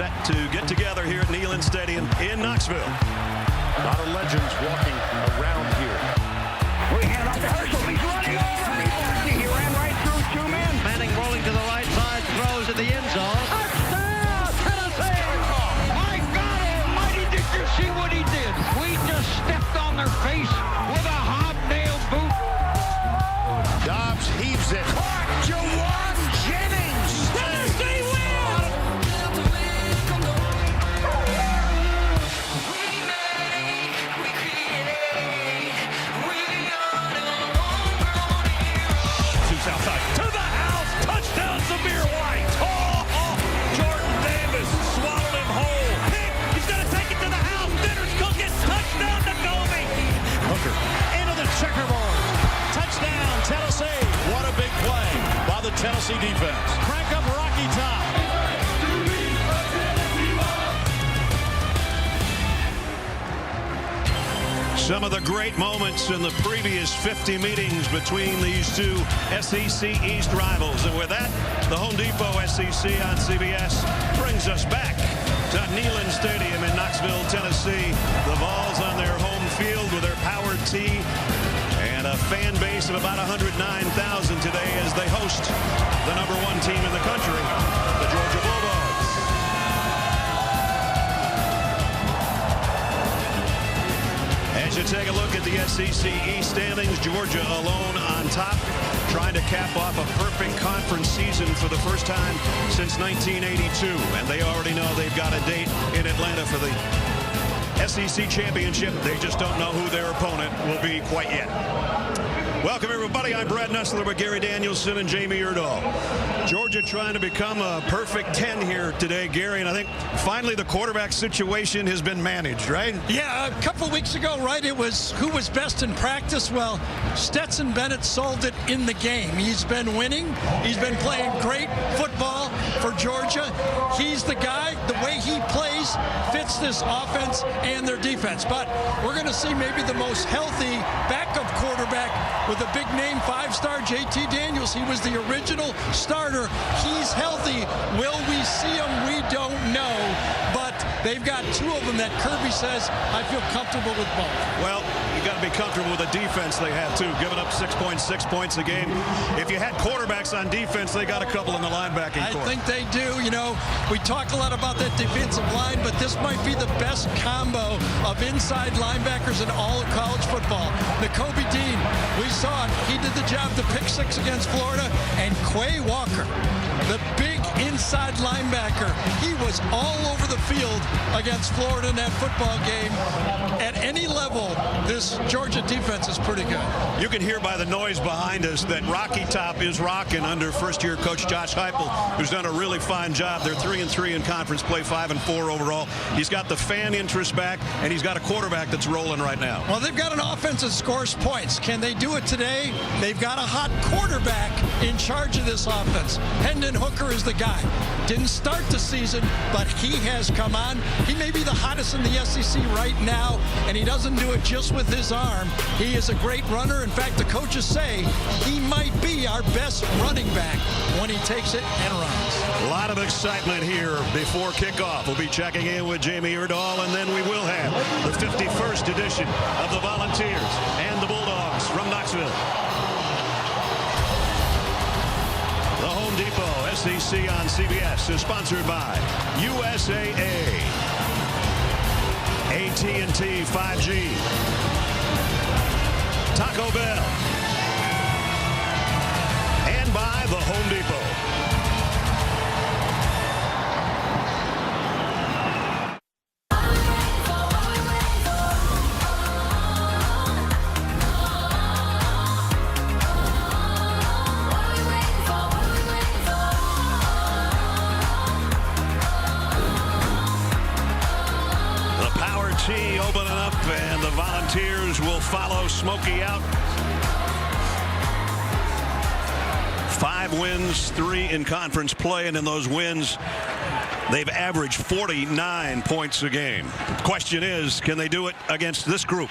set to get together here at Neyland Stadium in Knoxville. A lot of legends walking around here. We hand off to Herschel. He's running over. He ran right through two men. Manning rolling to the right side, throws at the end zone. Touchdown, Tennessee! My God almighty, did you see what he did? We just stepped on their face with a hobnail boot. Dobbs heaves it. Jawan Jennings. Tennessee wins! Outside to the house, touchdown Zamir White. Jordan Davis swallowed him whole. Pick, he's gonna take it to the house. Dinner's cooking. Touchdown to Goldie. Hooker into the checkerboard. Touchdown Tennessee. What a big play by the Tennessee defense. Crank up Rocky Top. Some of the great moments in the previous 50 meetings between these two SEC East rivals. And with that, the Home Depot SEC on CBS brings us back to Neyland Stadium in Knoxville, Tennessee. The Vols on their home field with their powered tee and a fan base of about 109,000 today as they host the #1 team in the country, the Georgia Bulldogs. As you take a look at the SEC East standings, Georgia alone on top, trying to cap off a perfect conference season for the first time since 1982. And they already know they've got a date in Atlanta for the SEC championship. They just don't know who their opponent will be quite yet. Welcome, everybody. I'm Brad Nessler with Gary Danielson and Jamie Erdahl. Georgia trying to become a perfect 10 here today, Gary, and I think finally the quarterback situation has been managed, right? Yeah, a couple of weeks ago, right, it was who was best in practice. Well, Stetson Bennett solved it in the game. He's been winning. He's been playing great football for Georgia. He's the guy. The way he plays fits this offense and their defense. But we're going to see maybe the most healthy backup quarterback with a big name, 5-star JT Daniels. He was the original starter. He's healthy. Will we see him? We don't know. But they've got two of them that Kirby says, I feel comfortable with both. Well, you got to be comfortable with the defense they have, too, giving up 6.6 points a game. If you had quarterbacks on defense, they got a couple in the linebacking I corps. think they do. You know, we talk a lot about that defensive line, but this might be the best combo of inside linebackers in all of college football. Nakobe Dean, we saw it. He did the job to pick 6 against Florida. And Quay Walker, the big inside linebacker, he was all over the field against Florida in that football game. At any level, this Georgia defense is pretty good. You can hear by the noise behind us that Rocky Top is rocking under first-year coach Josh Heupel, who's done a really fine job. They're 3-3 in conference play, 5-4 overall. He's got the fan interest back, and he's got a quarterback that's rolling right now. Well, they've got an offense that scores points. Can they do it today? They've got a hot quarterback in charge of this offense. Hendon Hooker is the guy. Didn't start the season, but he has come on. He may be the hottest in the SEC right now, and he doesn't do it just with his arm. He is a great runner. In fact, the coaches say he might be our best running back when he takes it and runs. A lot of excitement here before kickoff. We'll be checking in with Jamie Erdahl, and then we will have the 51st edition of the Volunteers and the Bulldogs from Knoxville. The Home Depot SEC on CBS is sponsored by USAA, AT&T 5G, Taco Bell, and by the Home Depot. Opening up, and the Volunteers will follow Smokey out. 5 wins, 3 in conference play, and in those wins, they've averaged 49 points a game. Question is, can they do it against this group?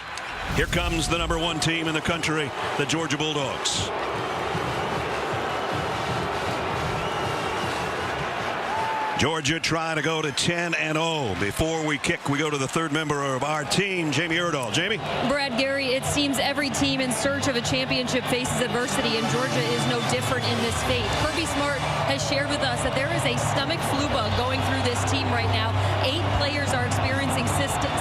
Here comes the #1 team in the country, the Georgia Bulldogs. Georgia trying to go to 10-0. Before we kick, we go to the third member of our team, Jamie Erdahl. Jamie? Brad Gary, it seems every team in search of a championship faces adversity, and Georgia is no different in this fate. Kirby Smart has shared with us that there is a stomach flu bug going through this team right now. 8 players are experiencing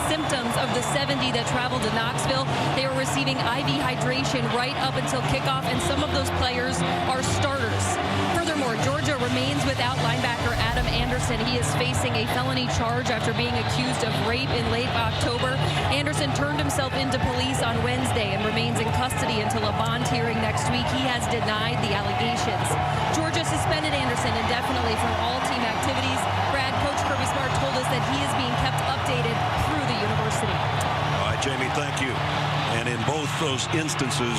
symptoms of the 70 that traveled to Knoxville. They were receiving IV hydration right up until kickoff, and some of those players are starters. Furthermore, Georgia remains without linebacker Adam Anderson. He is facing a felony charge after being accused of rape in late October. Anderson turned himself into police on Wednesday and remains in custody until a bond hearing next week. He has denied the allegations. Georgia suspended Anderson indefinitely from all team activities. Brad, Coach Kirby Smart told us that he is being kept updated through the university. All right, Jamie, thank you. And in both those instances,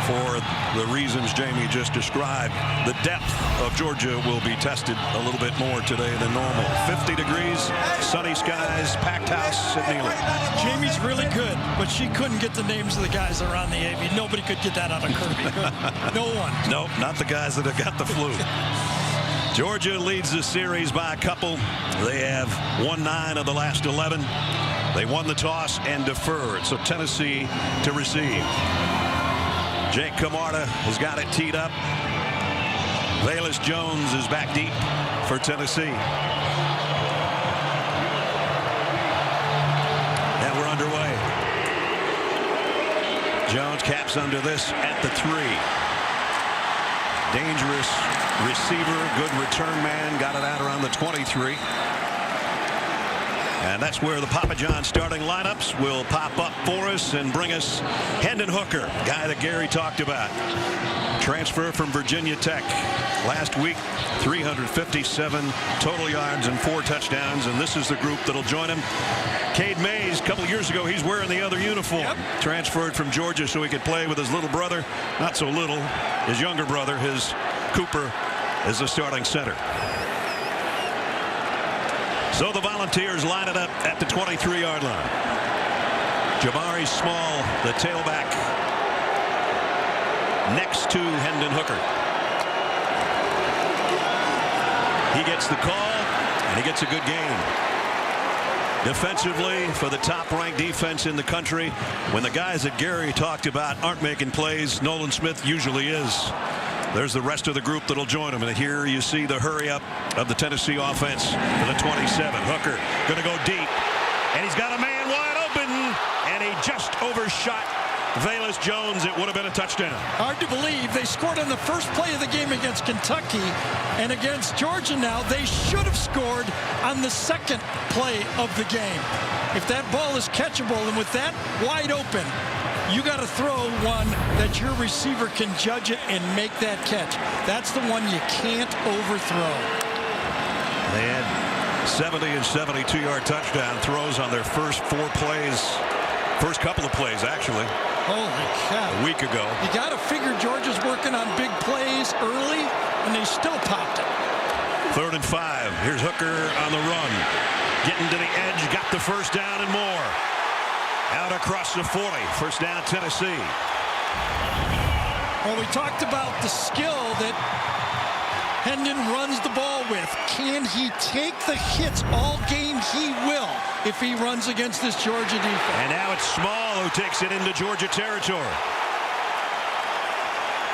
for the reasons Jamie just described, the depth of Georgia will be tested a little bit more today than normal. 50 degrees, sunny skies, packed house at Neyland. Jamie's really good, but she couldn't get the names of the guys that are on the AV. Nobody could get that out of Kirby. No one. Nope, not the guys that have got the flu. Georgia leads the series by a couple. They have won 9 of the last 11. They won the toss and deferred, so Tennessee to receive. Jake Camarda has got it teed up. Velus Jones is back deep for Tennessee. And we're underway. Jones caps under this at the 3. Dangerous receiver, good return man, got it out around the 23. And that's where the Papa John starting lineups will pop up for us and bring us Hendon Hooker, guy that Gary talked about. Transfer from Virginia Tech. Last week, 357 total yards and 4 touchdowns, and this is the group that'll join him. Cade Mays, a couple of years ago, he's wearing the other uniform. Yep. Transferred from Georgia so he could play with his little brother. Not so little. His younger brother, his Cooper, is the starting center. So the Volunteers line it up at the 23-yard line. Jabari Small, the tailback, next to Hendon Hooker. He gets the call, and he gets a good game. Defensively, for the top-ranked defense in the country, when the guys that Gary talked about aren't making plays, Nolan Smith usually is. There's the rest of the group that'll join him. And here you see the hurry up of the Tennessee offense for the 27. Hooker going to go deep. And he's got a man wide open. And he just overshot Velus Jones. It would have been a touchdown. Hard to believe. They scored on the first play of the game against Kentucky. And against Georgia now, they should have scored on the second play of the game. If that ball is catchable and with that wide open, you got to throw one that your receiver can judge it and make that catch. That's the one you can't overthrow. They had 70 and 72-yard touchdown throws on their first 4 plays. First couple of plays, actually. Holy cow. A week ago. You got to figure Georgia's working on big plays early, and they still popped it. 3rd and 5. Here's Hooker on the run. Getting to the edge, got the first down and more. Out across the 40. First down, Tennessee. Well, we talked about the skill that Hendon runs the ball with. Can he take the hits all game? He will if he runs against this Georgia defense. And now it's Small who takes it into Georgia territory.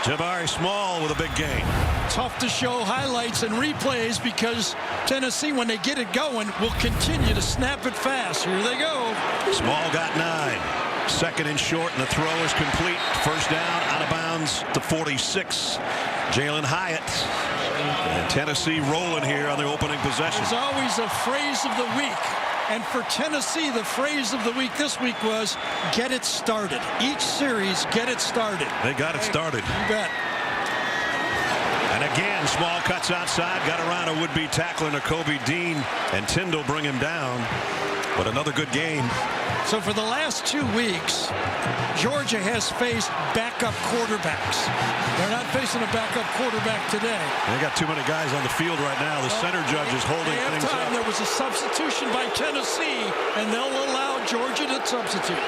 Jabari Small with a big gain. Tough to show highlights and replays because Tennessee, when they get it going, will continue to snap it fast. Here they go. Small got 9. 2nd and short, and the throw is complete. First down, out of bounds to 46. Jalen Hyatt. And Tennessee rolling here on the opening possession. There's always a phrase of the week. And for Tennessee, the phrase of the week this week was, get it started. Each series, get it started. They got it started. You bet. And again, Small cuts outside, got around a would-be tackler, Nakobe Dean, and Tyndall bring him down. But another good game. So for the last 2 weeks, Georgia has faced backup quarterbacks. They're not facing a backup quarterback today. They got too many guys on the field right now. The center judge is holding things up. There was a substitution by Tennessee, and they'll allow Georgia to substitute.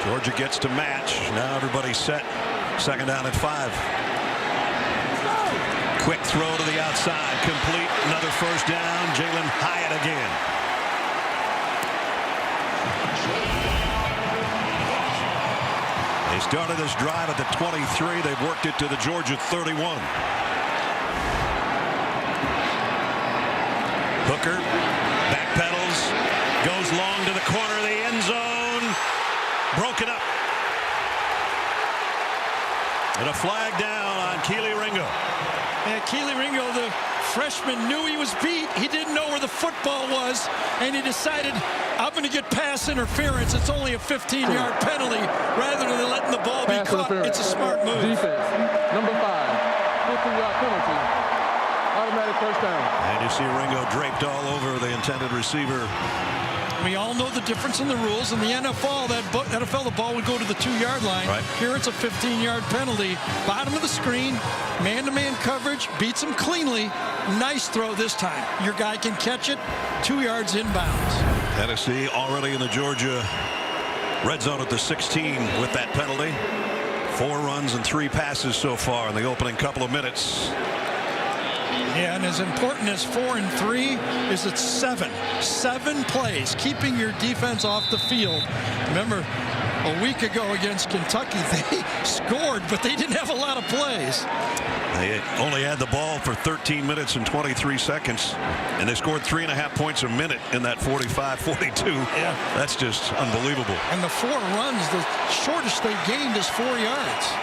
Georgia gets to match. Now everybody's set. 2nd down at 5. Quick throw to the outside, complete, another first down. Jalen Hyatt again. They started this drive at the 23. They've worked it to the Georgia 31. Hooker backpedals, goes long to the corner of the end zone, broken up. And a flag down on Keely Ringo. And Keely Ringo, the freshman, knew he was beat. He didn't know where the football was, and he decided, I'm going to get pass interference. It's only a 15-yard penalty rather than letting the ball be caught. It's a smart move. Defense, number 5, 15-yard penalty, automatic first down. And you see Ringo draped all over the intended receiver. We all know the difference in the rules. In the NFL, the ball would go to the 2-yard line. Right. Here it's a 15-yard penalty. Bottom of the screen, man-to-man coverage, beats him cleanly. Nice throw this time. Your guy can catch it 2 yards inbounds. Tennessee already in the Georgia red zone at the 16 with that penalty. 4 runs and 3 passes so far in the opening couple of minutes. Yeah, and as important as 4 and 3 is it's 7 plays, keeping your defense off the field. Remember, a week ago against Kentucky, they scored, but they didn't have a lot of plays. They only had the ball for 13 minutes and 23 seconds, and they scored 3.5 points a minute in that 45-42. Yeah. That's just unbelievable. And the 4 runs, the shortest they gained is 4 yards.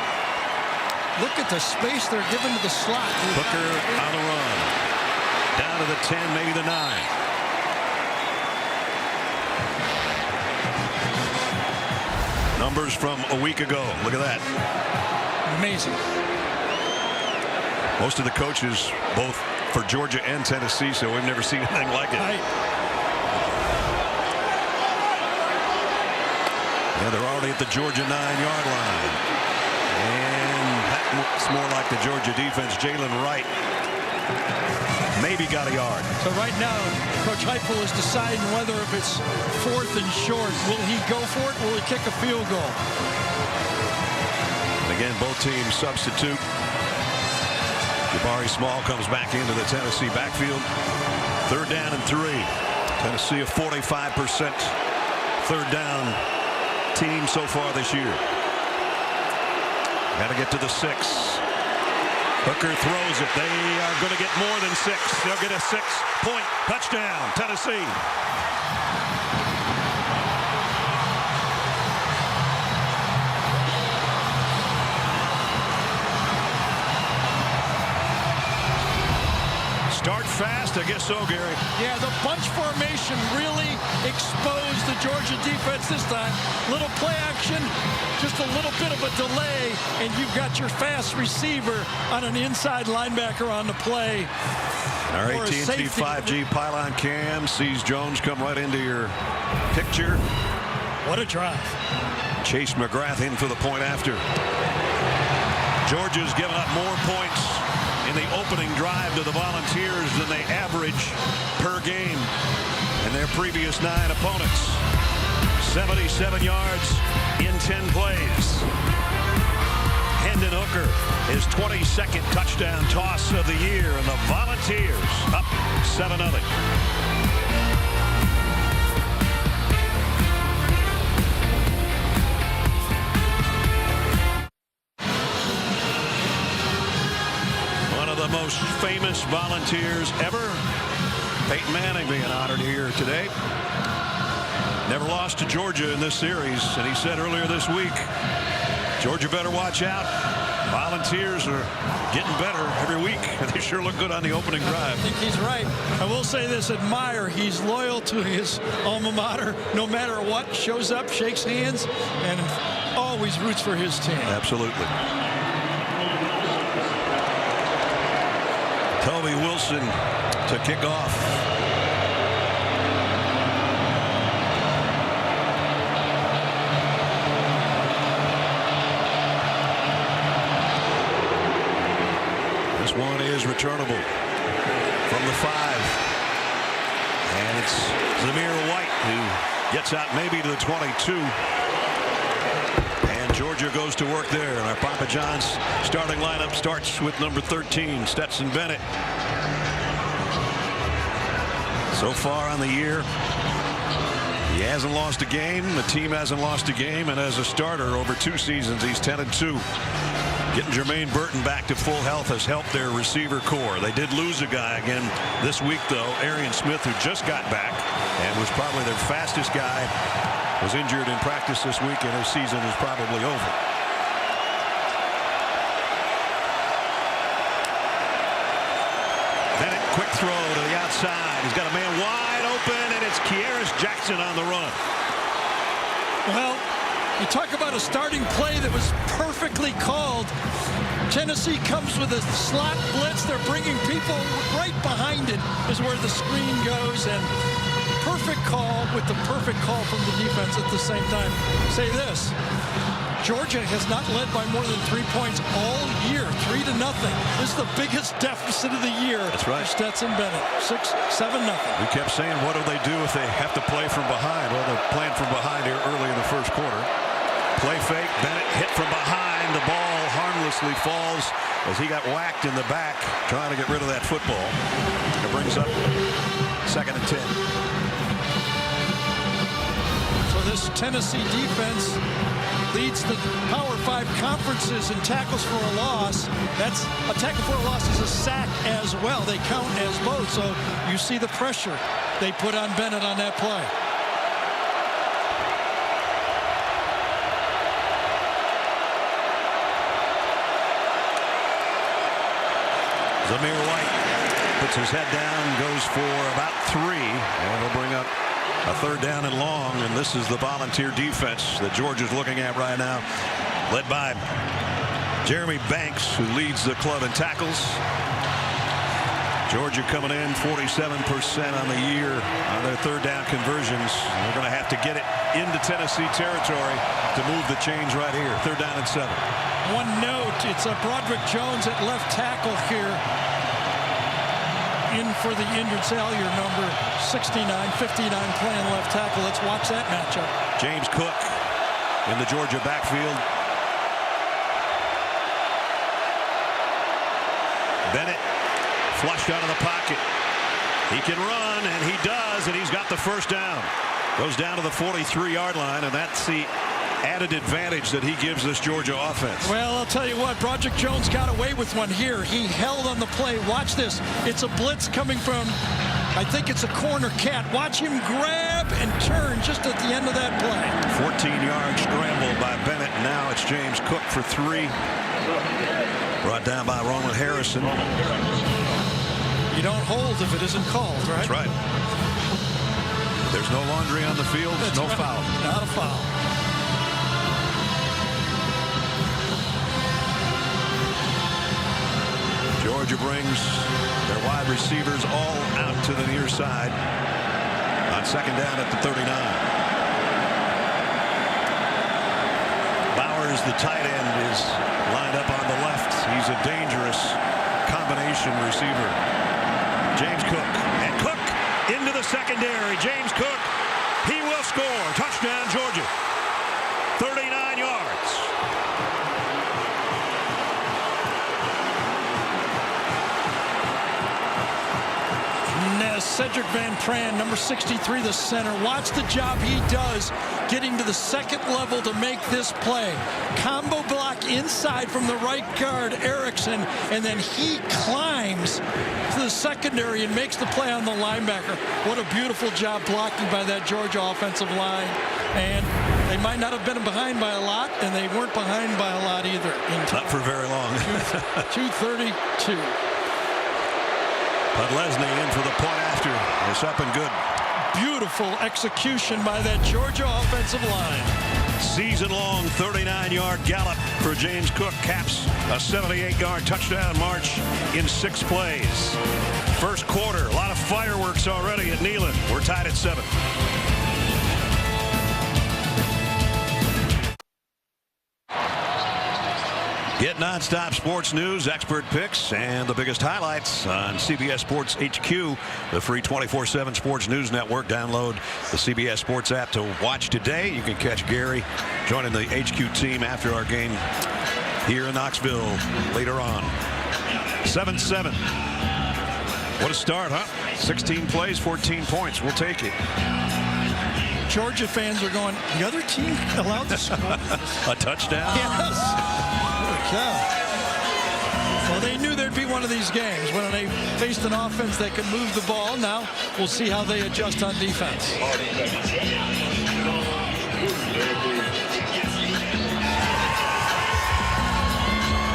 Look at the space they're given to the slot. Hooker on the run. Down to the 10, maybe the 9. Numbers from a week ago. Look at that. Amazing. Most of the coaches, both for Georgia and Tennessee, so we've never seen anything like it. Right. Yeah, they're already at the Georgia 9-yard line. And that looks more like the Georgia defense. Jalen Wright maybe got a yard. So right now, Coach Heupel is deciding whether if it's 4th and short, will he go for it? Will he kick a field goal? And again, both teams substitute. Jabari Small comes back into the Tennessee backfield. 3rd down and 3. Tennessee a 45% 3rd down team so far this year. Got to get to the 6. Hooker throws it. They are going to get more than 6. They'll get a 6-point touchdown, Tennessee. Start fast, I guess so, Gary. Yeah, the bunch formation really exposed the Georgia defense this time. Little play action, just a little bit of a delay, and you've got your fast receiver on an inside linebacker on the play. Our AT&T 5G pylon cam sees Jones come right into your picture. What a drive. Chase McGrath in for the point after. Georgia's given up more points in the opening drive to the Volunteers than they average per game in their previous 9 opponents. 77 yards in 10 plays. Hendon Hooker, his 22nd touchdown toss of the year, and the Volunteers up 7-0. The most famous Volunteers ever. Peyton Manning being honored here today. Never lost to Georgia in this series, and he said earlier this week, Georgia better watch out. Volunteers are getting better every week, and they sure look good on the opening drive. I think he's right. I will say this, admire, he's loyal to his alma mater no matter what, shows up, shakes hands, and always roots for his team. Absolutely. Toby Wilson to kick off. This one is returnable from the 5. And it's Zamir White who gets out maybe to the 22. And Georgia goes to work there, and our Papa John's starting lineup starts with number 13, Stetson Bennett. So far on the year, he hasn't lost a game. The team hasn't lost a game, and as a starter over 2 seasons, he's 10-2. Getting Jermaine Burton back to full health has helped their receiver core. They did lose a guy again this week, though. Arian Smith, who just got back and was probably their fastest guy, was injured in practice this week, and his season is probably over. Bennett, quick throw to the outside. He's got a man wide open, and it's Kearis Jackson on the run. Well, you talk about a starting play that was perfectly called. Tennessee comes with a slot blitz. They're bringing people right behind it is where the screen goes, and perfect call with the perfect call from the defense at the same time. Say this, Georgia has not led by more than 3 points all year, 3-0. This is the biggest deficit of the year. That's right. For Stetson Bennett, 6-7-0. We kept saying, what do they do if they have to play from behind? Well, they're playing from behind here early in the first quarter. Play fake, Bennett hit from behind. The ball harmlessly falls as he got whacked in the back trying to get rid of that football. It brings up 2nd and 10. So this Tennessee defense leads the Power 5 conferences in tackles for a loss. That's a tackle for a loss is a sack as well. They count as both. So you see the pressure they put on Bennett on that play. Zamir White puts his head down, goes for about 3, and he'll bring up a 3rd down and long. And this is the volunteer defense that Georgia's looking at right now, led by Jeremy Banks, who leads the club in tackles. Georgia coming in 47% on the year on their 3rd down conversions. They're going to have to get it into Tennessee territory to move the change right here. 3rd down and 7. One note, it's a Broderick Jones at left tackle here. In for the injured Salyer, number 69, 59, playing left tackle. Let's watch that matchup. James Cook in the Georgia backfield. Bennett flushed out of the pocket. He can run, and he does, and he's got the 1st down. Goes down to the 43-yard line, and that's the added advantage that he gives this Georgia offense. Well, I'll tell you what, Broderick Jones got away with one here. He held on the play. Watch this. It's a blitz coming from, I think it's a corner cat. Watch him grab and turn just at the end of that play. 14-yard scramble by Bennett. Now it's James Cook for 3. Brought down by Roman Harrison. You don't hold if it isn't called, right? That's right. There's no laundry on the field. There's no foul. Not a foul. Georgia brings their wide receivers all out to the near side on 2nd down at the 39. Bowers, the tight end, is lined up on the left. He's a dangerous combination receiver. James Cook, and Cook into the secondary. James Cook, he will score. Touchdown, Georgia. 39 yards. Cedric Van Pran, number 63, the center. Watch the job he does getting to the 2nd level to make this play. Combo block inside from the right guard, Erickson, and then he climbs to the secondary and makes the play on the linebacker. What a beautiful job blocking by that Georgia offensive line. And they might not have been behind by a lot, and they weren't behind by a lot either. Not for very long. 2:32. Podlesny in for the point after. It's up and good. Beautiful execution by that Georgia offensive line. Season-long 39-yard gallop for James Cook caps a 78-yard touchdown march in 6 plays. First quarter, a lot of fireworks already at Neyland. We're tied at 7. Get nonstop sports news, expert picks, and the biggest highlights on CBS Sports HQ, the free 24/7 Sports News Network. Download the CBS Sports app to watch today. You can catch Gary joining the HQ team after our game here in Knoxville later on. 7-7. What a start, huh? 16 plays, 14 points. We'll take it. Georgia fans are going, the other team allowed to score a touchdown? Yes. Holy cow. Well, they knew there'd be one of these games when they faced an offense that could move the ball. Now we'll see how they adjust on defense.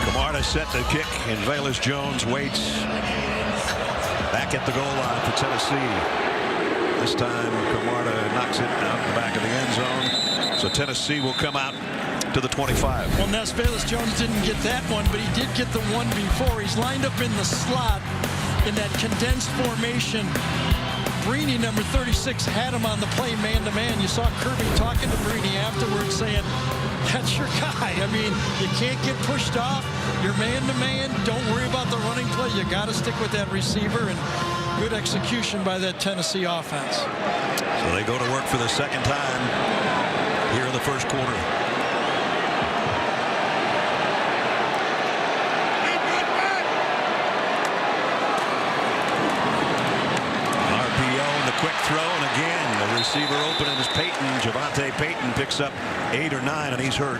Camarda set the kick, and Velus Jones waits back at the goal line for Tennessee. This time Camarda knocks it out the back of the end zone. So Tennessee will come out to the 25. Well, Ness Velus Jones didn't get that one, but he did get the one before. He's lined up in the slot in that condensed formation. Brini, number 36, had him on the play man-to-man. You saw Kirby talking to Brini afterwards saying, that's your guy. I mean, you can't get pushed off. You're man-to-man. Don't worry about the running play. You got to stick with that receiver, and good execution by that Tennessee offense. So they go to work for the second time here in the first quarter. RPO and the quick throw, and again the receiver open, and is Payton. Javonte Payton picks up 8 or 9, and he's hurt.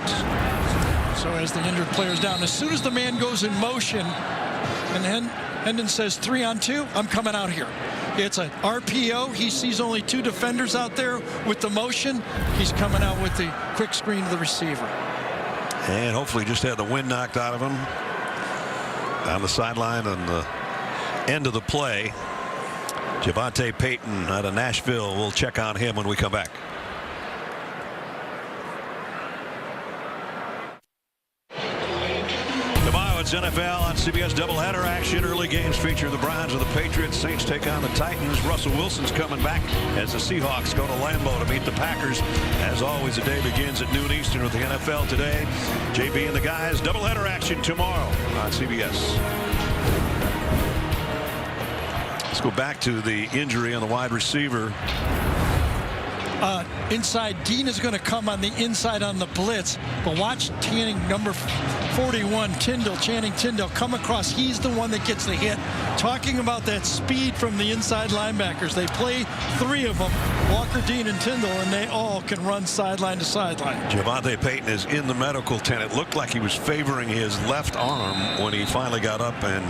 So as the injured player's down, as soon as the man goes in motion, and then Hendon says 3-on-2, I'm coming out here. It's an RPO. He sees only 2 defenders out there with the motion. He's coming out with the quick screen to the receiver. And hopefully just had the wind knocked out of him on the sideline on the end of the play. Javonte Payton out of Nashville. We'll check on him when we come back. It's NFL on CBS doubleheader action. Early games feature the Browns and the Patriots. Saints take on the Titans. Russell Wilson's coming back as the Seahawks go to Lambeau to meet the Packers. As always, the day begins at noon Eastern with the NFL Today. JB and the guys, doubleheader action tomorrow on CBS. Let's go back to the injury on the wide receiver. Inside, Dean is going to come on the inside on the blitz, but watch Channing, number 41, Channing Tindall, come across. He's the one that gets the hit. Talking about that speed from the inside linebackers. They play 3 of them, Walker, Dean, and Tindall, and they all can run sideline to sideline. Javonte Payton is in the medical tent. It looked like he was favoring his left arm when he finally got up and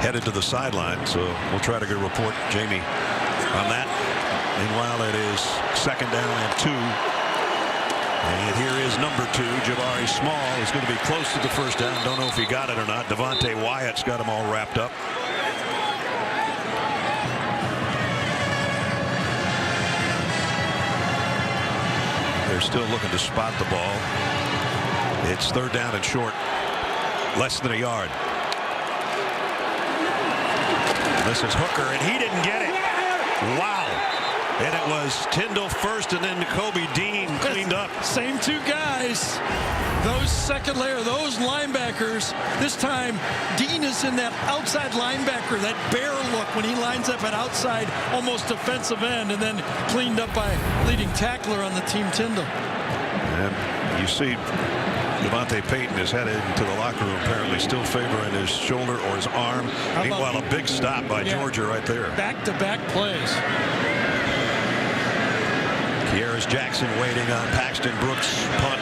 headed to the sideline. So we'll try to get a report, Jamie, on that. Meanwhile, it is second down and 2. And here is number 2, Jabari Small. Is going to be close to the first down. Don't know if he got it or not. Devontae Wyatt's got him all wrapped up. They're still looking to spot the ball. It's third down and short. Less than a yard. This is Hooker, and he didn't get it. Wow. And it was Tindall first, and then Kobe Dean cleaned up. Same 2 guys. Those second layer, those linebackers. This time, Dean is in that outside linebacker, that bear look when he lines up at outside, almost defensive end, and then cleaned up by leading tackler on the team, Tindall. And you see Javonte Payton is headed into the locker room, apparently still favoring his shoulder or his arm. Meanwhile, a big stop by Georgia right there. Back-to-back plays. Kearis Jackson waiting on Paxton Brooks' punt.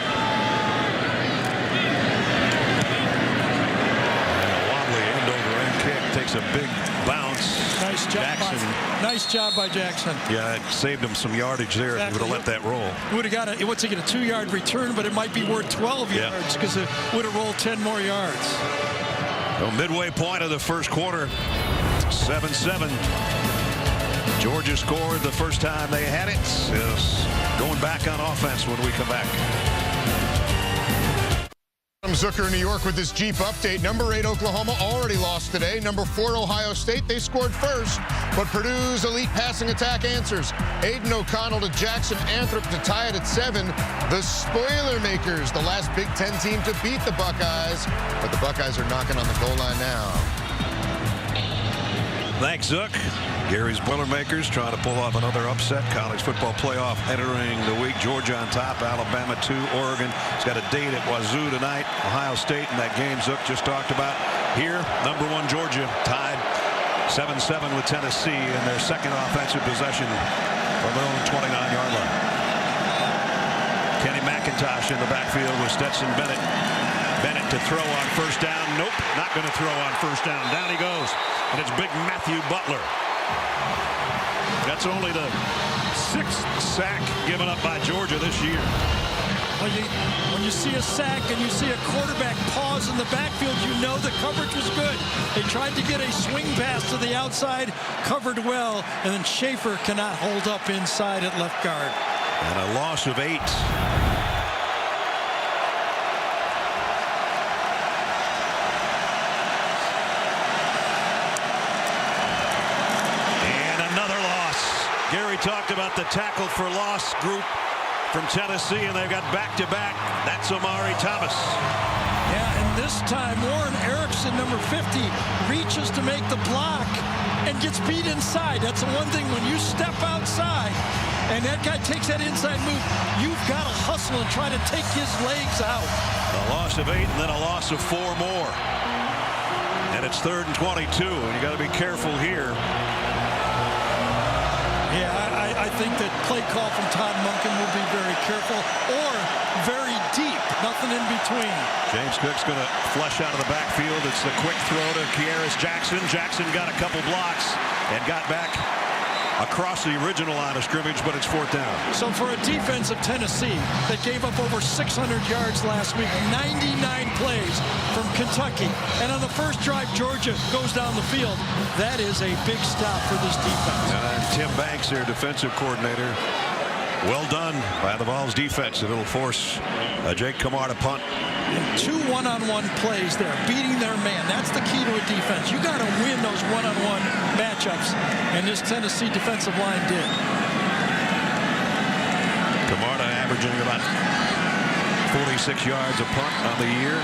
And a wobbly end-over-end kick takes a big bounce. Nice job, Jackson. Nice job by Jackson. Yeah, it saved him some yardage there. Exactly. If he would have let that roll. Would have got a, what's he get, a 2-yard return, but it might be worth 12 yards because it would have rolled 10 more yards. So midway point of the first quarter, 7-7. Georgia scored the first time they had it. Going back on offense when we come back. Zucker in New York with this Jeep update. Number 8 Oklahoma already lost today. Number 4 Ohio State, they scored first, but Purdue's elite passing attack answers. Aiden O'Connell to Jackson Anthrop to tie it at 7. The Spoilermakers, the last Big Ten team to beat the Buckeyes, but the Buckeyes are knocking on the goal line now. Thanks, Zook. Gary's Boilermakers trying to pull off another upset. College football playoff entering the week. Georgia on top, Alabama 2, Oregon. It's got a date at Wazoo tonight. Ohio State in that game Zook just talked about. Here, number 1 Georgia tied 7-7 with Tennessee in their second offensive possession from their own 29-yard line. Kenny McIntosh in the backfield with Stetson Bennett. Bennett to throw on first down. Nope, not going to throw on first down. Down he goes. And it's big Matthew Butler. That's only the 6th sack given up by Georgia this year. Well, when you see a sack and you see a quarterback pause in the backfield, you know the coverage was good. They tried to get a swing pass to the outside, covered well, and then Schaefer cannot hold up inside at left guard. And a loss of 8. Gary talked about the tackle for loss group from Tennessee, and they've got back-to-back. That's Omari Thomas. Yeah, and this time Warren Erickson, number 50, reaches to make the block and gets beat inside. That's the one thing when you step outside and that guy takes that inside move, you've got to hustle and try to take his legs out. A loss of 8 and then a loss of 4 more. And it's 3rd and 22, and you got to be careful here. Yeah, I think that play call from Todd Monken will be very careful or very deep. Nothing in between. James Cook's going to flush out of the backfield. It's the quick throw to Kearis Jackson. Jackson got a couple blocks and got back across the original line of scrimmage, but it's 4th down. So for a defense of Tennessee that gave up over 600 yards last week, 99 plays from Kentucky, and on the first drive Georgia goes down the field, that is a big stop for this defense. And Tim Banks, their defensive coordinator, well done by the Vols defense. It'll force Jake Kamar to punt. And 2 one-on-one plays there, beating their man. That's the key to a defense. You got to win those one-on-one matchups, and this Tennessee defensive line did. Camarda averaging about 46 yards a punt on the year.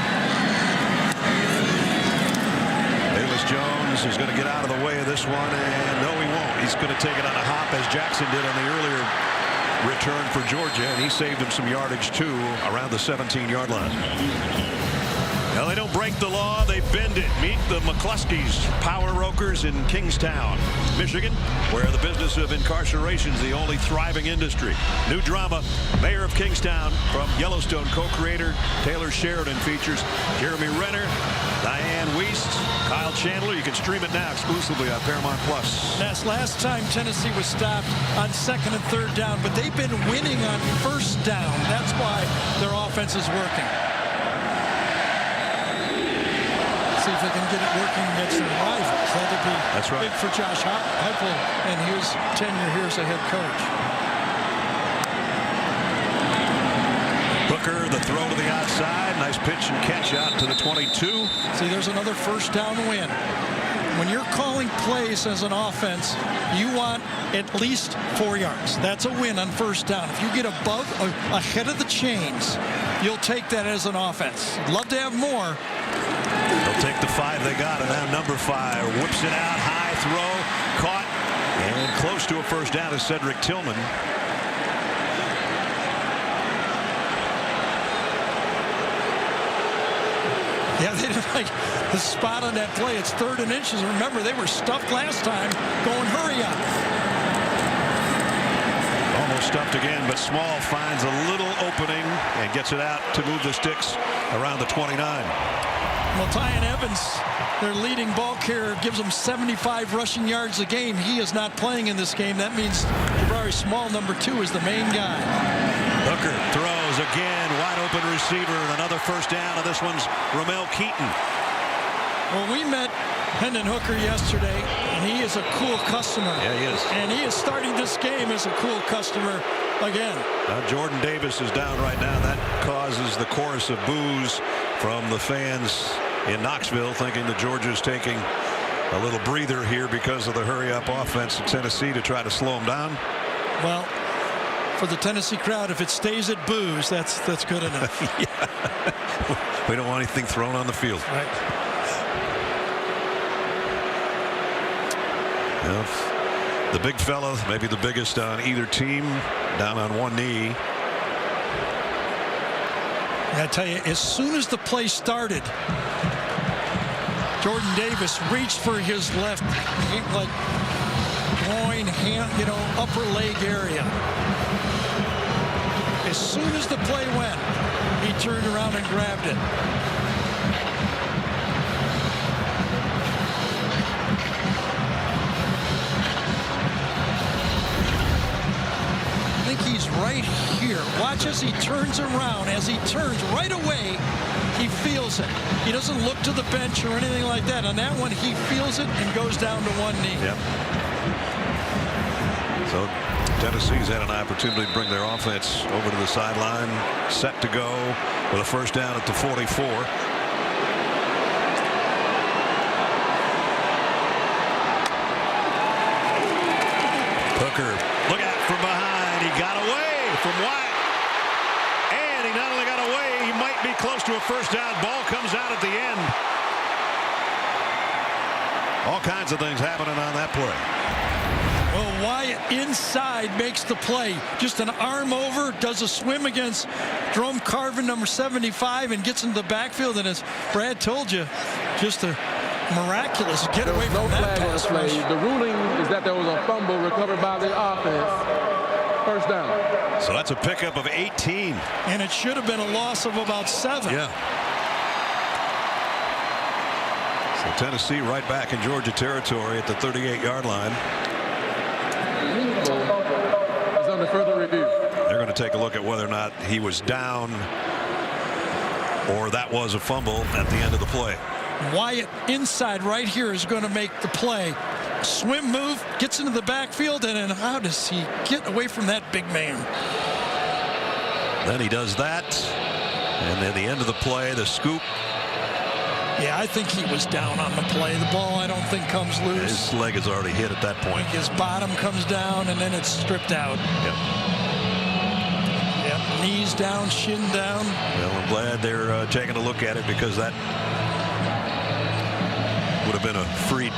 Davis Jones is going to get out of the way of this one, and no, he won't. He's going to take it on a hop, as Jackson did on the earlier return for Georgia, and he saved him some yardage too around the 17-yard line. Now they don't break the law, they bend it. Meet the McCluskey's Power Rokers in Kingstown, Michigan, where the business of incarceration is the only thriving industry. New drama, Mayor of Kingstown from Yellowstone co-creator Taylor Sheridan features Jeremy Renner, Diane Wiest, Kyle Chandler. You can stream it now exclusively on Paramount Plus. That's last time Tennessee was stopped on 2nd and 3rd down, but they've been winning on 1st down. That's why their offense is working. See if they can get it working against their rivals. That'll be big for Josh Heupel and his tenure here as a head coach. Booker, the throw to the outside. Nice pitch and catch out to the 22. See, there's another 1st down win. When you're calling plays as an offense, you want at least 4 yards. That's a win on 1st down. If you get above, ahead of the chains, you'll take that as an offense. Love to have more. They'll take the 5 they got, and now number 5 whips it out, high throw, caught, and close to a 1st down is Cedric Tillman. Yeah, they didn't like the spot on that play. It's 3rd and inches. Remember, they were stuffed last time, going hurry up. Almost stuffed again, but Small finds a little opening and gets it out to move the sticks around the 29. Well, Tyon Evans, their leading ball carrier, gives them 75 rushing yards a game. He is not playing in this game. That means Jabari Small, number 2, is the main guy. Hooker throws again, wide open receiver, and another 1st down, and this one's Ramel Keaton. Well, we met Hendon Hooker yesterday, and he is a cool customer. Yeah, he is. And he is starting this game as a cool customer again. Jordan Davis is down right now. That causes the chorus of boos from the fans in Knoxville, thinking that Georgia's taking a little breather here because of the hurry-up offense of Tennessee to try to slow them down. Well, for the Tennessee crowd, if it stays at boos, that's good enough. Yeah. We don't want anything thrown on the field. Right. Well, the big fella, maybe the biggest on either team, down on one knee. I tell you, as soon as the play started, Jordan Davis reached for his left, like groin, hand, upper leg area. As soon as the play went, he turned around and grabbed it. I think he's right here. Watch as he turns around. As he turns right away, he feels it. He doesn't look to the bench or anything like that. On that one, he feels it and goes down to one knee. Yep. So Tennessee's had an opportunity to bring their offense over to the sideline, set to go with a first down at the 44. Hooker, look out from behind. He got away from Wyatt. And he not only got away, he might be close to a first down. Ball comes out at the end. All kinds of things happening on that play. Well, Wyatt inside makes the play. Just an arm over, does a swim against Jerome Carvin, number 75, and gets into the backfield. And as Brad told you, just a miraculous get away from that pass rush. The ruling is that there was a fumble recovered by the offense. First down. So that's a pickup of 18. And it should have been a loss of about 7. Yeah. So Tennessee right back in Georgia territory at the 38-yard line. It's under further review. They're going to take a look at whether or not he was down or that was a fumble at the end of the play. Wyatt inside right here is going to make the play. Swim move, gets into the backfield, and then how does he get away from that big man? Then he does that, and then the end of the play, the scoop. Yeah, I think he was down on the play. The ball, I don't think, comes loose. His leg is already hit at that point. His bottom comes down, and then it's stripped out. Yep. Yep. Knees down, shin down. Well, I'm glad they're taking a look at it, because that would have been a free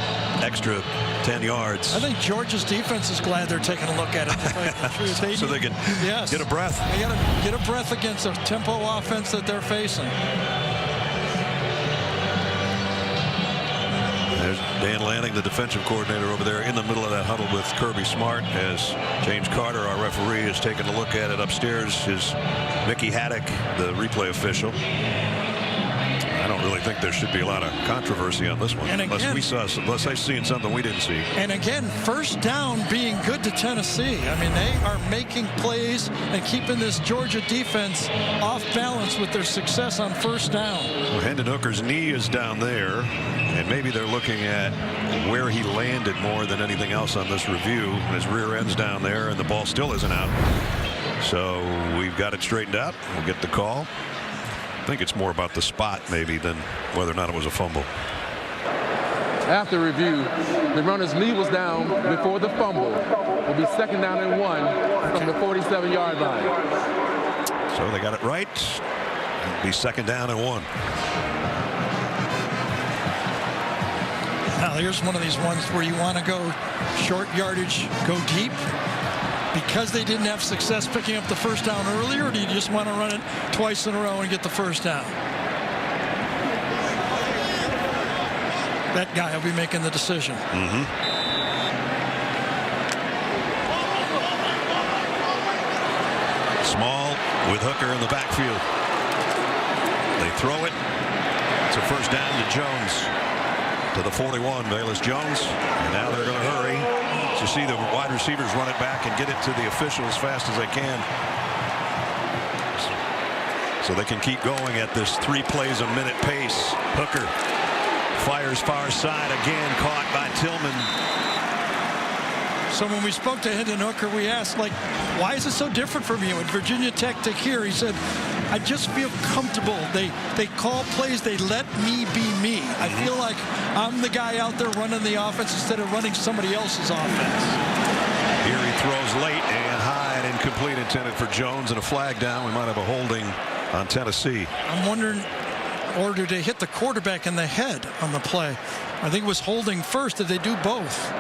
extra 10 yards. I think Georgia's defense is glad they're taking a look at it. So they can get a breath. They got to get a breath against a tempo offense that they're facing. There's Dan Lanning, the defensive coordinator, over there in the middle of that huddle with Kirby Smart, as James Carter, our referee, is taking a look at it upstairs. Is Mickey Haddock, the replay official. I don't really think there should be a lot of controversy on this one, and again, unless they've seen something we didn't see. And again, first down being good to Tennessee. I mean, they are making plays and keeping this Georgia defense off balance with their success on first down. Well, Hendon Hooker's knee is down there, and maybe they're looking at where he landed more than anything else on this review. His rear end's down there, and the ball still isn't out. So we've got it straightened out. We'll get the call. I think it's more about the spot maybe than whether or not it was a fumble. After review, the runner's knee was down before the fumble. Will be second down and 1 from the 47-yard line. So they got it right. It'll be second down and 1. Now here's one of these ones where you want to go short yardage, go deep. Because they didn't have success picking up the first down earlier, or do you just want to run it twice in a row and get the first down? That guy will be making the decision. Small with Hooker in the backfield. They throw it. It's a first down to Jones. To the 41, Bayless Jones. And now they're going to hurry. So you see the wide receivers run it back and get it to the official as fast as they can. So they can keep going at this 3 plays a minute pace. Hooker fires far side again, caught by Tillman. So when we spoke to Hendon Hooker, we asked, like, why is it so different from you at Virginia Tech to here? He said, I just feel comfortable. They call plays. They let me be me. I feel like I'm the guy out there running the offense instead of running somebody else's offense. Here he throws late and high and incomplete, intended for Jones, and a flag down. We might have a holding on Tennessee. I'm wondering, or did they hit the quarterback in the head on the play? I think it was holding first. Did they do both?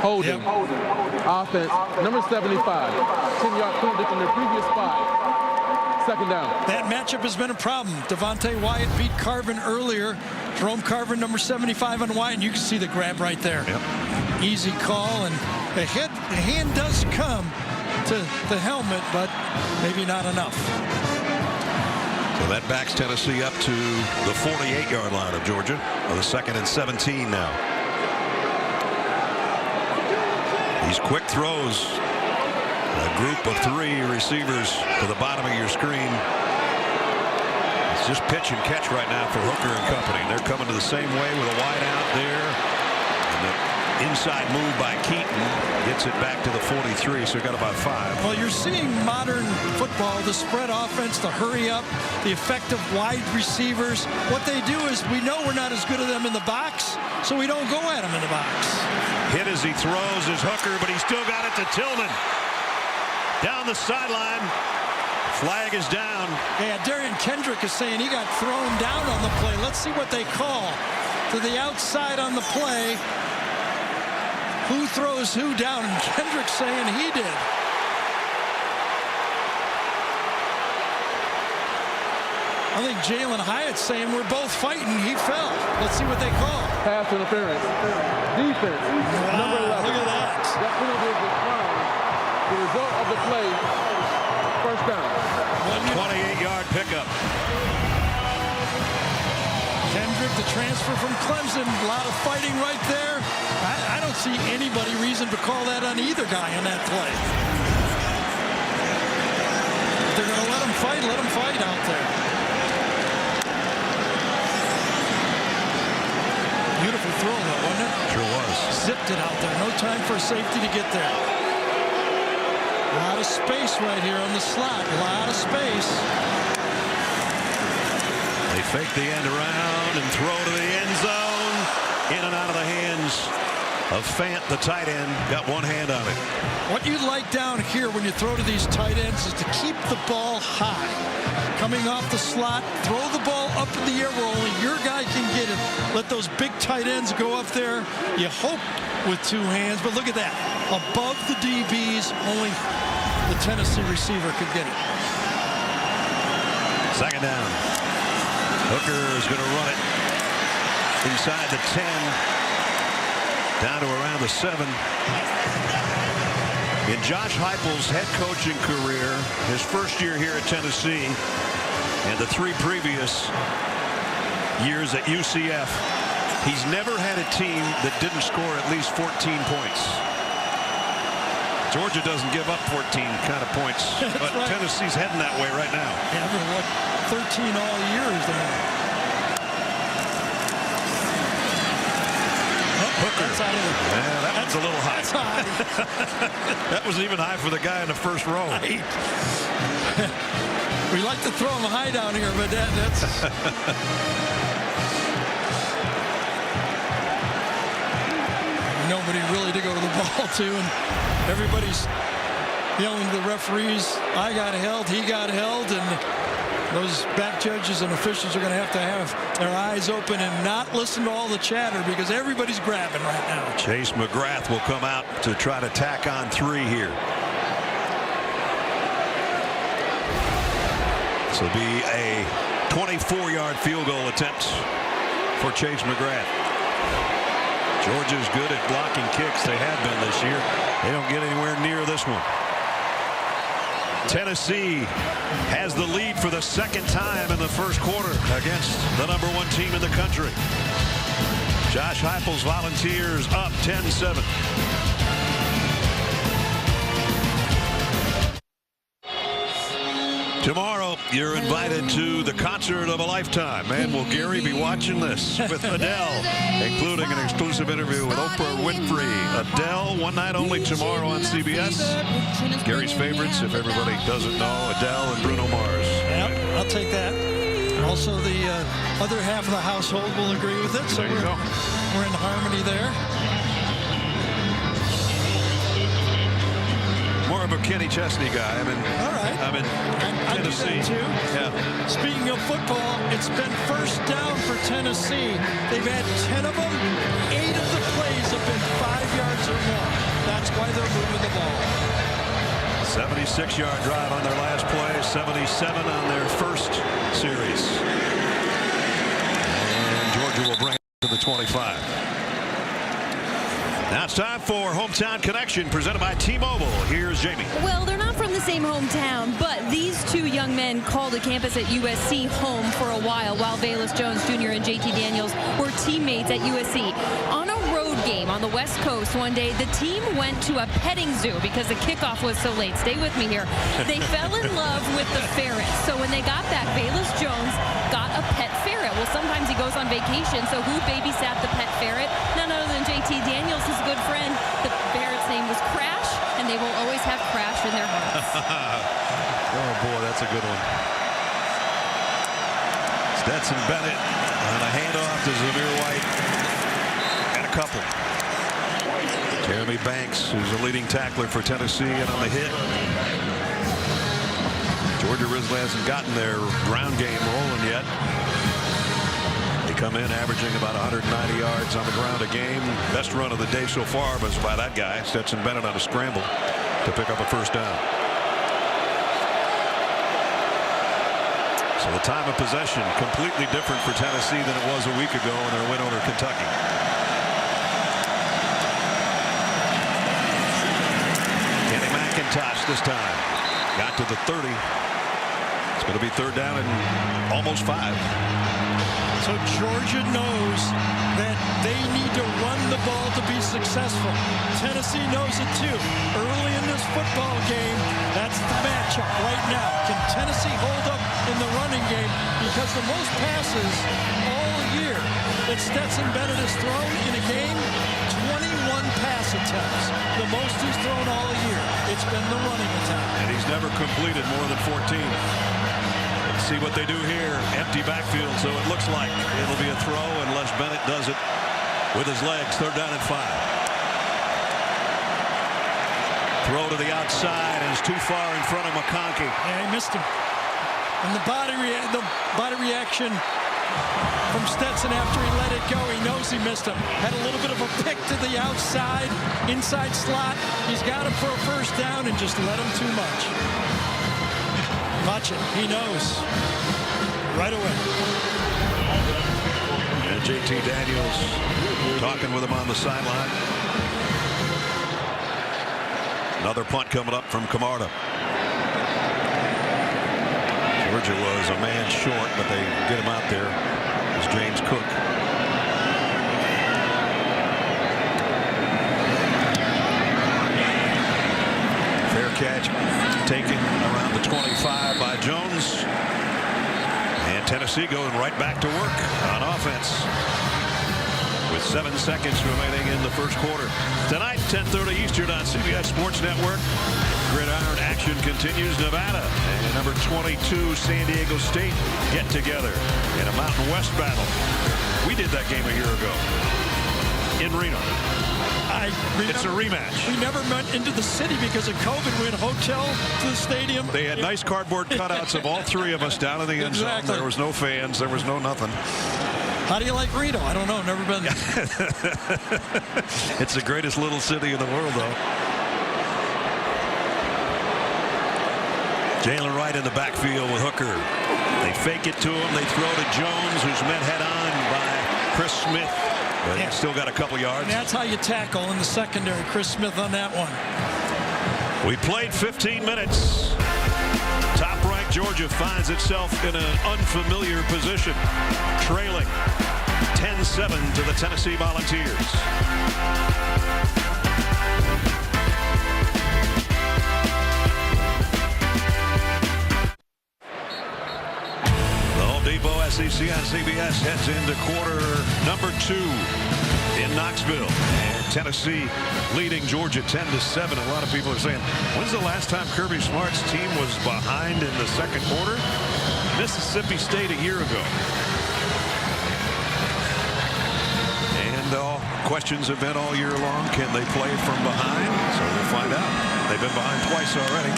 Holding. Yep. Offense, number 75. 10-yard penalty from their previous spot. Second down. That matchup has been a problem. Devontae Wyatt beat Carvin earlier. Jerome Carvin, number 75 on Wyatt, and you can see the grab right there. Yep. Easy call, and the hand does come to the helmet, but maybe not enough. So that backs Tennessee up to the 48-yard line of Georgia. On the 2nd and 17 now. These quick throws. A group of 3 receivers to the bottom of your screen. It's just pitch and catch right now for Hooker and company. They're coming to the same way with a wide out there. And the inside move by Keaton gets it back to the 43, so we got about 5. Well, you're seeing modern football, the spread offense, the hurry up, the effective wide receivers. What they do is, we know we're not as good at them in the box, so we don't go at them in the box. Hit as he throws is Hooker, but he still got it to Tillman. Down the sideline. Flag is down. Yeah, Darian Kendrick is saying he got thrown down on the play. Let's see what they call. To the outside on the play. Who throws who down? And Kendrick saying he did. I think Jalen Hyatt's saying we're both fighting. He fell. Let's see what they call. Pass interference. Defense. Wow, Number 11. look at that. That penalty is declined. The result of the play, first down. 28-yard pickup. Kendrick, the transfer from Clemson. A lot of fighting right there. I don't see anybody reason to call that on either guy on that play. If they're going to let him fight out there. Beautiful throw, though, wasn't it? Sure was. Zipped it out there. No time for safety to get there. A lot of space right here on the slot. A lot of space. They fake the end around and throw to the end zone. In and out of the hands of Fant, the tight end. Got one hand on it. What you'd like down here when you throw to these tight ends is to keep the ball high. Coming off the slot, throw the ball up in the air where only your guy can get it. Let those big tight ends go up there. You hope with 2 hands, but look at that. Above the DBs, only the Tennessee receiver could get it. Second down. Hooker is going to run it inside the 10, down to around the 7. In Josh Heupel's head coaching career, his first year here at Tennessee, and the 3 previous years at UCF, he's never had a team that didn't score at least 14 points. Georgia doesn't give up 14 kind of points, but right. Tennessee's heading that way right now. Yeah, they're like 13 all years there. Hooker. That's yeah, that one's a little high. That's high. That was even high for the guy in the first row. Right. We like to throw him high down here, but that's... Nobody really to go to the ball to, and everybody's yelling to the referees, I got held, he got held, and those back judges and officials are going to have their eyes open and not listen to all the chatter because everybody's grabbing right now. Chase McGrath will come out to try to tack on 3 here. This will be a 24-yard field goal attempt for Chase McGrath. Georgia's good at blocking kicks. They have been this year. They don't get anywhere near this one. Tennessee has the lead for the 2nd time in the first quarter against the #1 team in the country. Josh Heupel's Volunteers up 10-7. Tomorrow, you're invited to the concert of a lifetime. Man, will Gary be watching this with Adele, including an exclusive interview with Oprah Winfrey. Adele, one night only tomorrow on CBS. Gary's favorites, if everybody doesn't know, Adele and Bruno Mars. I'll take that. Also, the other half of the household will agree with it, so we're in harmony there. More of a Kenny Chesney guy. I'm in Tennessee. I do that too. Yeah. Speaking of football, it's been first down for Tennessee. They've had 10 of them. 8 of the plays have been 5 yards or more. That's why they're moving the ball. 76-yard drive on their last play, 77 on their first series. And Georgia will bring it to the 25. Now it's time for Hometown Connection, presented by T-Mobile. Here's Jamie. Well, they're not from the same hometown, but these two young men called a campus at USC home for a while Bayless Jones Jr. and JT Daniels were teammates at USC. On a road game on the West Coast one day, the team went to a petting zoo because the kickoff was so late. Stay with me here. They fell in love with the ferret. So when they got back, Bayless Jones got a pet ferret. Well, sometimes he goes on vacation, so who babysat the pet ferret? None other than JT Daniels, his good friend. The ferret's name was Crash, and they will always have Crash in their hearts. Oh, boy, that's a good one. Stetson Bennett on a handoff to Zamir White. And a couple. Jeremy Banks, who's a leading tackler for Tennessee, and on the hit. Georgia really hasn't gotten their ground game rolling yet. They come in averaging about 190 yards on the ground a game. Best run of the day so far was by that guy, Stetson Bennett, on a scramble to pick up a first down. So the time of possession completely different for Tennessee than it was a week ago in their win over Kentucky. Kenny McIntosh this time got to the 30. It's going to be third down and almost 5. So Georgia knows that they need to run the ball to be successful. Tennessee knows it too. Early in this football game, that's the matchup right now. Can Tennessee hold up in the running game? Because the most passes all year that Stetson Bennett has thrown in a game, 21 pass attempts. The most he's thrown all year. It's been the running attack. And he's never completed more than 14. See what they do here. Empty backfield, so it looks like it'll be a throw unless Bennett does it with his legs. Third down and 5. Throw to the outside, and it's too far in front of McConkey. Yeah, he missed him. And the body reaction from Stetson after he let it go, he knows he missed him. Had a little bit of a pick to the outside, inside slot. He's got him for a first down and just let him too much. Watch it. He knows. Right away. And JT Daniels talking with him on the sideline. Another punt coming up from Camarda. Georgia was a man short, but they get him out there. It's James Cook. Fair catch taken around the 25 by Jones. And Tennessee going right back to work on offense with 7 seconds remaining in the first quarter. Tonight, 10:30 Eastern on CBS Sports Network. Gridiron action continues. Nevada and number 22 San Diego State get together in a Mountain West battle. We did that game a year ago in Reno. It's a rematch. We never went into the city because of COVID. We had a hotel to the stadium. They had nice cardboard cutouts of all 3 of us down in the end zone. There was no fans. There was no nothing. How do you like Reno? I don't know. Never been there. It's the greatest little city in the world, though. Jalen Wright in the backfield with Hooker. They fake it to him. They throw to Jones, who's met head on by Chris Smith. But he's still got a couple yards. And that's how you tackle in the secondary. Chris Smith on that one. We played 15 minutes. Top-ranked Georgia finds itself in an unfamiliar position, trailing 10-7 to the Tennessee Volunteers. The Home Depot SEC on CBS heads into quarter number 2 in Knoxville. And Tennessee leading Georgia 10-7. A lot of people are saying, when's the last time Kirby Smart's team was behind in the second quarter? Mississippi State a year ago. And questions have been all year long. Can they play from behind? So we'll find out. They've been behind twice already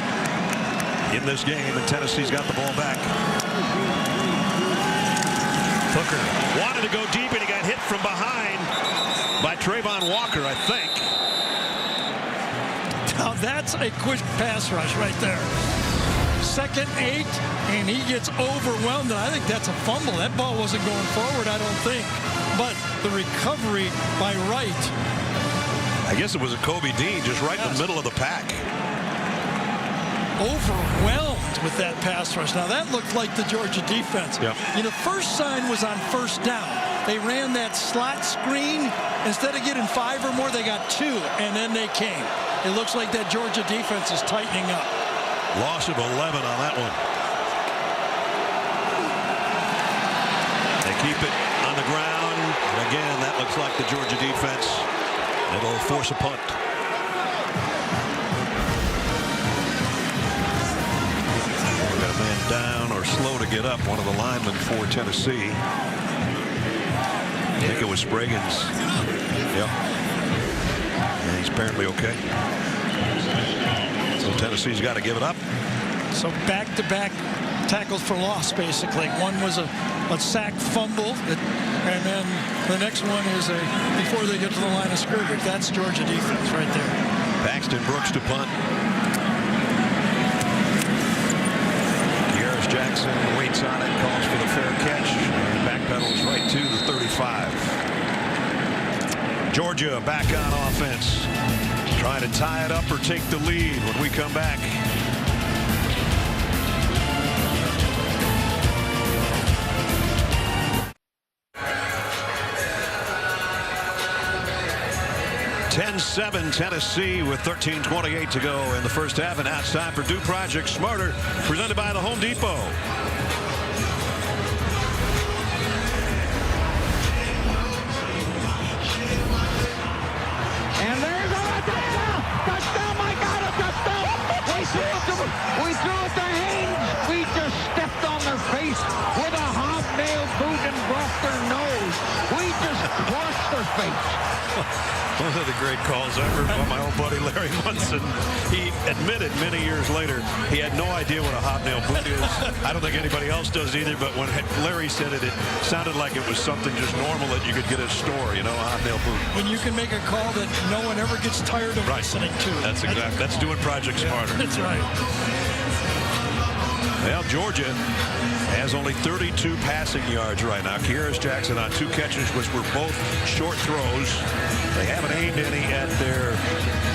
in this game, and Tennessee's got the ball back. Hooker wanted to go deep, and he got hit from behind by Trayvon Walker, I think. Now that's a quick pass rush right there. 2nd 8, and he gets overwhelmed. And I think that's a fumble. That ball wasn't going forward, I don't think. But the recovery by Wright. I guess it was a Kobe Dean just right in the middle of the pack. Overwhelmed with that pass rush. Now that looked like the Georgia defense. Yep. You know, first sign was on 1st down. They ran that slot screen. Instead of getting 5 or more, they got 2, and then they came. It looks like that Georgia defense is tightening up. Loss of 11 on that one. They keep it on the ground. And again, that looks like the Georgia defense. It'll force a punt. We got a man down or slow to get up. One of the linemen for Tennessee. I think it was Spraggins. Yep. And he's apparently okay. So Tennessee's got to give it up. So back-to-back tackles for loss, basically. One was a sack fumble, and then the next one is before they get to the line of scrimmage. That's Georgia defense right there. Paxton Brooks to punt. Kearis Jackson waits on it, calls for the fair catch, and backpedals right to the 35. Georgia back on offense, trying to tie it up or take the lead when we come back. (10-7) Tennessee with 13:28 to go in the first half, and now it's time for Do Project Smarter, presented by the Home Depot. And there's a touchdown! Touchdown! My God, a touchdown! We threw it to Haynes. We just stepped on their face with a hobnail boot and broke their nose. We just crushed their face. One of the great calls ever by my old buddy Larry Munson. He admitted many years later he had no idea what a hobnail boot is. I don't think anybody else does either, but when Larry said it, it sounded like it was something just normal that you could get at a store, you know, a hobnail boot. When you can make a call that no one ever gets tired of listening to. That's exactly. That's doing Project Smarter. That's right. Well, Georgia has only 32 passing yards right now. Kearis Jackson on 2 catches, which were both short throws. They haven't aimed any at their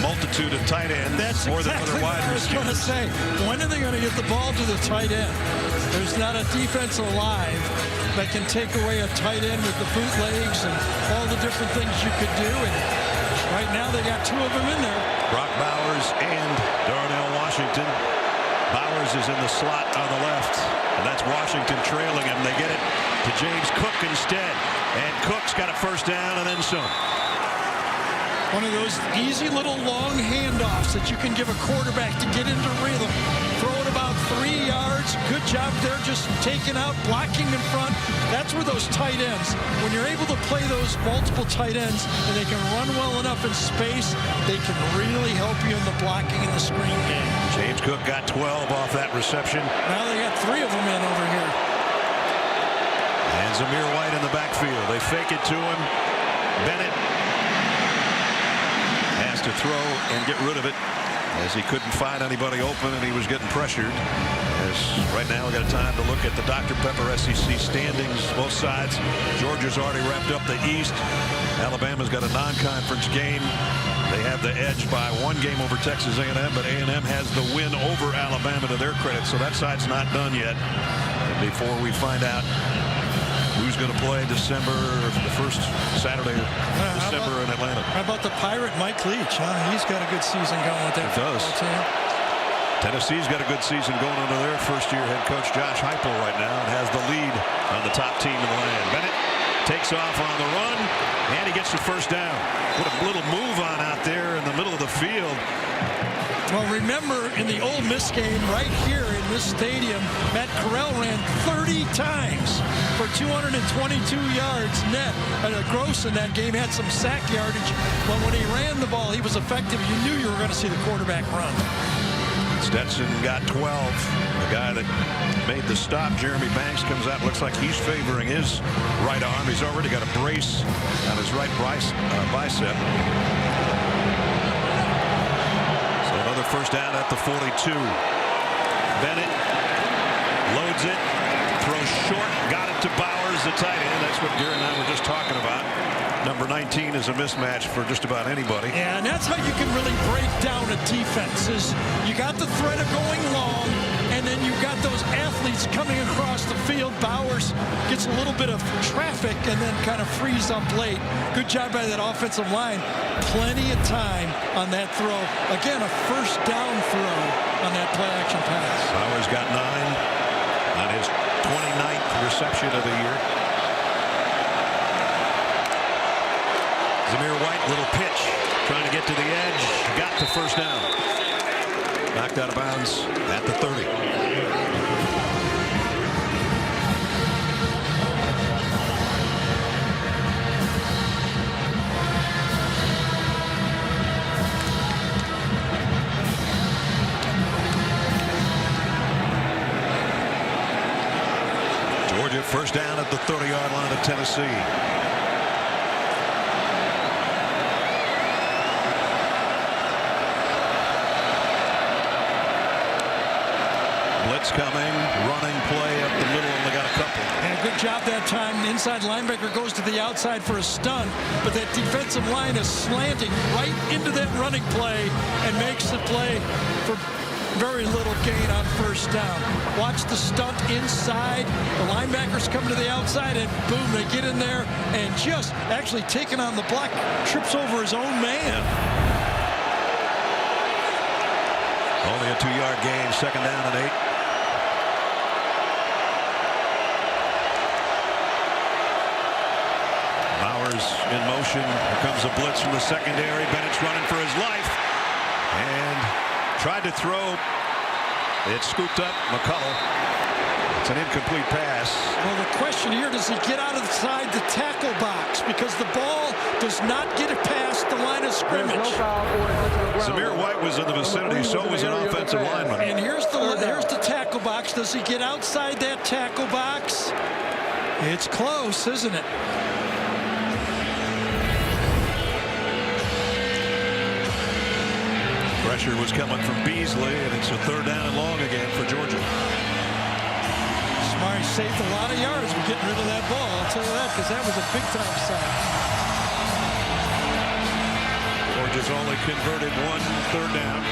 multitude of tight ends. That's more exactly than other what wide I was going to say. When are they going to get the ball to the tight end? There's not a defense alive that can take away a tight end with the bootlegs and all the different things you could do. And right now they got 2 of them in there. Brock Bowers and Darnell Washington. Bowers is in the slot on the left, and that's Washington trailing him. They get it to James Cook instead, and Cook's got a first down and then some. One of those easy little long handoffs that you can give a quarterback to get into rhythm. Throw it about 3 yards. Good job there, just taking out, blocking in front. That's where those tight ends, when you're able to play those multiple tight ends and they can run well enough in space, they can really help you in the blocking and the screen game. James Cook got 12 off that reception. Now they got 3 of them in over here. And Zamir White in the backfield. They fake it to him. Bennett has to throw and get rid of it as he couldn't find anybody open and he was getting pressured. As right now we got time to look at the Dr. Pepper SEC standings. Both sides. Georgia's already wrapped up the East. Alabama's got a non-conference game. They have the edge by 1 game over Texas A&M, but A&M has the win over Alabama to their credit, so that side's not done yet. And before we find out who's going to play December, the first Saturday of December in Atlanta. How about the Pirate Mike Leach? Huh? He's got a good season going with that football team. Tennessee's got a good season going under their first-year head coach Josh Heupel right now and has the lead on the top team in the land. Bennett takes off on the run, and he gets the first down. Put a little move on out there in the middle of the field. Well, remember in the Ole Miss game right here in this stadium, Matt Corral ran 30 times for 222 yards net. Gross in that game had some sack yardage, but when he ran the ball, he was effective. You knew you were going to see the quarterback run. Stetson got 12. The guy that made the stop, Jeremy Banks, comes out. Looks like he's favoring his right arm. He's already got a brace on his right bicep. So another first down at the 42. Bennett loads it, throws short, got it to Bowers, the tight end. That's what Gary and I were just talking about. Number 19 is a mismatch for just about anybody. Yeah, and that's how you can really break down a defense. Is you got the threat of going long, and then you've got those athletes coming across the field. Bowers gets a little bit of traffic and then kind of frees up late. Good job by that offensive line. Plenty of time on that throw. Again, a first down throw on that play action pass. Bowers got 9 on his 29th reception of the year. Zamir White, little pitch, trying to get to the edge. Got the first down. Knocked out of bounds at the 30. Georgia first down at the 30-yard line of Tennessee. Coming, running play up the middle, and they got a couple. And a good job that time. The inside linebacker goes to the outside for a stun, but that defensive line is slanting right into that running play and makes the play for very little gain on first down. Watch the stunt inside. The linebackers coming to the outside, and boom, they get in there and just actually taking on the block, trips over his own man. Only a 2-yard gain, second down and 8. In motion. Here comes a blitz from the secondary. Bennett's running for his life and tried to throw. It scooped up McCullough. It's an incomplete pass. Well, the question here, does he get outside the tackle box? Because the ball does not get it past the line of scrimmage. Zamir White was in the vicinity, so was an offensive lineman. And here's the tackle box. Does he get outside that tackle box? It's close, isn't it? Pressure was coming from Beasley, and it's a third down and long again for Georgia. Smart saved a lot of yards with getting rid of that ball. I'll tell you that, because that was a big-time sack. Georgia's only converted 1 third down.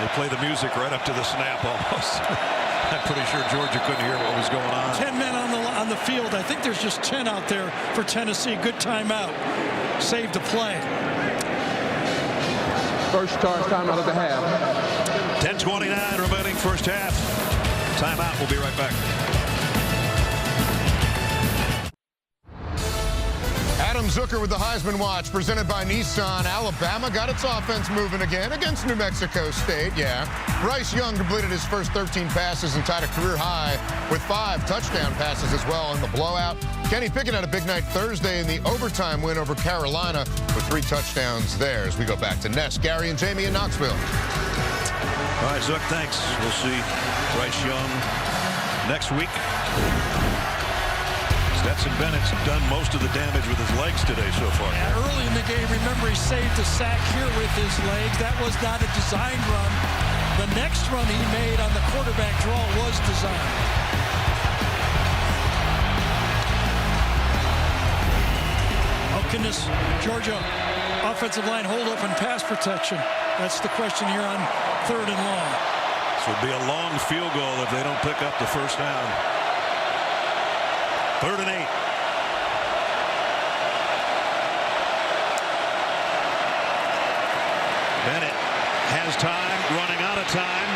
They play the music right up to the snap almost. I'm pretty sure Georgia couldn't hear what was going on. 10 men on the field. I think there's just 10 out there for Tennessee. Good timeout. Saved the play. First charge timeout of the half. 10:29 remaining first half. Timeout. We'll be right back. Adam Zucker with the Heisman Watch, presented by Nissan. Alabama got its offense moving again against New Mexico State. Yeah. Bryce Young completed his first 13 passes and tied a career high with 5 touchdown passes as well in the blowout. Kenny Pickett had a big night Thursday in the overtime win over Carolina with 3 touchdowns there. As we go back to Ness, Gary, and Jamie in Knoxville. All right, Zuck, thanks. We'll see Bryce Young next week. Stetson Bennett's done most of the damage with his legs today so far. Yeah, early in the game, remember, he saved a sack here with his legs. That was not a designed run. The next run he made on the quarterback draw was designed. How can this Georgia offensive line hold up in pass protection? That's the question here on 3rd and long. This would be a long field goal if they don't pick up the first down. 3rd and 8. Bennett has time, running out of time,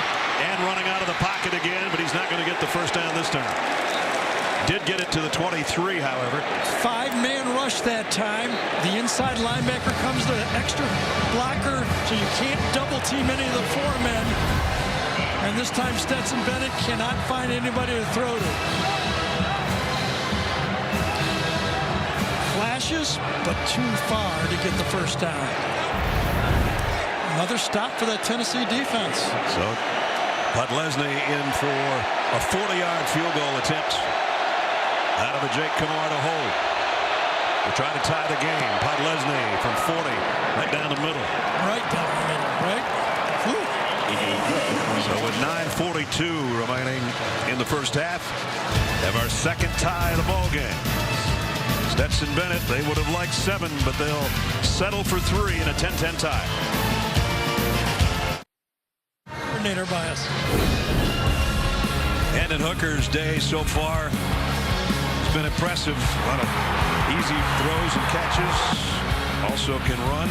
and running out of the pocket again, but he's not going to get the first down this time. Did get it to the 23, however. 5-man rush that time. The inside linebacker comes to the extra blocker, so you can't double team any of the 4 men. And this time Stetson Bennett cannot find anybody to throw to. Flashes, but too far to get the first down. Another stop for that Tennessee defense. So Podlesny in for a 40-yard field goal attempt out of a Jake Camarda hole. They're trying to tie the game. Podlesny from 40, right down the middle. Right down the middle, right? Whew. So with 9:42 remaining in the first half, have our second tie of the ball game. Stetson Bennett, they would have liked 7, but they'll settle for 3 in a 10-10 tie. Coordinator bias. Hendon Hooker's day so far has been impressive. A lot of easy throws and catches. Also can run.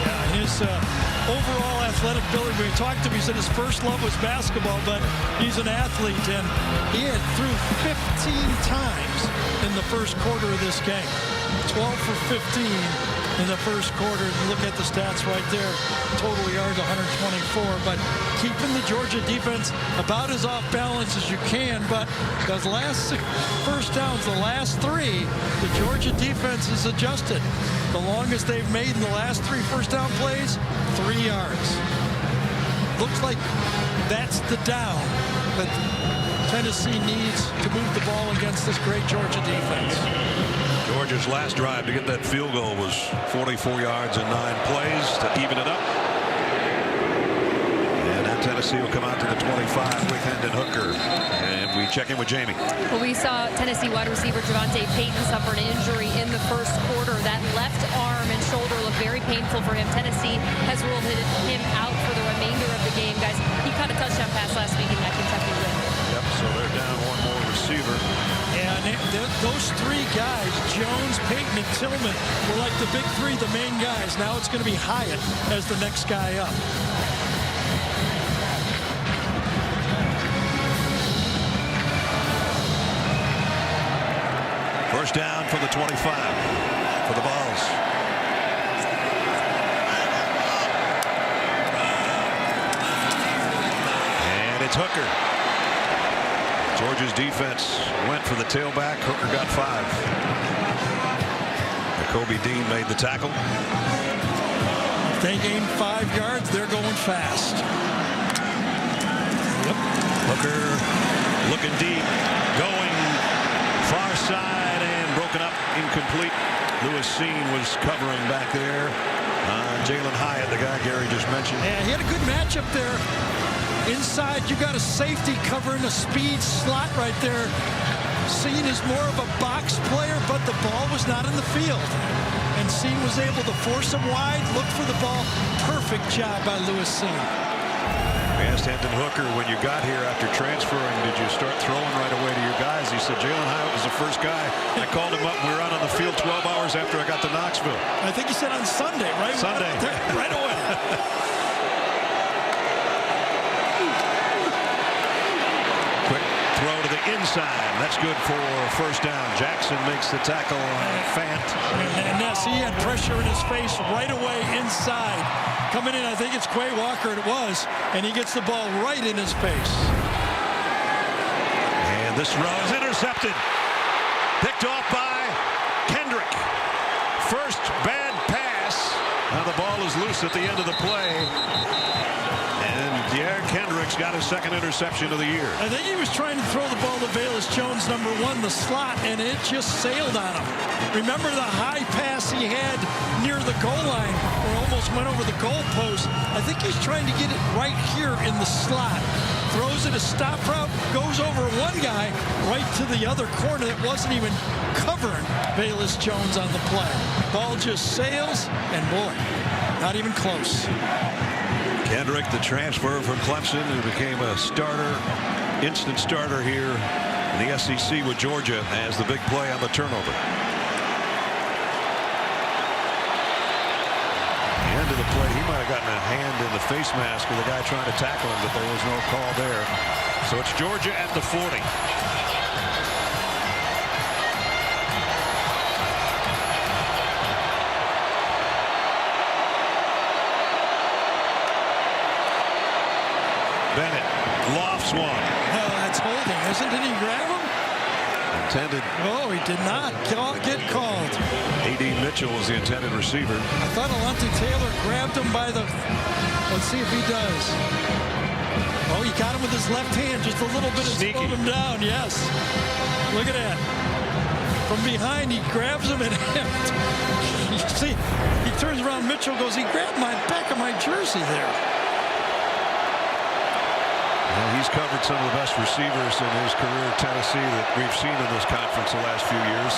Yeah, his overall athletic ability, when we talked to him, he said his first love was basketball, but he's an athlete, and he had threw 15 times in the first quarter of this game. 12 for 15 in the first quarter. You look at the stats right there. Total yards 124, but keeping the Georgia defense about as off balance as you can. But those last 6 first downs, the last 3, the Georgia defense has adjusted. The longest they've made in the last 3 first down plays, 3 yards. Looks like that's the down that Tennessee needs to move the ball against this great Georgia defense. Georgia's last drive to get that field goal was 44 yards and 9 plays to even it up. And now Tennessee will come out to the 25 with Hendon Hooker. And we check in with Jamie. Well, we saw Tennessee wide receiver Javonte Payton suffer an injury in the first quarter. That left arm and shoulder look very painful for him. Tennessee has ruled him out for the remainder of the game. Guys, he caught a touchdown pass last week in that Kentucky win. Yep, so they're down 1 more receiver. And those 3 guys, Jones, Payton, and Tillman, were like the big 3, the main guys. Now it's going to be Hyatt as the next guy up. First down for the 25 for the Vols. And it's Hooker. Georgia's defense went for the tailback. Hooker got 5. Kobe Dean made the tackle. If they gain 5 yards, they're going fast. Yep. Hooker looking deep, going far side and broken up, incomplete. Lewis Seen was covering back there. Jalen Hyatt, the guy Gary just mentioned. Yeah, he had a good matchup there. Inside, you got a safety covering a speed slot right there. Seen is more of a box player, but the ball was not in the field. And Seen was able to force him wide, look for the ball. Perfect job by Lewis Seen. We asked Hendon Hooker, when you got here after transferring, did you start throwing right away to your guys? He said Jalen Hyatt was the first guy. I called him up. We were out on the field 12 hours after I got to Knoxville. I think he said on Sunday, right? Sunday. Right away. Quick throw to the inside. That's good for first down. Jackson makes the tackle on Fant. And Ness, he had pressure in his face right away inside. Coming in, I think it's Quay Walker, it was, and he gets the ball right in his face. And this throw is intercepted. Picked off by Kendrick. First bad pass. Now the ball is loose at the end of the play. And Jair Kendrick's got his second interception of the year. I think he was trying to throw the ball to Velus Jones, number 1, the slot, and it just sailed on him. Remember the high pass he had near the goal line, or almost went over the goal post. I think he's trying to get it right here in the slot. Throws it a stop route, goes over one guy right to the other corner that wasn't even covering Velus Jones on the play. Ball just sails, and boy, not even close. Kendrick, the transfer from Clemson, who became a starter, instant starter here in the SEC with Georgia, has the big play on the turnover. Hendon the play. He might have gotten a hand in the face mask of the guy trying to tackle him, but there was no call there. So it's Georgia at the 40. Bennett lofts one. Oh, that's holding, isn't it? Did he grab him? Intended. Oh, he did not get called. A.D. Mitchell was the intended receiver. I thought Alontae Taylor grabbed him by the... Let's see if he does. Oh, he got him with his left hand just a little bit and slowed him down. Yes. Look at that. From behind, he grabs him and you see, he turns around. Mitchell goes, he grabbed my back of my jersey there. Well, he's covered some of the best receivers in his career at Tennessee that we've seen in this conference the last few years.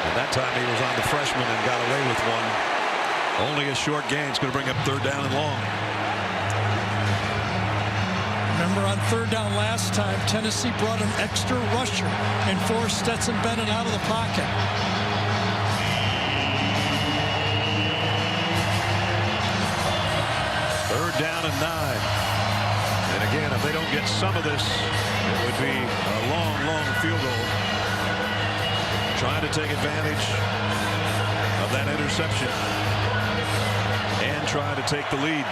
And that time he was on the freshman and got away with one. Only a short gain. It's going to bring up 3rd down and long. Remember on 3rd down last time, Tennessee brought an extra rusher and forced Stetson Bennett out of the pocket. Third down and 9. And again, if they don't get some of this, it would be a long, long field goal. Trying to take advantage of that interception and trying to take the lead.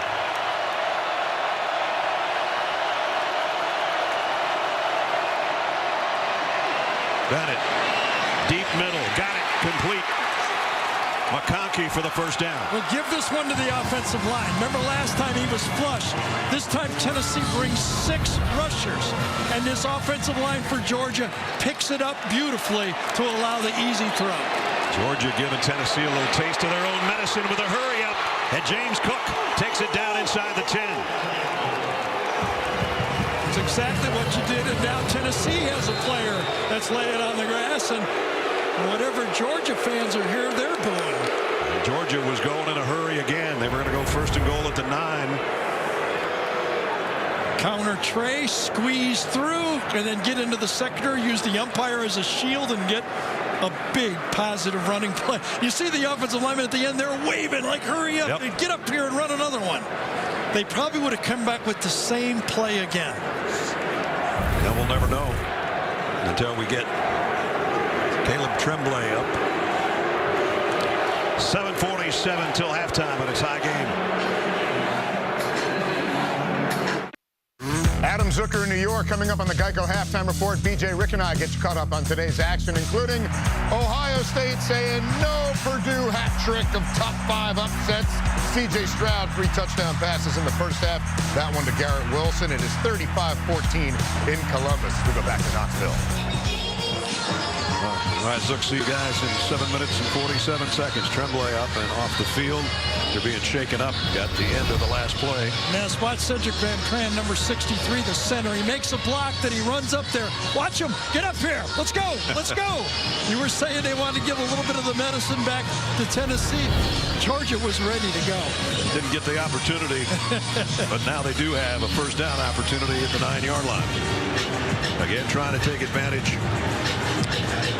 Bennett, deep middle, got it, complete. McConkey for the 1st down. Well, give this one to the offensive line. Remember last time he was flush. This time Tennessee brings 6 rushers. And this offensive line for Georgia picks it up beautifully to allow the easy throw. Georgia giving Tennessee a little taste of their own medicine with a hurry up. And James Cook takes it down inside the 10. It's exactly what you did. And now Tennessee has a player that's laying on the grass. And whatever Georgia fans are here, they're booing. Georgia was going in a hurry again. They were going to go 1st and goal at the 9. Counter Trey, squeeze through, and then get into the secondary, use the umpire as a shield, and get a big positive running play. You see the offensive lineman at the end, they're waving like, hurry up, and get up here and run another one. They probably would have come back with the same play again. Yeah, we'll never know until we get Caleb Tremblay up. 7:47 till halftime, and a tie game. Adam Zucker in New York coming up on the Geico Halftime Report. BJ, Rick, and I get you caught up on today's action, including Ohio State saying no Purdue hat trick of top 5 upsets. C.J. Stroud, 3 touchdown passes in the 1st half. That one to Garrett Wilson. It is 35-14 in Columbus. We go back to Knoxville. All right, Zook, see you guys in 7 minutes and 47 seconds. Tremblay up and off the field. They're being shaken up at the end of the last play. Now spot Cedric Van Tran, number 63, the center. He makes a block, then he runs up there. Watch him. Get up here. Let's go. Let's go. You were saying they wanted to give a little bit of the medicine back to Tennessee. Georgia was ready to go. Didn't get the opportunity, but now they do have a 1st down opportunity at the 9-yard line. Again, trying to take advantage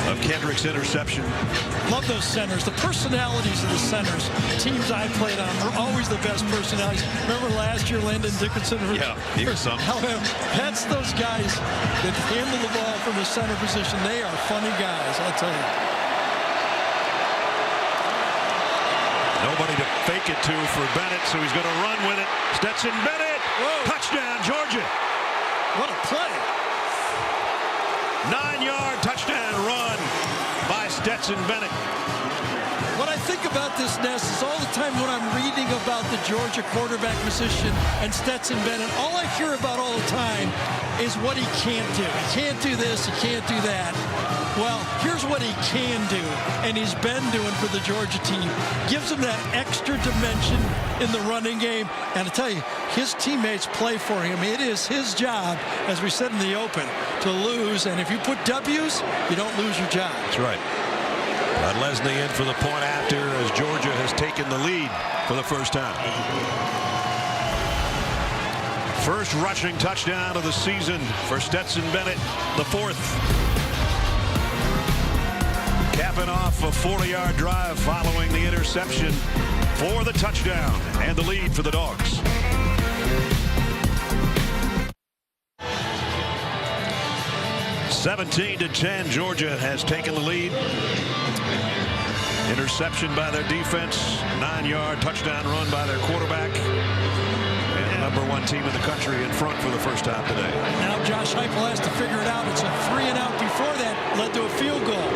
of Kendrick's interception. Love those centers. The personalities of the centers. Teams I played on are always the best personalities. Remember last year, Landon Dickinson? Yeah, he was something. That's those guys that handle the ball from the center position. They are funny guys, I'll tell you. Nobody to fake it to for Bennett, so he's going to run with it. Stetson Bennett. Whoa. Touchdown, Georgia. What a play. 9-yard touchdown run by Stetson Bennett. What I think about this, Ness, is all the time when I'm reading about the Georgia quarterback position and Stetson Bennett, all I hear about all the time is what he can't do. He can't do this, he can't do that. Well, here's what he can do, and he's been doing for the Georgia team. Gives him that extra dimension in the running game. And I tell you, his teammates play for him. It is his job, as we said in the open, to lose. And if you put W's, you don't lose your job. That's right. Lesney in for the point after as Georgia has taken the lead for the 1st time. First rushing touchdown of the season for Stetson Bennett, the 4th. Capping off a 40-yard drive following the interception for the touchdown and the lead for the Dogs. (17-10), Georgia has taken the lead. Interception by their defense, 9-yard touchdown run by their quarterback. And the #1 team in the country in front for the first time today. Now Josh Heupel has to figure it out. It's a 3-and-out before that led to a field goal.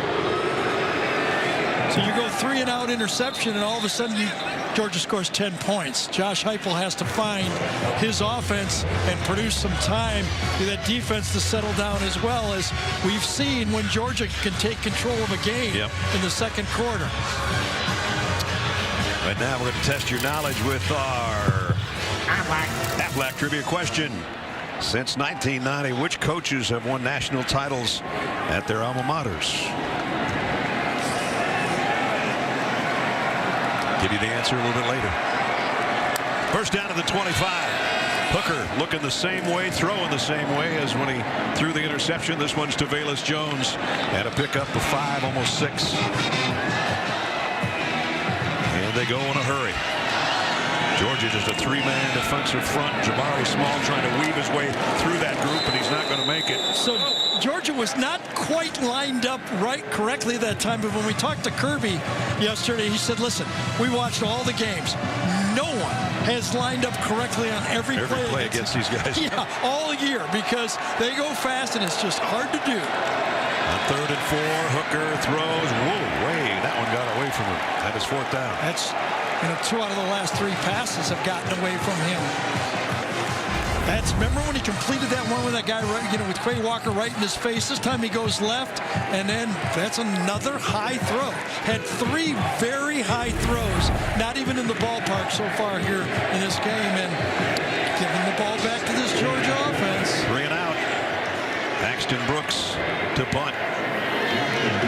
So you go 3-and-out interception, and all of a sudden Georgia scores 10 points. Josh Heupel has to find his offense and produce some time for that defense to settle down, as well as we've seen when Georgia can take control of a game in the second quarter. Right now we're going to test your knowledge with our Aflac trivia question. Since 1990, which coaches have won national titles at their alma maters? Give you the answer a little bit later. First down to the 25. Hooker looking the same way, throwing the same way as when he threw the interception. This one's to Velus Jones, and a pickup of 5, almost 6. And they go in a hurry. Georgia just a 3-man defensive front. Jabari Small trying to weave his way through that group, and he's not going to make it. So Georgia was not quite lined up correctly that time, but when we talked to Kirby yesterday, he said, listen, we watched all the games. No one has lined up correctly on every play against these guys. Yeah, all year, because they go fast, and it's just hard to do. On 3rd and 4, Hooker throws. Whoa, that one got away from him. That is 4th down. That's, 2 out of the last 3 passes have gotten away from him. Remember when he completed that one with that guy, with Quay Walker right in his face? This time he goes left, and then that's another high throw. Had 3 very high throws, not even in the ballpark so far here in this game, and giving the ball back to this Georgia offense. 3 and out. Paxton Brooks to punt.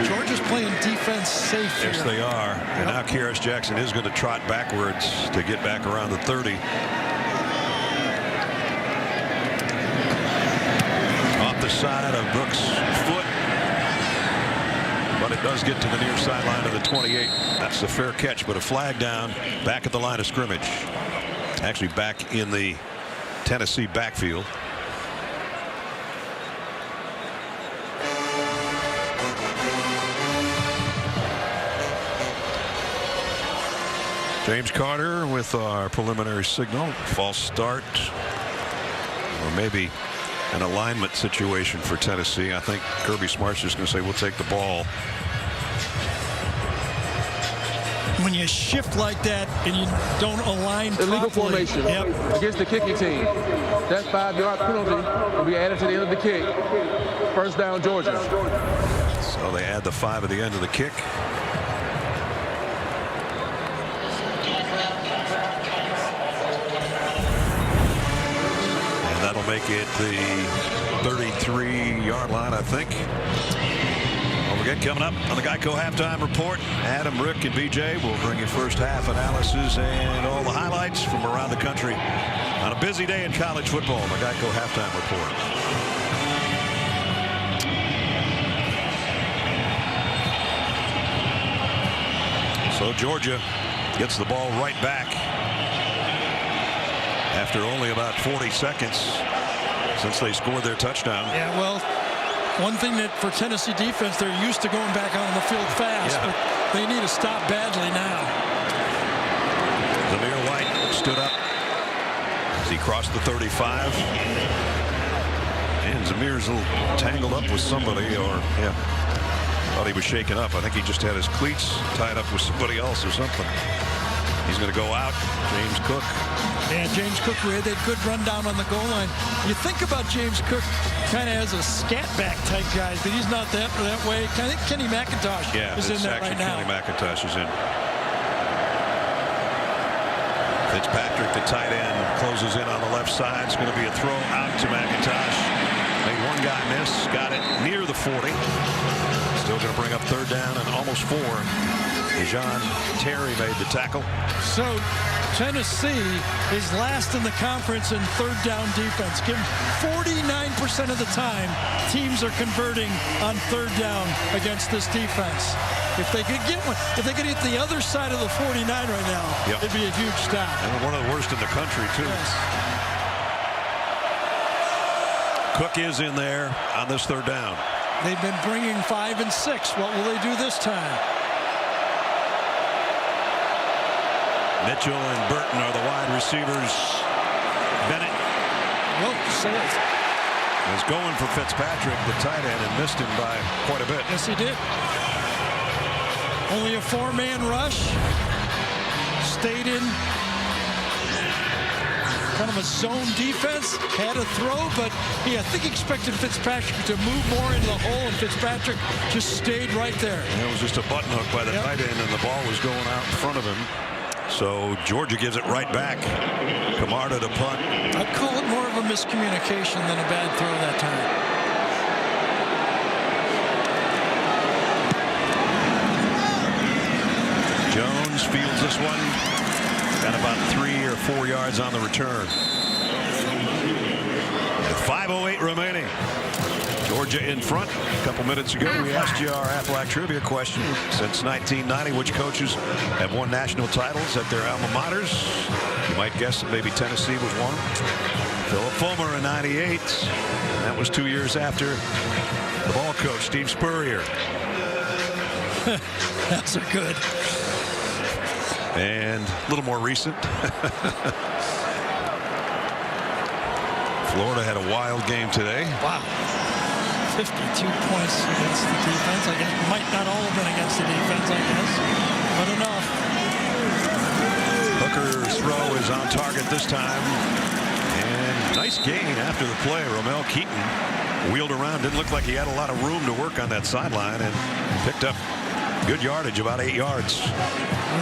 Georgia's playing defense safe here. Yes, they are. And now Kearis Jackson is going to trot backwards to get back around the 30. Off the side of Brooks' foot. But it does get to the near sideline of the 28. That's the fair catch, but a flag down back at the line of scrimmage. Actually back in the Tennessee backfield. James Carter with our preliminary signal. False start, or maybe an alignment situation for Tennessee. I think Kirby Smart's just going to say, we'll take the ball. When you shift like that and you don't align illegal properly, formation against the kicking team. That 5-yard penalty will be added to the end of the kick. First down, Georgia. So they add the 5 at the end of the kick. Make it the 33-yard line, I think. Don't forget, coming up on the Geico Halftime Report, Adam, Rick, and BJ will bring you first half analysis and all the highlights from around the country on a busy day in college football. The Geico Halftime Report. So Georgia gets the ball right back after only about 40 seconds since they scored their touchdown. Yeah, well, one thing that for Tennessee defense, they're used to going back out on the field fast, but they need to stop badly now. Zamir White stood up as he crossed the 35. And Zamir's a little tangled up with somebody, or, thought he was shaken up. I think he just had his cleats tied up with somebody else or something. He's going to go out. James Cook. Yeah, James Cook, we had that good rundown on the goal line. You think about James Cook kind of as a scat back type guy, but he's not that way. I think Kenny McIntosh is in that right now. Kenny McIntosh is in. Fitzpatrick, the tight end, closes in on the left side. It's going to be a throw out to McIntosh. Made one guy miss. Got it near the 40. Still going to bring up 3rd down and almost 4. John Terry made the tackle. So Tennessee is last in the conference in third down defense. 49% of the time, teams are converting on third down against this defense. If they could get one, if they could hit the other side of the 49 right now, it'd be a huge stop. And one of the worst in the country, too. Yes. Cook is in there on this third down. They've been bringing 5 and 6. What will they do this time? Mitchell and Burton are the wide receivers. Bennett is going for Fitzpatrick, the tight end, and missed him by quite a bit. Yes, he did. Only a 4-man rush. Stayed in kind of a zone defense. Had a throw, but he, I think, expected Fitzpatrick to move more into the hole, and Fitzpatrick just stayed right there. And it was just a button hook by the tight end, and the ball was going out in front of him. So Georgia gives it right back. Camarda to punt. I'd call it more of a miscommunication than a bad throw that time. Jones fields this one. Got about 3 or 4 yards on the return. And 5:08 remaining. Georgia in front. A couple minutes ago, we asked you our Aflac trivia question. Since 1990, which coaches have won national titles at their alma maters? You might guess that maybe Tennessee was one. Philip Fulmer in '98. That was 2 years after the ball coach, Steve Spurrier. That's a good. And a little more recent. Florida had a wild game today. Wow. 52 points against the defense. I guess might not all have been against the defense, I guess, but enough. Hooker's throw is on target this time. And nice gain after the play. Romel Keaton wheeled around. Didn't look like he had a lot of room to work on that sideline, and picked up good yardage, about 8 yards.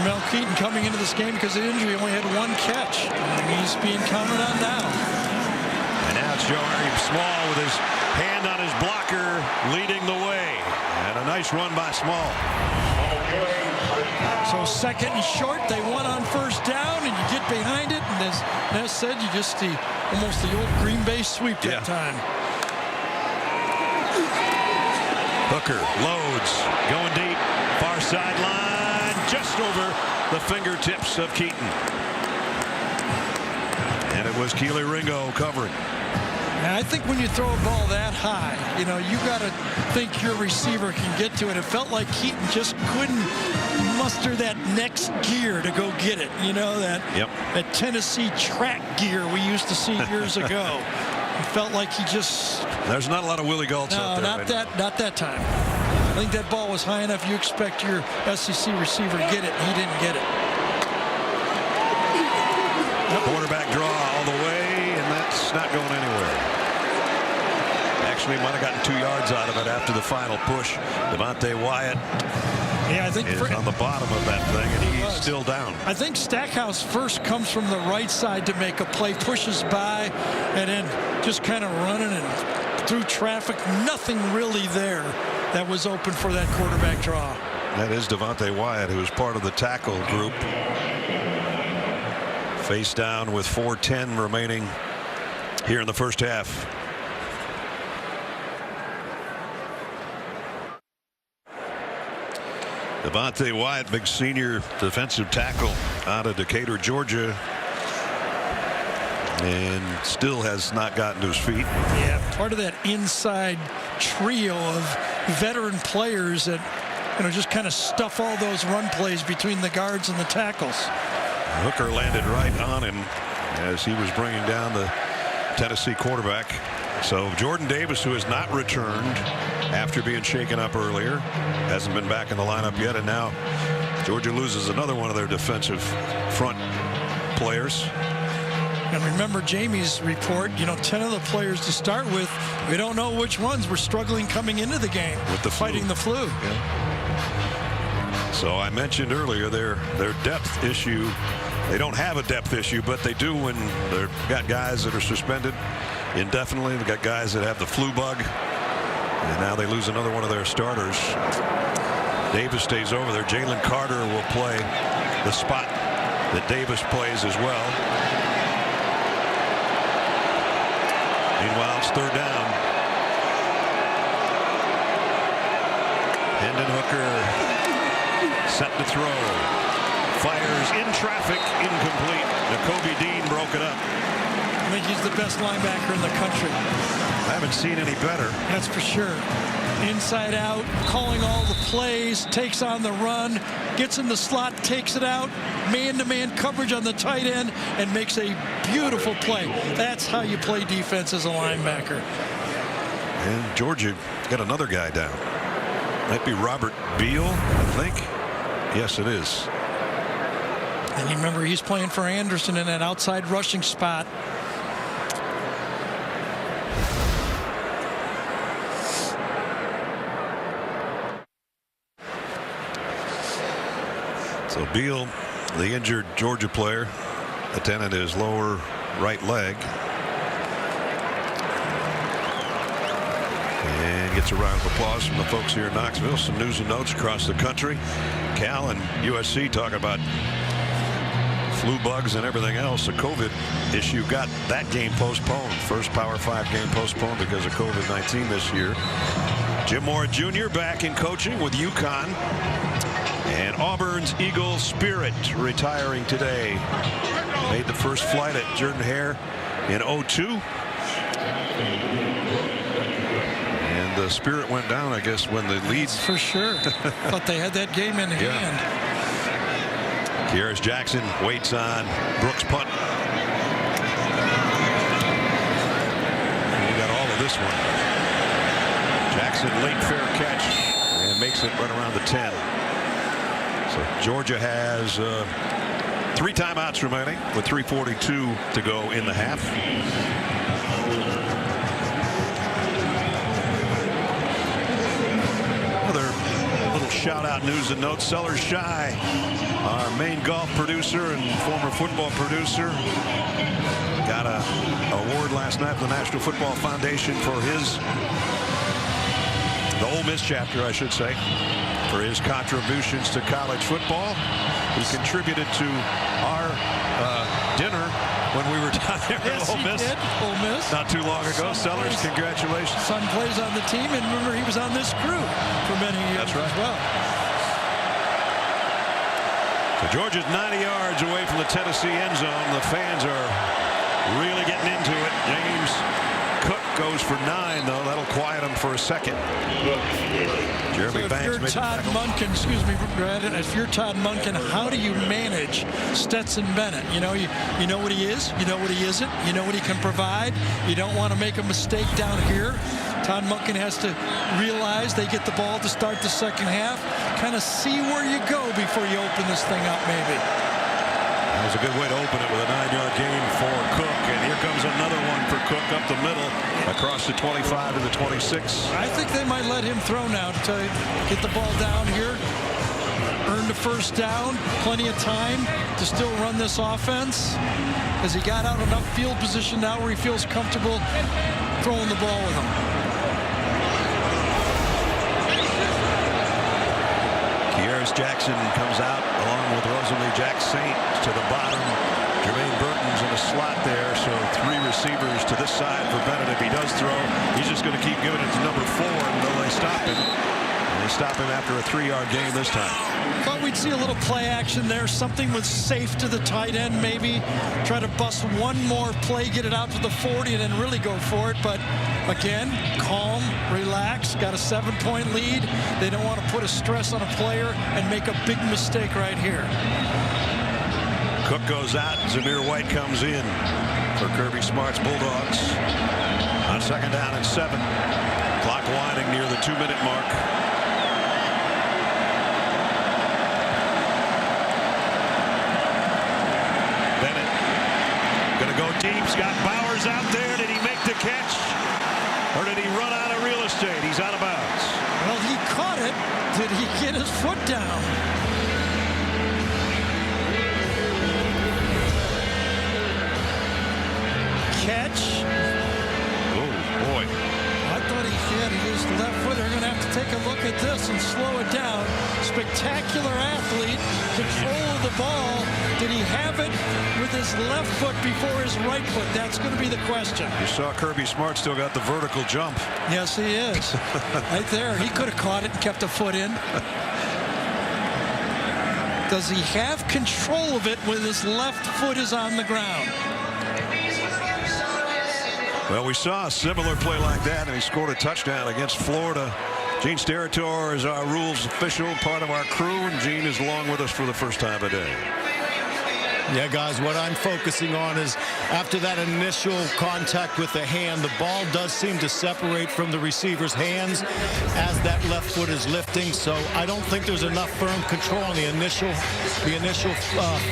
Romel Keaton coming into this game because of injury only had 1 catch. And he's being counted on now. And now it's Joe Small with his hand on his blocker, leading the way. And a nice run by Small. So second and short, they won on first down, and you get behind it, and as Ness said, you just see almost the old Green Bay sweep that time. Hooker loads, going deep, far sideline, just over the fingertips of Keaton. And it was Keely Ringo covering. And I think when you throw a ball that high, you know, you got to think your receiver can get to it. It felt like Keaton just couldn't muster that next gear to go get it. You know, that Tennessee track gear we used to see years ago. It felt like he just... There's not a lot of Willie Gaultz out there. Not that time. I think that ball was high enough. You expect your SEC receiver to get it, and he didn't get it. Quarterback draw all the way, and that's not going anywhere. Actually, might have gotten 2 yards out of it after the final push. Devontae Wyatt I think is on the bottom of that thing, and he's still down. I think Stackhouse first comes from the right side to make a play, pushes by, and then just kind of running and through traffic. Nothing really there that was open for that quarterback draw. That is Devontae Wyatt, who is part of the tackle group. Face down with 4:10 remaining here in the first half. Devontae Wyatt, big senior defensive tackle out of Decatur, Georgia, and still has not gotten to his feet. Yeah, part of that inside trio of veteran players that, you know, just kind of stuff all those run plays between the guards and the tackles. Hooker landed right on him as he was bringing down the Tennessee quarterback. So Jordan Davis, who has not returned after being shaken up earlier, hasn't been back in the lineup yet, and now Georgia loses another one of their defensive front players. And remember Jamie's report, you know, 10 of the players to start with, we don't know which ones were struggling coming into the game with the fighting the flu. Yeah. So I mentioned earlier their depth issue. They don't have a depth issue, but they do when they've got guys that are suspended indefinitely. They've got guys that have the flu bug, and now they lose another one of their starters. Davis stays over there. Jalen Carter will play the spot that Davis plays as well. Meanwhile, it's third down. Hendon Hooker set to throw. Fires in traffic, incomplete. Nakobe Dean broke it up. I think he's the best linebacker in the country. I haven't seen any better. That's for sure. Inside out, calling all the plays, takes on the run, gets in the slot, takes it out, man-to-man coverage on the tight end, and makes a beautiful play. That's how you play defense as a linebacker. And Georgia got another guy down. Might be Robert Beal, I think. Yes, it is. And you remember he's playing for Anderson in that outside rushing spot. So Beal, the injured Georgia player, attended his lower right leg. And gets a round of applause from the folks here in Knoxville. Some news and notes across the country. Cal and USC talking about flu bugs and everything else. The COVID issue got that game postponed. First Power 5 game postponed because of COVID-19 this year. Jim Mora Jr. back in coaching with UConn. And Auburn's Eagle Spirit retiring today. Made the first flight at Jordan-Hare in '02. And the Spirit went down, I guess, when the leads. For sure. Thought they had that game in hand. Kearis Jackson waits on Brooks' punt. We got all of this one. Jackson late fair catch and makes it right around the 10. So Georgia has 3 timeouts remaining with 3:42 to go in the half. Another little shout out news and notes. Sellers Shy, our main golf producer and former football producer, got an award last night from the National Football Foundation for the Ole Miss chapter, I should say, for his contributions to college football. He contributed to our dinner when we were down there at Ole Miss. Did. Ole Miss. Not too long ago. Sellers, congratulations. Son plays on the team, and remember he was on this crew for many years. That's right. As well. So Georgia's 90 yards away from the Tennessee end zone. The fans are really getting into it. James Cook goes for 9, though. That'll quiet him for a second. Jeremy Banks. If you're Todd Monken, excuse me, Brad, if you're Todd Monken, how do you manage Stetson Bennett? You know what he is, you know what he isn't, you know what he can provide. You don't want to make a mistake down here. Todd Monken has to realize they get the ball to start the second half. Kind of see where you go before you open this thing up, maybe. That was a good way to open it with a 9-yard gain for Cook. And here comes another one for Cook up the middle across the 25 to the 26. I think they might let him throw now to get the ball down here. Earn the first down. Plenty of time to still run this offense. As he got out enough field position now where he feels comfortable throwing the ball with him. Kearis Jackson comes out along with Rosalie Jack Saint to the bottom. Jermaine Burton's in a slot there, so 3 receivers to this side for Bennett. If he does throw, he's just going to keep giving it to number 4 until they stop him. And they stop him after a 3-yard gain this time. Thought we'd see a little play action there, something with safe to the tight end maybe. Try to bust one more play, get it out to the 40, and then really go for it. But again, calm, relax, got a 7-point lead. They don't want to put a stress on a player and make a big mistake right here. Cook goes out. Zamir White comes in for Kirby Smart's Bulldogs on 2nd down and 7. Clock winding near the 2-minute mark. Bennett going to go deep. Scott Bowers out there. Did he make the catch? Or did he run out of real estate? He's out of bounds. Well, he caught it. Did he get his foot down? Catch. Oh, boy. I thought he hit his left foot. They're going to have to take a look at this and slow it down. spectacular athlete, control of the ball. Did he have it with his left foot before his right foot? That's going to be the question. You saw Kirby Smart still got the vertical jump. Yes, he is. Right there. He could have caught it and kept a foot in. Does he have control of it when his left foot is on the ground? Well, we saw a similar play like that, and he scored a touchdown against Florida. Gene Steratore is our rules official, part of our crew, and Gene is along with us for the first time today. Yeah, guys, what I'm focusing on is after that initial contact with the hand, the ball does seem to separate from the receiver's hands as that left foot is lifting. So I don't think there's enough firm control on the initial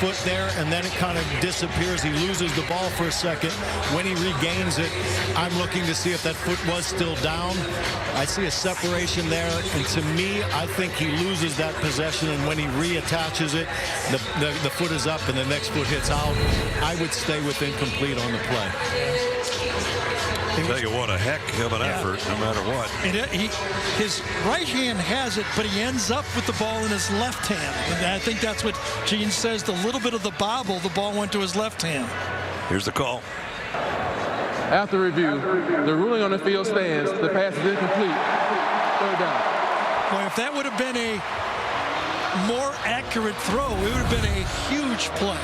foot there, and then it kind of disappears. He loses the ball for a second. When he regains it, I'm looking to see if that foot was still down. I see a separation there, and to me, I think he loses that possession, and when he reattaches it, the foot is up and the next foot hits out. I would stay with incomplete on the play. I'll tell you what, a heck of an effort, no matter what. And his right hand has it, but he ends up with the ball in his left hand. And I think that's what Gene says, the little bit of the bobble, the ball went to his left hand. Here's the call. After review, the ruling on the field stands. The pass is incomplete. Third down. Boy, if that would have been a more accurate throw, it would have been a huge play.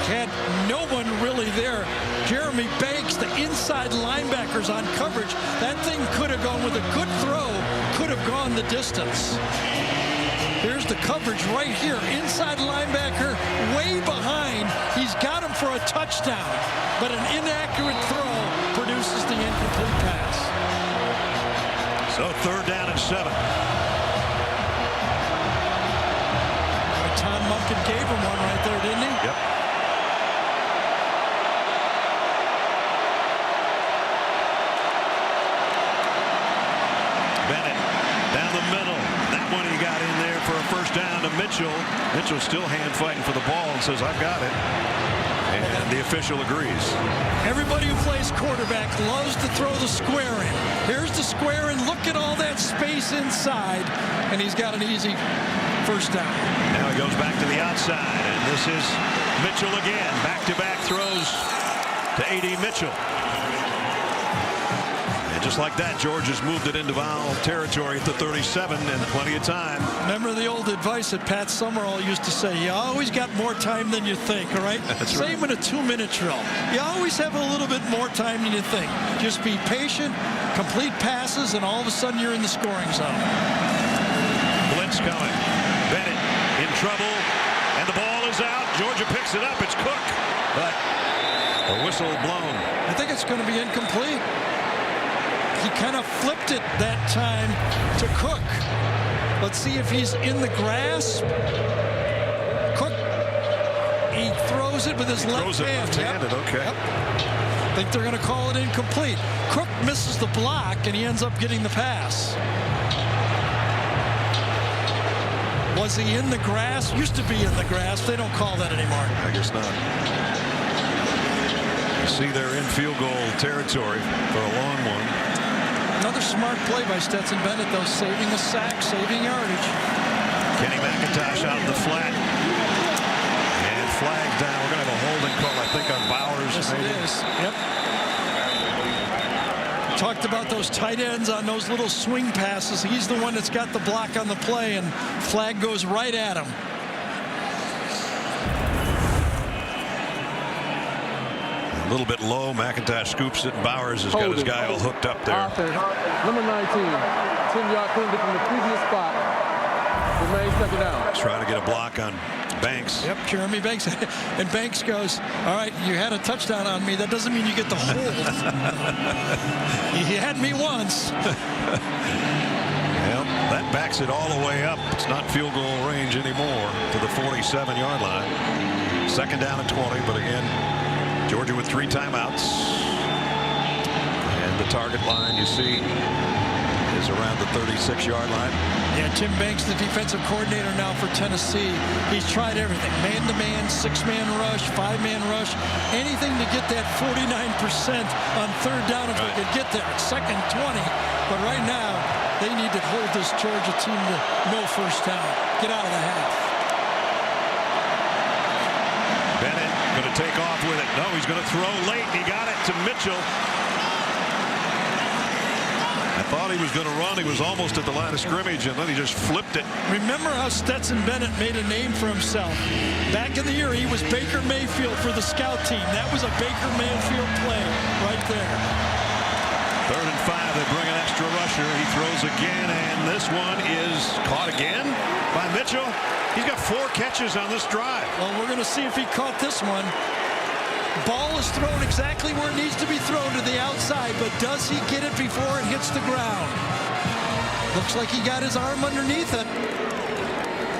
Had no one really there. Jeremy Banks, the inside linebackers on coverage. That thing could have gone with a good throw, could have gone the distance. Here's the coverage right here. Inside linebacker way behind. He's got him for a touchdown, but an inaccurate throw produces the incomplete pass. So third down and 7. Tom Munkin gave him one right there, didn't he? Yep. Bennett down the middle. That one he got in there for a first down to Mitchell. Mitchell still hand fighting for the ball and says, I've got it. And the official agrees. Everybody who plays quarterback loves to throw the square in. Here's the square in. Look at all that space inside. And he's got an easy first down. Now he goes back to the outside. And this is Mitchell again. Back-to-back throws to A.D. Mitchell. And just like that, George has moved it into foul territory at the 37 and plenty of time. Remember the old advice that Pat Summerall used to say, you always got more time than you think, all right? That's Same right. in a 2-minute drill. You always have a little bit more time than you think. Just be patient, complete passes, and all of a sudden you're in the scoring zone. Blitz coming. Bennett in trouble, and the ball is out. Georgia picks it up. It's Cook, but a whistle blown. I think it's going to be incomplete. He kind of flipped it that time to Cook. Let's see if he's in the grasp. Cook, he throws it with his left hand. Left-handed, okay. Yep. I think they're going to call it incomplete. Cook misses the block, and he ends up getting the pass. Was he in the grass? Used to be in the grass. They don't call that anymore. I guess not. You see they're in field goal territory for a long one. Another smart play by Stetson Bennett, though, saving a sack, saving yardage. Kenny McIntosh out in the flat. And flags down. We're going to have a holding call, I think, on Bowers. Yes, it is. Yep. Talked about those tight ends on those little swing passes. He's the one that's got the block on the play, and flag goes right at him. A little bit low. McIntosh scoops it, and Bowers has got his guy all hooked up there. Number 19, 10-yard penalty from the previous spot. Remains second down. Trying to get a block on Banks. Yep, Jeremy Banks. And Banks goes, all right, you had a touchdown on me. That doesn't mean you get the hold. He had me once. Well, that backs it all the way up. It's not field goal range anymore to the 47-yard line. Second down and 20, but again, Georgia with 3 timeouts. And the target line, you see, is around the 36-yard line. Yeah, Tim Banks, the defensive coordinator now for Tennessee. He's tried everything. Man-to-man, 6-man rush, 5-man rush. Anything to get that 49% on third down if they could get there. It's second 20. But right now, They need to hold this Georgia team to no first down. Get out of the half. Bennett going to take off with it. No, he's going to throw late. He got it to Mitchell. I thought he was going to run. He was almost at the line of scrimmage, and then he just flipped it. Remember how Stetson Bennett made a name for himself. Back in the year, he was Baker Mayfield for the scout team. That was a Baker Mayfield play right there. 3rd and 5. They bring an extra rusher. He throws again, and this one is caught again by Mitchell. He's got 4 catches on this drive. Well, we're going to see if he caught this one. Ball is thrown exactly where it needs to be thrown, to the outside, but does he get it before it hits the ground? Looks like he got his arm underneath it.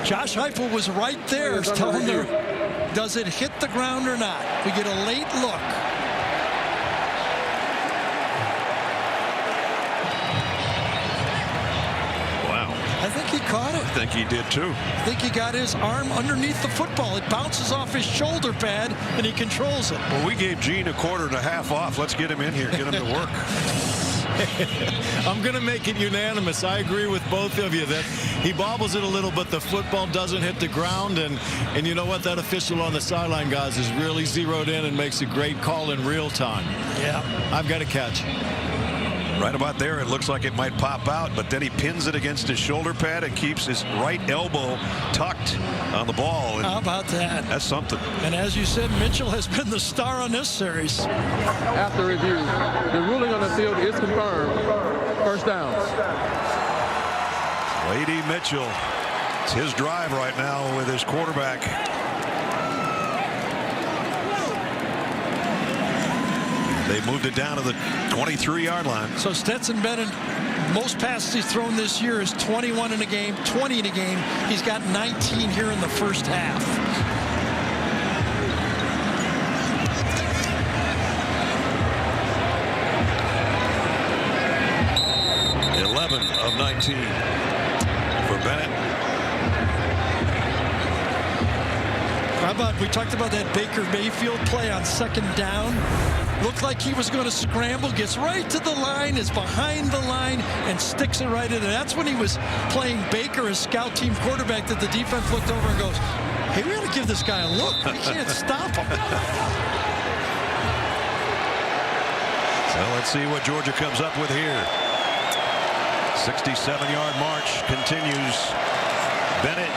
Josh Heupel was right there telling her, does it hit the ground or not? We get a late look. I think he caught it. I think he did too. I think he got his arm underneath the football. It bounces off his shoulder pad and he controls it. Well, we gave Gene a 1/4 off. Let's get him in here. Get him to work. I'm going to make it unanimous. I agree with both of you that he bobbles it a little, but the football doesn't hit the ground. And you know what? That official on the sideline, guys, is really zeroed in and makes a great call in real time. Yeah. I've got a catch. Right about there, it looks like it might pop out, but then he pins it against his shoulder pad and keeps his right elbow tucked on the ball. And how about that? That's something. And as you said, Mitchell has been the star on this series. After review, the ruling on the field is confirmed. First down. Lady Mitchell. It's his drive right now with his quarterback. They moved it down to the 23-yard line. So Stetson Bennett, most passes he's thrown this year is 21 in a game, 20 in a game. He's got 19 here in the first half. Of 19 for Bennett. How about, we talked about that Baker Mayfield play on 2nd down. Looked like he was going to scramble, gets right to the line, is behind the line, and sticks it right in there. That's when he was playing Baker as scout team quarterback, that the defense looked over and goes, hey, we got to give this guy a look. We can't stop him. So let's see what Georgia comes up with here. 67-yard march continues. Bennett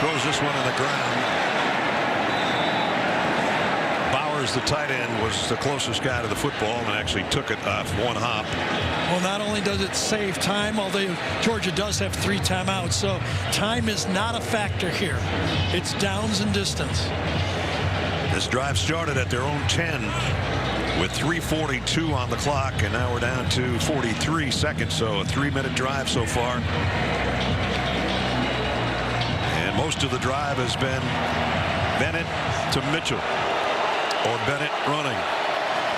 throws this one on the ground. Bowers, the tight end, was the closest guy to the football and actually took it off one hop. Well, not only does it save time, although Georgia does have 3 timeouts, so time is not a factor here. It's downs and distance. This drive started at their own 10 with 3:42 on the clock, and now we're down to 43 seconds, so a 3-minute drive so far. And most of the drive has been Bennett to Mitchell, or Bennett running.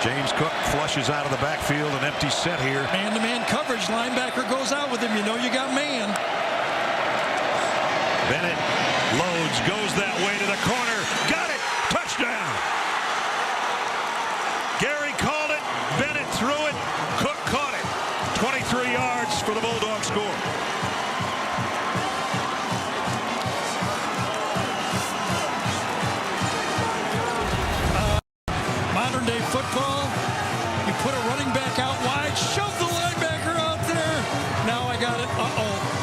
James Cook flushes out of the backfield, an empty set here. Man-to-man coverage, linebacker goes out with him. You know you got man. Bennett loads, goes that way to the corner. Got it! Touchdown! Gary called it. Bennett threw it. Cook caught it. 23 yards for the Bulldogs score. Modern day football, you put a running back out wide, shove the linebacker out there. Now I got it.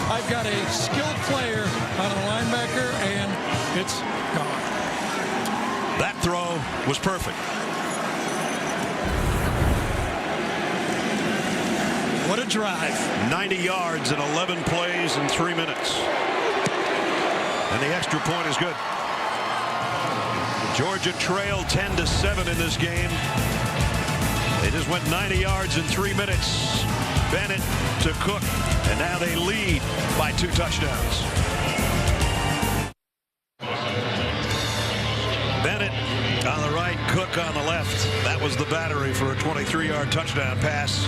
I've got a skilled player on a linebacker, and it's gone. That throw was perfect. What a drive. 90 yards in 11 plays in 3 minutes. And the extra point is good. Georgia trailed 10-7 in this game. They just went 90 yards in 3 minutes. Bennett to Cook, and now they lead by 2 touchdowns. Bennett on the right, Cook on the left. That was the battery for a 23-yard touchdown pass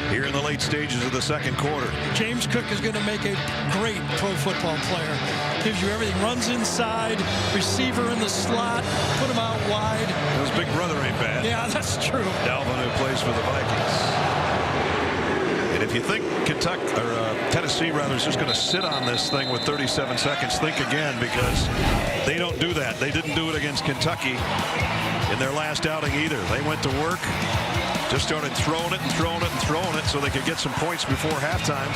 here in the late stages of the second quarter. James Cook is going to make a great pro football player. Gives you everything. Runs inside, receiver in the slot, put him out wide. His big brother ain't bad. Yeah, that's true. Dalvin, who plays for the Vikings. And if you think Tennessee rather is just going to sit on this thing with 37 seconds, think again, because they don't do that. They didn't do it against Kentucky in their last outing either. They went to work, just started throwing it and throwing it and throwing it so they could get some points before halftime.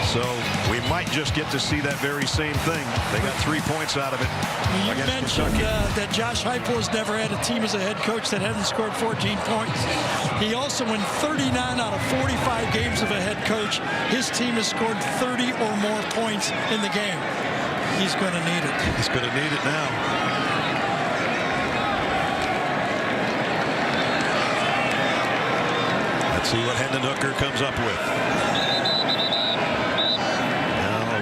So we might just get to see that very same thing. They got 3 points out of it. You mentioned that Josh Heupel has never had a team as a head coach that hasn't scored 14 points. He also, in 39 out of 45 games of a head coach, his team has scored 30 or more points in the game. He's going to need it. He's going to need it now. Let's see what Hendon Hooker comes up with.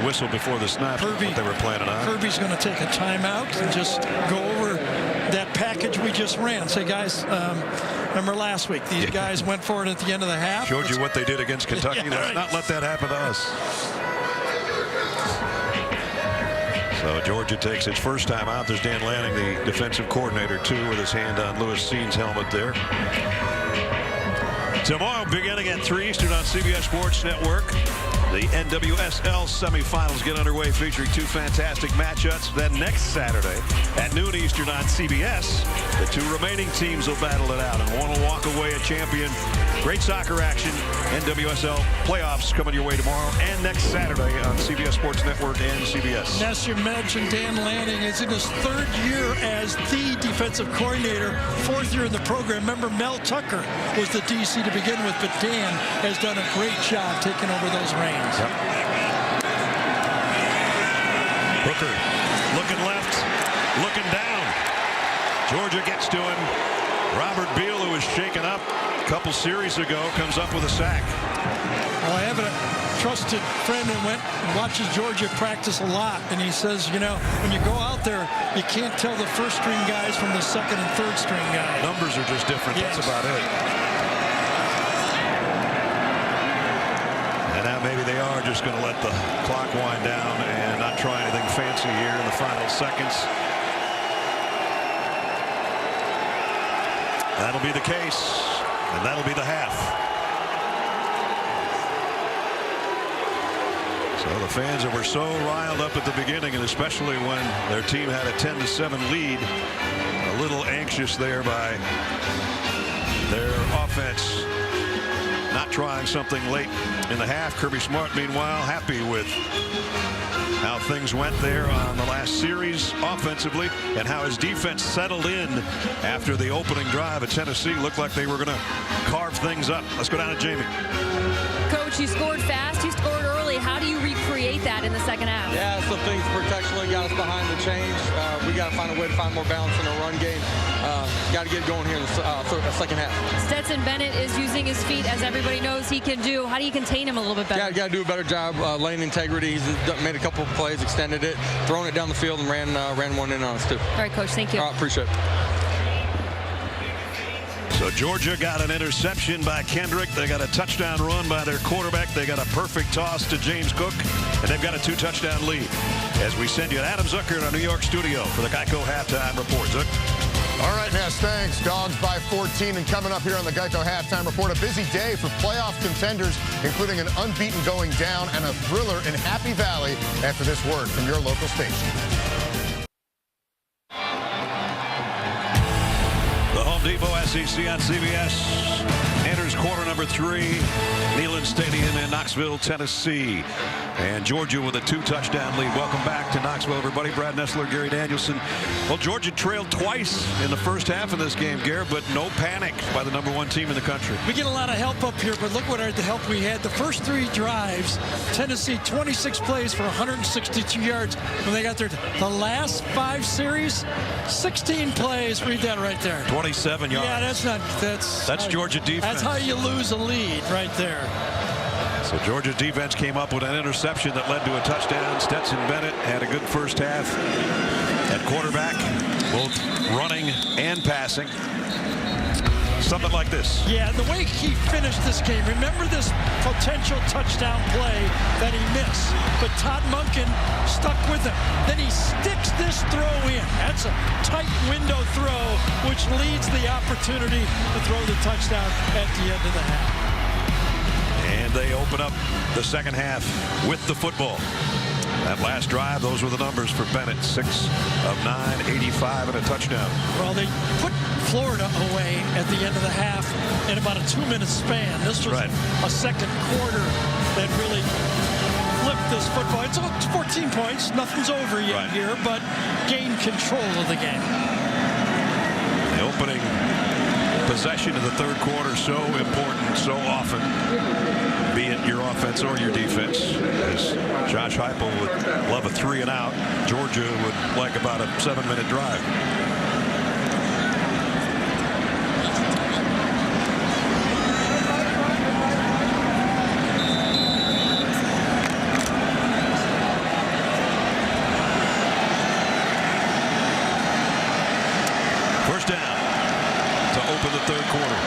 Whistle before the snap. What they were planning on. Kirby's going to take a timeout and just go over that package we just ran. Say, guys, remember last week these guys went for it at the end of the half. Showed you what they did against Kentucky. Yeah, Let's not let that happen to us. So Georgia takes its first time out. There's Dan Lanning, the defensive coordinator, too, with his hand on Lewis Seen's helmet there. Tomorrow, beginning at 3 Eastern on CBS Sports Network, the NWSL semifinals get underway, featuring 2 fantastic matchups. Then next Saturday at noon Eastern on CBS, the 2 remaining teams will battle it out, and one will walk away a champion. Great soccer action. NWSL playoffs coming your way tomorrow and next Saturday on CBS Sports Network and CBS. As you mentioned, Dan Lanning is in his 3rd year as the defensive coordinator, 4th year in the program. Remember, Mel Tucker was the DC to begin with, but Dan has done a great job taking over those reins. Yep. Hooker looking left, looking down. Georgia gets to him. Robert Beal, who was shaken up a couple series ago, comes up with a sack. Well, I have a trusted friend who went and watches Georgia practice a lot, and he says, you know, when you go out there, you can't tell the first-string guys from the second and third-string guys. Numbers are just different. Yes. That's about it. Maybe they are just going to let the clock wind down and not try anything fancy here in the final seconds. That'll be the case, and that'll be the half. So the fans that were so riled up at the beginning, and especially when their team had a 10-7 lead, a little anxious there by their offense. Not trying something late in the half. Kirby Smart, meanwhile, happy with how things went there on the last series offensively and how his defense settled in after the opening drive at Tennessee. Looked like they were going to carve things up. Let's go down to Jamie. Coach, you scored fast, you scored early. How do you recreate that in the second half? Yeah, some things protectionally got us behind the change. We got to find a way to find more balance in our run game. Got to get going here in the second half. Stetson Bennett is using his feet, as everybody knows he can do. How do you contain him a little bit better? Yeah, got to do a better job lane integrity. He's made a couple of plays, extended it, thrown it down the field, and ran one in on us, too. All right, Coach, thank you. Appreciate it. So Georgia got an interception by Kendrick. They got a touchdown run by their quarterback. They got a perfect toss to James Cook, and they've got a 2-touchdown lead. As we send you to Adam Zucker in our New York studio for the Geico Halftime Report. Zuck. All right, Ness, thanks. Dogs by 14, and coming up here on the Geico Halftime Report, a busy day for playoff contenders, including an unbeaten going down and a thriller in Happy Valley after this word from your local station. The Home Depot SEC on CBS enters quarter number 3. Neyland Stadium in Knoxville, Tennessee. And Georgia with a 2-touchdown lead. Welcome back to Knoxville, everybody. Brad Nessler, Gary Danielson. Well, Georgia trailed twice in the first half of this game, Garrett, but no panic by the #1 team in the country. We get a lot of help up here, but look what the help we had. The first 3 drives, Tennessee 26 plays for 162 yards. When they got there, the last 5 series, 16 plays. Read that right there. 27 yards. Yeah, that's Georgia defense. That's how you lose a lead right there. So Georgia's defense came up with an interception that led to a touchdown. Stetson Bennett had a good first half at quarterback, both running and passing. Something like this. Yeah, the way he finished this game, remember this potential touchdown play that he missed, but Todd Monken stuck with him. Then he sticks this throw in. That's a tight window throw, which leads the opportunity to throw the touchdown at the end of the half. they open up the second half with the football. That last drive, those were the numbers for Bennett. 6 of 9, 85 and a touchdown. Well, they put Florida away at the end of the half in about a 2-minute span. This was a second quarter that really flipped this football. It's 14 points. Nothing's over yet here, but gained control of the game. The opening possession of the third quarter, so important so often, be it your offense or your defense. As Josh Heupel would love a 3 and out, Georgia would like about a 7-minute drive. First down to open the third quarter.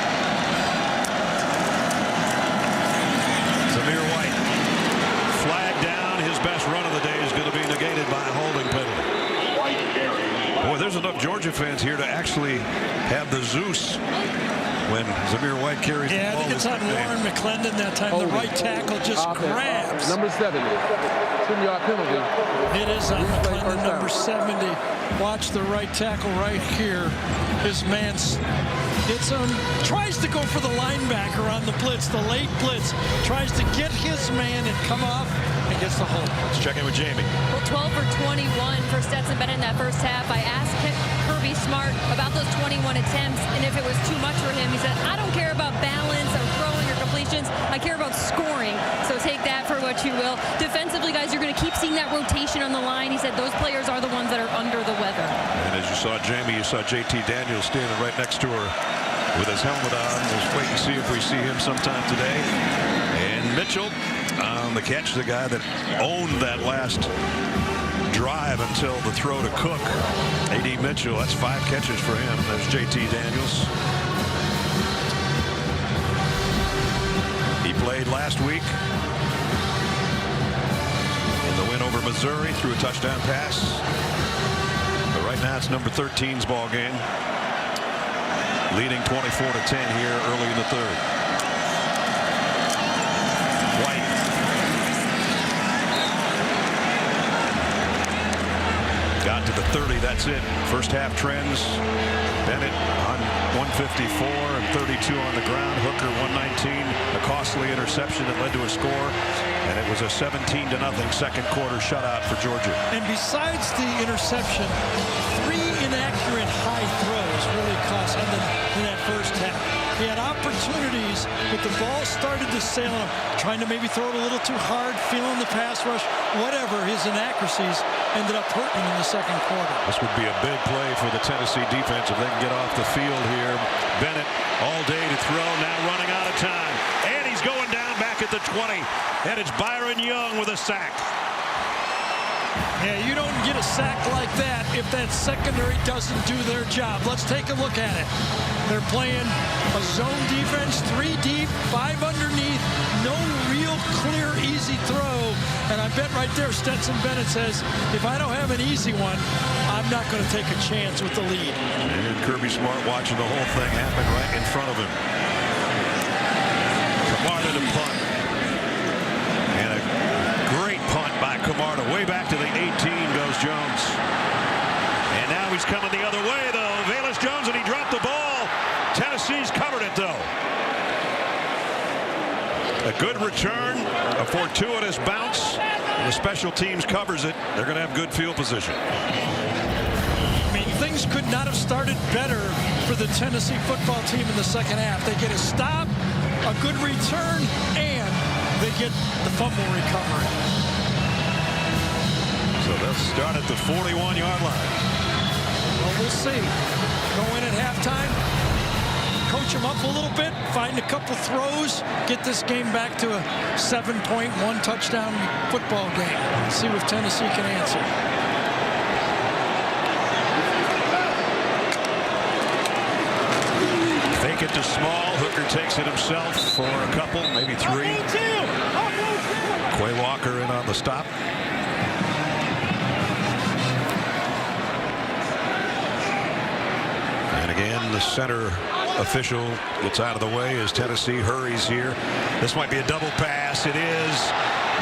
Zamir White, flag down. His best run of the day is going to be negated by a holding penalty. Boy, there's enough Georgia fans here to actually have the Zeus when Zamir White carries the ball. Yeah, I think it's on Warren McClendon that time. The right tackle just grabs. Number 70. 10-yard penalty. It is on McClendon, number 70. Watch the right tackle right here. His man tries to go for the linebacker on the blitz, the late blitz. Tries to get his man and come off and gets the hold. Let's check in with Jamie. Well, 12 for 21 for Stetson Bennett in that first half. I asked Kirby Smart about those 21 attempts, and if it was too much for him, he said, I don't care about balance or throwing or completions. I care about scoring. So take that for what you will. Defensively, guys, you're going to keep seeing that rotation on the line. He said those players are the ones that are under the weather. And as you saw Jamie, you saw JT Daniels standing right next to her with his helmet on. We'll wait and see if we see him sometime today. And Mitchell on the catch, the guy that owned that last drive until the throw to Cook. A.D. Mitchell, that's 5 catches for him. There's JT Daniels. He played last week in the win over Missouri, threw a touchdown pass. But right now it's number 13's ball game, leading 24-10 here early in the third. White. Got to the 30. That's it. First half trends. Bennett on 154 and 32 on the ground. Hooker 119. A costly interception that led to a score. And it was a 17-0 second quarter shutout for Georgia. And besides the interception, 3 inaccurate high throws really cost him in that first half. He had opportunities, but the ball started to sail him, trying to maybe throw it a little too hard, feeling the pass rush, whatever. His inaccuracies ended up hurting in the second quarter. This would be a big play for the Tennessee defense if they can get off the field here. Bennett all day to throw, now running out of time. And he's going down back at the 20. And it's Byron Young with a sack. Yeah, you don't get a sack like that if that secondary doesn't do their job. Let's take a look at it. They're playing a zone defense, 3 deep, 5 underneath, no real clear, easy throw. And I bet right there Stetson Bennett says, if I don't have an easy one, I'm not going to take a chance with the lead. And Kirby Smart watching the whole thing happen right in front of him. Camarda to punt. And a great punt by Camarda. Way back to the 18 goes Jones. And now he's coming the other way, though. Velus Jones, and he dropped the ball. Tennessee's covered it, though. A good return, a fortuitous bounce. The special teams covers it. They're going to have good field position. I mean, things could not have started better for the Tennessee football team in the second half. They get a stop, a good return, and they get the fumble recovery. So they'll start at the 41-yard line. Well, we'll see. Go in at halftime, coach them up a little bit, find a couple throws, get this game back to a 7-point, 1-touchdown football game. See if Tennessee can answer. Fake it to Small. Hooker takes it himself for a couple, maybe 3. Quay Walker in on the stop. And again, the center official gets out of the way as Tennessee hurries here. This might be a double pass. It is.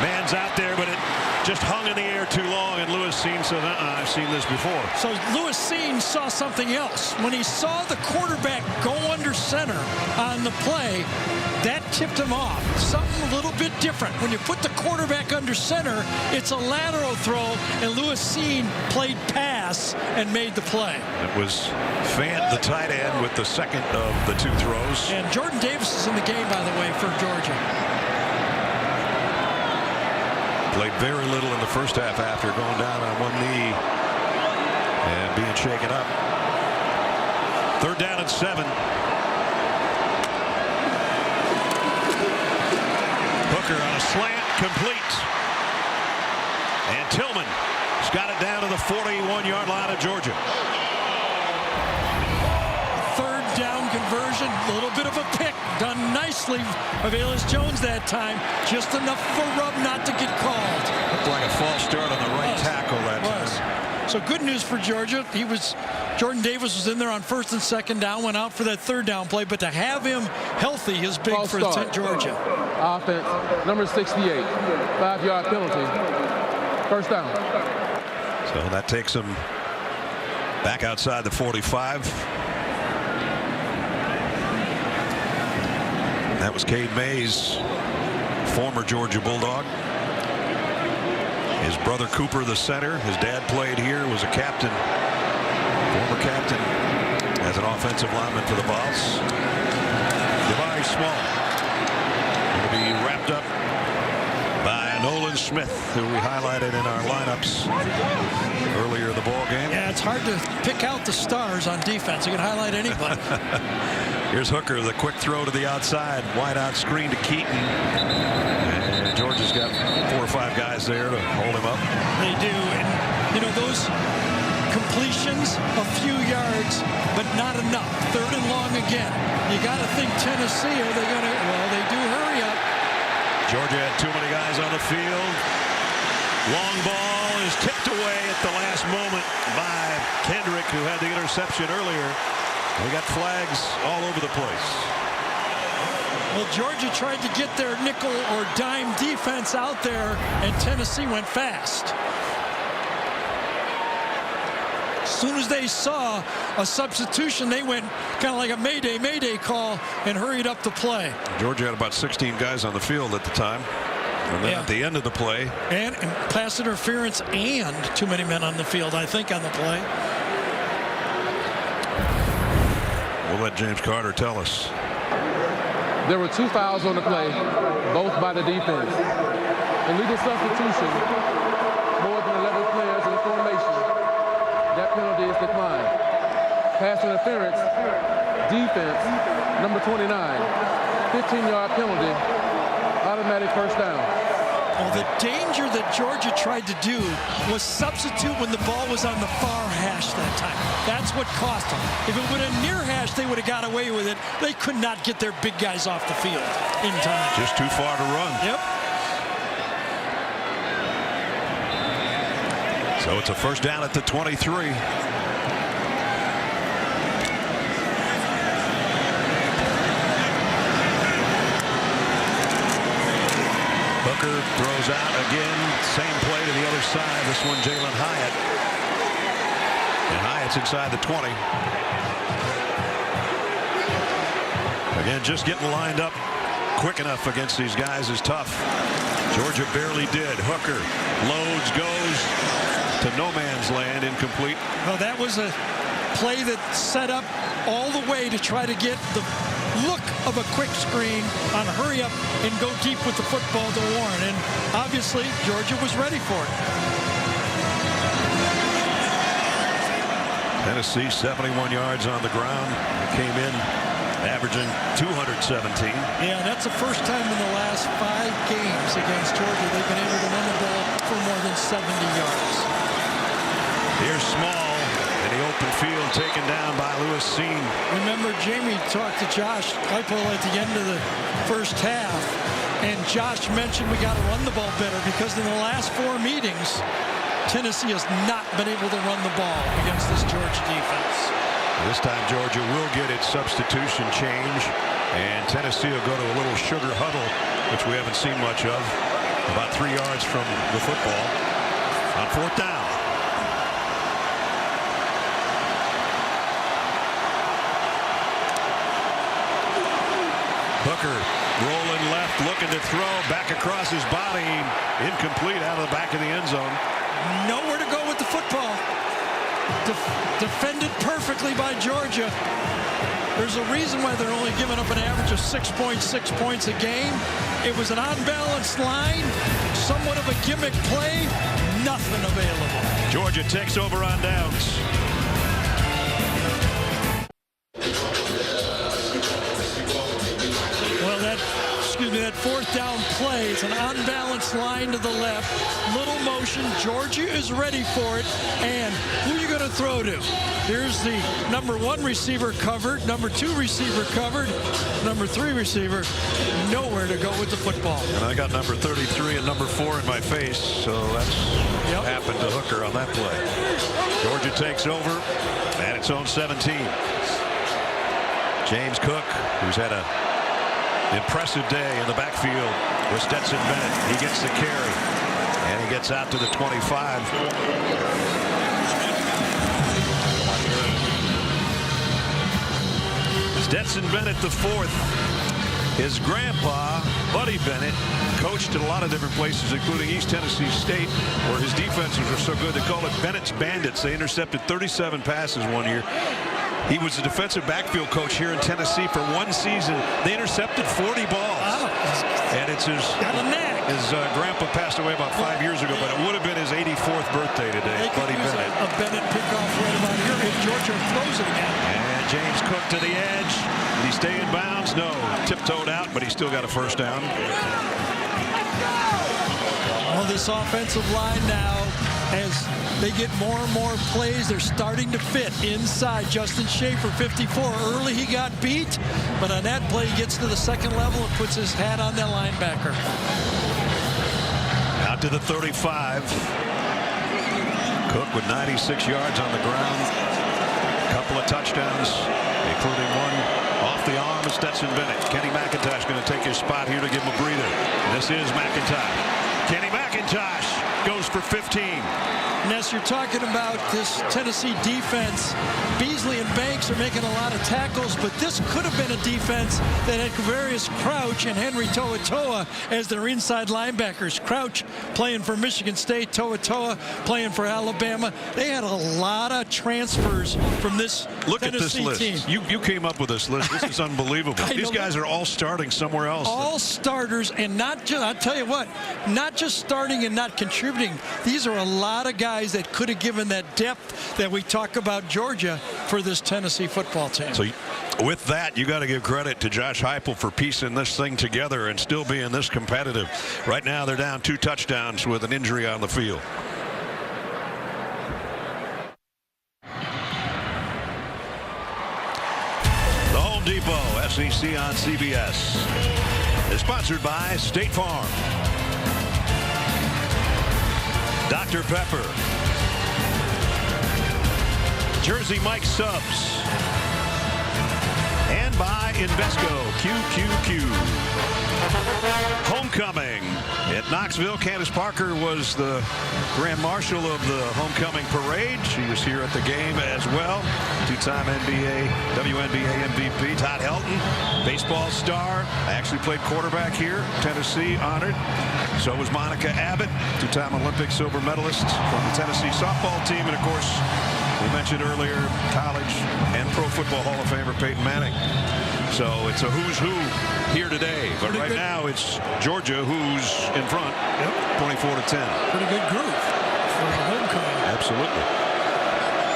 Man's out there, but it just hung in the air too long, and Lewis Seen said, I've seen this before. So Lewis Seen saw something else. When he saw the quarterback go under center on the play, that tipped him off. Something a little bit different. When you put the quarterback under center, it's a lateral throw, and Lewis Seen played pass and made the play. It was Fant, the tight end, with the second of the two throws. And Jordan Davis is in the game, by the way, for Georgia. Played very little in the first half after going down on one knee and being shaken up. 3rd down and 7. Hooker on a slant, complete. And Tillman's got it down to the 41-yard line of Georgia. 3rd down conversion, a little bit of a pick, done nicely of Velus Jones that time. Just enough of a rub not to get called. Looked like a false start on the right tackle that time. So good news for Georgia. Jordan Davis was in there on 1st and 2nd down, went out for that 3rd down play, but to have him healthy is big for Georgia. Offense, number 68, 5-yard penalty, 1st down. So that takes him back outside the 45. That was Cade Mays, former Georgia Bulldog. His brother Cooper, the center. His dad played here, was a captain, former captain, as an offensive lineman for the Vols. Jabari Small will be wrapped up by Nolan Smith, who we highlighted in our lineups earlier in the ball game. Yeah, it's hard to pick out the stars on defense. You can highlight anybody. Here's Hooker, the quick throw to the outside, wide out screen to Keaton. And Georgia's got 4 or 5 guys there to hold him up. They do, and you know those completions, a few yards, but not enough. 3rd and long again. You got to think Tennessee, are they going to? Well, they do hurry up. Georgia had too many guys on the field. Long ball is tipped away at the last moment by Kendrick, who had the interception earlier. They got flags all over the place. Well, Georgia tried to get their nickel or dime defense out there, and Tennessee went fast. As soon as they saw a substitution, they went kind of like a mayday, mayday call and hurried up the play. Georgia had about 16 guys on the field at the time. And then at the end of the play. And pass interference and too many men on the field, I think, on the play. We'll let James Carter tell us. There were 2 fouls on the play, both by the defense. Illegal substitution, more than 11 players in the formation. That penalty is declined. Pass interference, defense, number 29, 15-yard penalty, automatic 1st down. Well, the danger that Georgia tried to do was substitute when the ball was on the far hash that time. That's what cost them. If it would have near hash, they would have got away with it. They could not get their big guys off the field in time. Just too far to run. Yep. So it's a 1st down at the 23. Hooker throws out again. Same play to the other side. This one, Jalen Hyatt. And Hyatt's inside the 20. Again, just getting lined up quick enough against these guys is tough. Georgia barely did. Hooker loads, goes to no man's land, incomplete. Well, that was a play that set up all the way to try to get the look of a quick screen on a hurry up and go deep with the football to Warren, and obviously Georgia was ready for it. Tennessee 71 yards on the ground, came in averaging 217. Yeah, that's the first time in the last 5 games against Georgia they've been able to run the ball for more than 70 yards. Here's Small in the open field, taken down by Lewis Seen. Remember, Jamie talked to Josh Claypool at the end of the first half, and Josh mentioned we got to run the ball better because in the last 4 meetings, Tennessee has not been able to run the ball against this Georgia defense. This time Georgia will get its substitution change, and Tennessee will go to a little sugar huddle, which we haven't seen much of, about 3 yards from the football on 4th down. Hooker rolling left, looking to throw, back across his body, incomplete, out of the back of the end zone. Nowhere to go with the football. Defended perfectly by Georgia. There's a reason why they're only giving up an average of 6.6 points a game. It was an unbalanced line, somewhat of a gimmick play, nothing available. Georgia takes over on downs. Well, that 4th down play is an unbalanced line to the left, little motion. Georgia is ready for it, and who are you going to throw to? Here's the number 1 receiver covered, number 2 receiver covered, number 3 receiver nowhere to go with the football. And I got number 33 and number 4 in my face, so that's what happened to Hooker on that play. Georgia takes over at its own 17. James Cook, who's had a impressive day in the backfield with Stetson Bennett. He gets the carry, and he gets out to the 25. Stetson Bennett, the 4th. His grandpa, Buddy Bennett, coached at a lot of different places, including East Tennessee State, where his defenses were so good. They call it Bennett's Bandits. They intercepted 37 passes one year. He was the defensive backfield coach here in Tennessee for 1 season. They intercepted 40 balls. And it's his grandpa passed away about 5 years ago, but it would have been his 84th birthday today, Buddy Bennett. A Bennett pickoff right about here, and Georgia throws it again. And James Cook to the edge. Did he stay in bounds? No. Tiptoed out, but he still got a first down. Well, this offensive line now, as they get more and more plays, they're starting to fit inside. Justin Schaefer, 54. Early he got beat, but on that play he gets to the 2nd level and puts his hat on that linebacker. Out to the 35. Cook with 96 yards on the ground. A couple of touchdowns, including one off the arm of Stetson Bennett. Kenny McIntosh going to take his spot here to give him a breather. And this is McIntosh. Kenny McIntosh goes for 15. Ness, you're talking about this Tennessee defense. Beasley and Banks are making a lot of tackles, but this could have been a defense that had Quavarius Crouch and Henry To'oTo'o as their inside linebackers. Crouch playing for Michigan State, To'oTo'o playing for Alabama. They had a lot of transfers from this Tennessee list. team. You came up with this list. This is unbelievable. These guys are all starting somewhere else. All starters, and not just, I'll tell you what, not just starting and not contributing. These are a lot of guys that could have given that depth that we talk about Georgia for this Tennessee football team. So with that, you got to give credit to Josh Heupel for piecing this thing together and still being this competitive. Right now they're down 2 touchdowns with an injury on the field. The Home Depot SEC on CBS is sponsored by State Farm, Dr. Pepper, Jersey Mike Subs, and by Invesco QQQ. Homecoming at Knoxville. Candace Parker was the Grand Marshal of the homecoming parade. She was here at the game as well. 2-time WNBA MVP Todd Helton, baseball star, actually played quarterback here. Tennessee honored. So was Monica Abbott, 2-time Olympic silver medalist from the Tennessee softball team. And of course, we mentioned earlier, college and pro football Hall of Famer Peyton Manning. So it's a who's who here today. But right now it's Georgia who's in front, 24-10. Pretty good group for homecoming. Absolutely.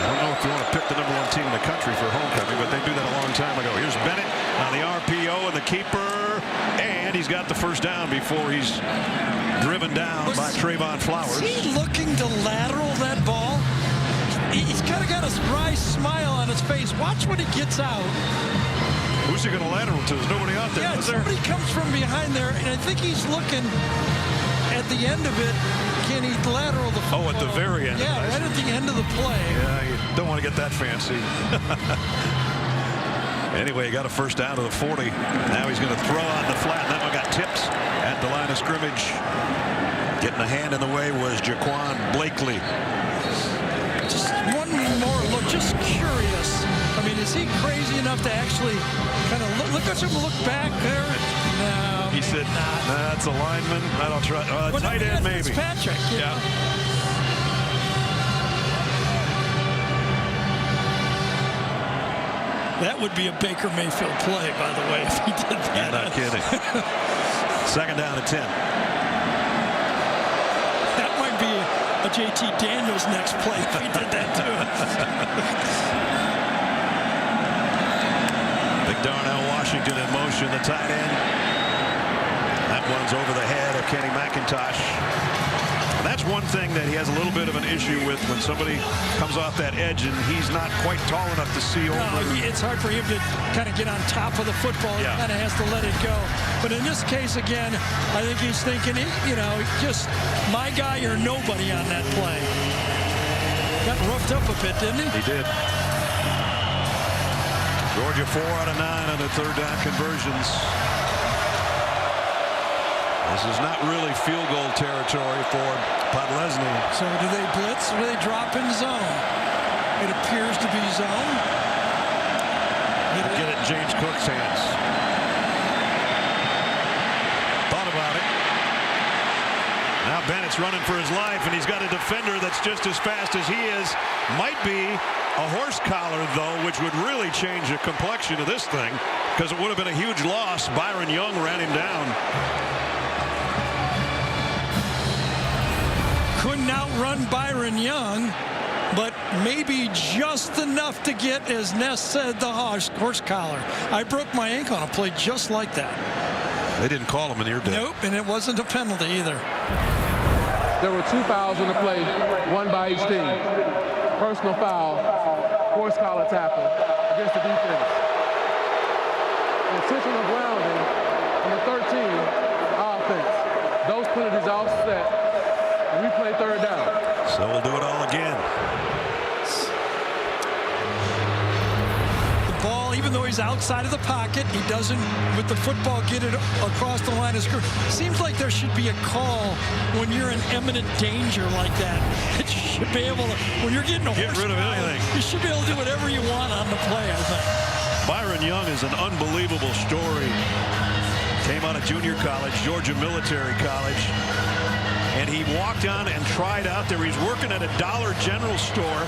I don't know if you want to pick the #1 team in the country for homecoming, but they do that a long time ago. Here's Bennett on the RPO and the keeper, and he's got the first down before he's driven down by Trayvon Flowers. Is he looking to lateral that ball? He's kind of got a wry smile on his face. Watch when he gets out. Who's he going to lateral to? There's nobody out there. Yeah, somebody comes from behind there, and I think he's looking at at the end of it, can he lateral the football? Oh, at the very end. Yeah, right at the end of the play. Yeah, you don't want to get that fancy. Anyway, he got a first down to the 40. Now he's going to throw on the flat. That one got tipped at the line of scrimmage. Getting a hand in the way was Jaquan Blakely. Just one more look, just curious. I mean, is he crazy enough to actually kind of look at him, look back there? No. He said, that's a lineman. I don't try. Tight end, maybe. Patrick. Yeah. That would be a Baker Mayfield play, by the way, if he did that. You're not kidding. Second down and 10. That might be a JT Daniels next play if he did that too. Big Darnell Washington in motion, the tight end. That one's over the head of Kenny McIntosh. And that's one thing that he has a little bit of an issue with when somebody comes off that edge and he's not quite tall enough to see over. No, it's hard for him to kind of get on top of the football. Yeah. He kind of has to let it go. But in this case, again, I think he's thinking, you know, just my guy or nobody on that play. Got roughed up a bit, didn't he? He did. Georgia 4 out of 9 on the third down conversions. This is not really field goal territory for Podlesny. So do they blitz or do they drop in zone? It appears to be zone. Get it in James Cook's hands. Thought about it. Now Bennett's running for his life, and he's got a defender that's just as fast as he is. Might be a horse collar, though, which would really change the complexion of this thing, because it would have been a huge loss. Byron Young ran him down. Couldn't outrun Byron Young, but maybe just enough to get, as Ness said, the horse collar. I broke my ankle on a play just like that. They didn't call him in your day. Nope, and it wasn't a penalty either. There were 2 fouls on the play, one by each team. Personal foul, horse collar tackle against the defense. Intentional grounding on the 13 offense. Those penalties offset. We play third down. So we'll do it all again. The ball, even though he's outside of the pocket, he doesn't, with the football, get it across the line of scrimmage. Seems like there should be a call when you're in imminent danger like that. It should be able to, when you're getting a Get rid of anything. You should be able to do whatever you want on the play, I think. Byron Young is an unbelievable story. Came out of junior college, Georgia Military College. And he walked on and tried out there. He's working at a Dollar General store,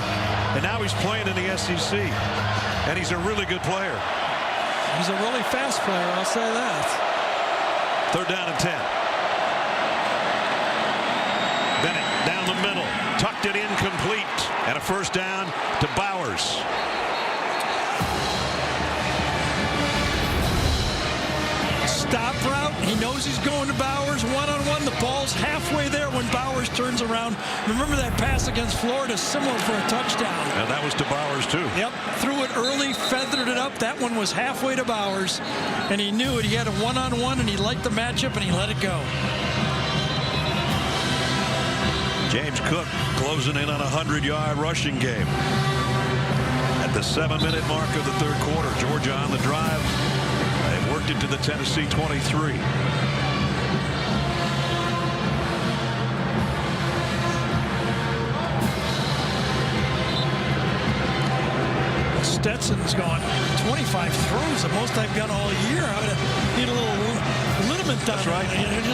and now he's playing in the SEC. And he's a really good player. He's a really fast player, I'll say that. Third down and 10. Bennett down the middle, tucked it in complete, and a first down to Bowers. Stop route. He knows he's going to Bowers one-on-one. The ball's halfway there when Bowers turns around. Remember that pass against Florida, similar for a touchdown. And that was to Bowers, too. Yep. Threw it early, feathered it up. That one was halfway to Bowers. And he knew it. He had a one-on-one, and he liked the matchup, and he let it go. James Cook closing in on a 100-yard rushing game. At the 7-minute mark of the third quarter, Georgia on the drive. They worked it to the Tennessee 23. Stetson's gone 25 throws, the most I've done all year. I need a little liniment done. That's right.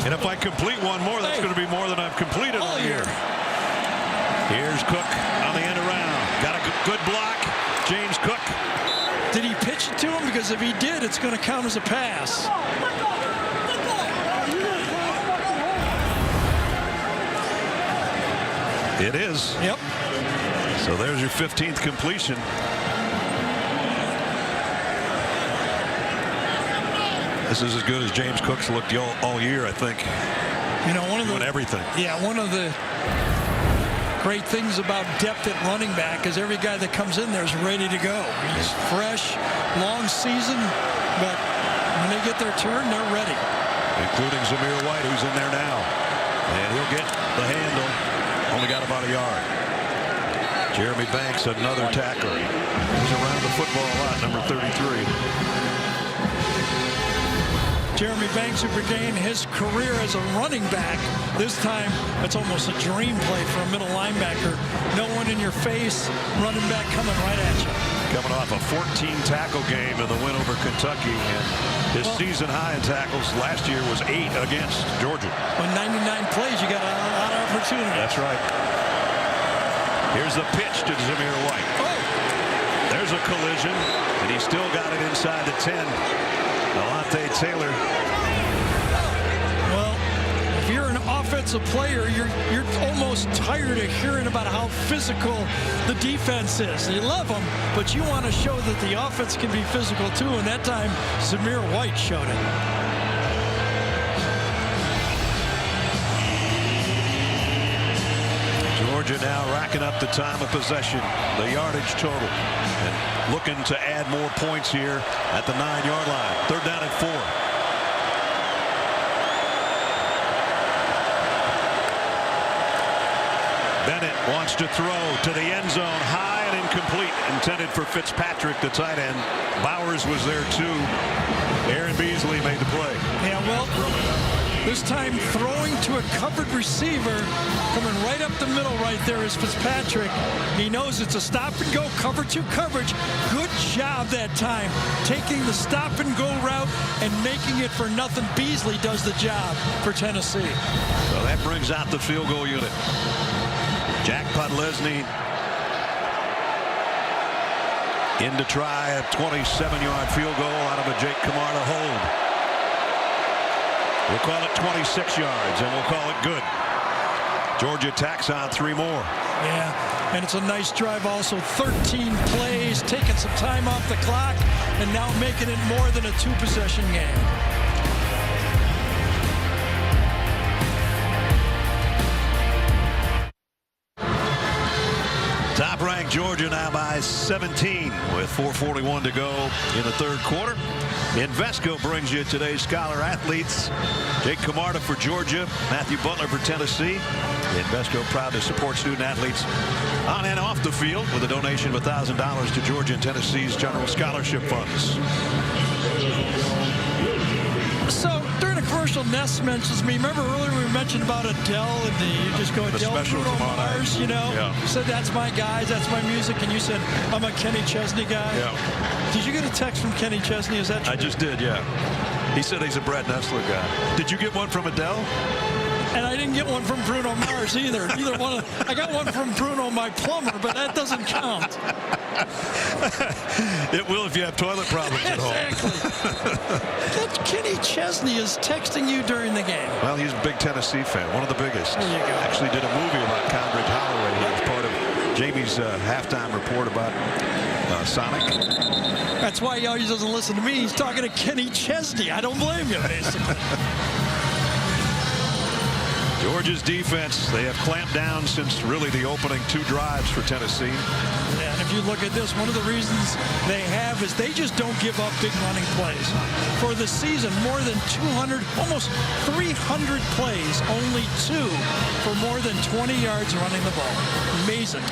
And if I complete one more, that's going to be more than I've completed all year. Here's Cook on the end around. Got a good block. James Cook. Did he pitch it to him? Because if he did, it's going to count as a pass. It is. Yep. So there's your 15th completion. This is as good as James Cook's looked all year, I think. You know, doing everything. Yeah, one of the great things about depth at running back is every guy that comes in there is ready to go. He's fresh, long season, but when they get their turn, they're ready. Including Zamir White, who's in there now. And he'll get the handle. Only got about a yard. Jeremy Banks, another tackler. He's around the football a lot, number 33. Jeremy Banks, who began his career as a running back. This time, it's almost a dream play for a middle linebacker. No one in your face, running back coming right at you. Coming off a 14-tackle game in the win over Kentucky, and his season high in tackles last year was 8 against Georgia. On 99 plays, you got a lot of opportunity. That's right. Here's the pitch to Zamir White. Oh. There's a collision, and he still got it inside the 10. Alante Taylor. Well, if you're an offensive player, you're almost tired of hearing about how physical the defense is. You love them, but you want to show that the offense can be physical too, and that time Zamir White showed it. Georgia now racking up the time of possession, the yardage total, and looking to add more points here at the 9-yard line. 3rd down and 4. Bennett wants to throw to the end zone, high and incomplete, intended for Fitzpatrick, the tight end. Bowers was there too. Aaron Beasley made the play. Yeah, well, this time throwing to a covered receiver, coming right up the middle right there is Fitzpatrick. He knows it's a stop and go, cover 2 coverage. Good job that time, taking the stop and go route and making it for nothing. Beasley does the job for Tennessee. So that brings out the field goal unit. Jack Podlesny in to try a 27-yard field goal out of a Jake Camarda hold. We'll call it 26 yards, and we'll call it good. Georgia tacks on 3 more. Yeah, and it's a nice drive also. 13 plays, taking some time off the clock, and now making it more than a 2-possession game. Top-ranked Georgia now by 17 with 4:41 to go in the 3rd quarter. Invesco brings you today's Scholar athletes. Jake Camarda for Georgia, Matthew Butler for Tennessee. Invesco proud to support student athletes on and off the field with a donation of $1,000 to Georgia and Tennessee's general scholarship funds. So during a commercial, Ness mentions me. Remember earlier we mentioned about Adele, and you just go Adele, Bruno Mars, you know? Yeah. You said that's my guys, that's my music, and you said I'm a Kenny Chesney guy. Yeah. Did you get a text from Kenny Chesney? Is that true? I just did, yeah. He said he's a Brad Nessler guy. Did you get one from Adele? And I didn't get one from Bruno Mars either. Neither one. I got one from Bruno, my plumber, but that doesn't count. It will if you have toilet problems at home. Exactly. Kenny Chesney is texting you during the game. Well, he's a big Tennessee fan, one of the biggest. There you go. Actually did a movie about Conbridge Holloway. He was part of Jamie's halftime report about Sonic. That's why he always doesn't listen to me. He's talking to Kenny Chesney. I don't blame you, basically. Georgia's defense, they have clamped down since really the opening 2 drives for Tennessee. Yeah, and if you look at this, one of the reasons they have is they just don't give up big running plays. For the season, more than 200, almost 300 plays, only 2 for more than 20 yards running the ball. Amazing.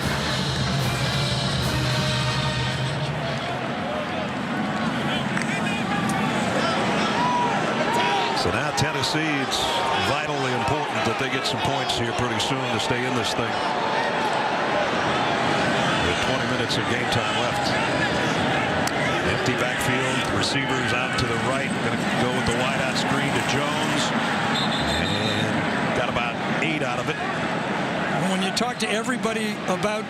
So now Tennessee, it's vitally important that they get some points here pretty soon to stay in this thing. With 20 minutes of game time left. Empty backfield, receivers out to the right. Going to go with the wideout screen to Jones. And got about 8 out of it. When you talk to everybody about,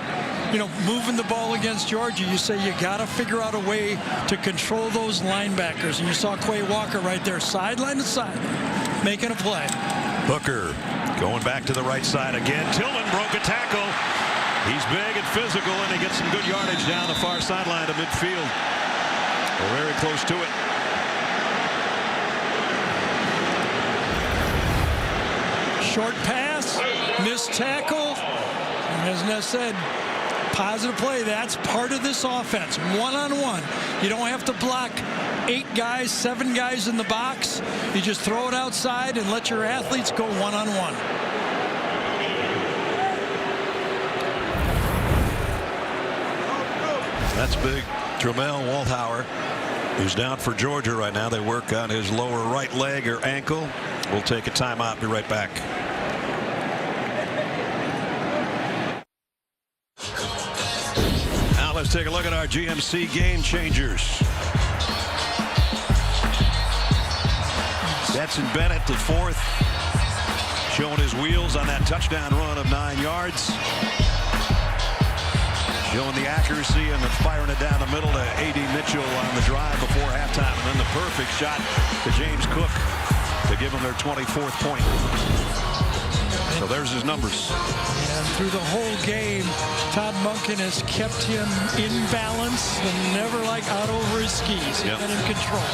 moving the ball against Georgia, you say you got to figure out a way to control those linebackers. And you saw Quay Walker right there, sideline to sideline, making a play. Hooker going back to the right side again. Tillman broke a tackle. He's big and physical, and he gets some good yardage down the far sideline to midfield. We're very close to it. Short pass, missed tackle. And as Ness said, positive play. That's part of this offense. One-on-one. You don't have to block 8 guys, 7 guys in the box. You just throw it outside and let your athletes go one-on-one. That's big. Tramel Walthauer, who's down for Georgia right now. They work on his lower right leg or ankle. We'll take a timeout. Be right back. Now let's take a look at our GMC game changers. Stetson Bennett, the fourth, showing his wheels on that touchdown run of 9 yards. Showing the accuracy and then firing it down the middle to A.D. Mitchell on the drive before halftime. And then the perfect shot to James Cook to give them their 24th point. So there's his numbers. And through the whole game, Todd Monken has kept him in balance and never out over his skis. He's been in control.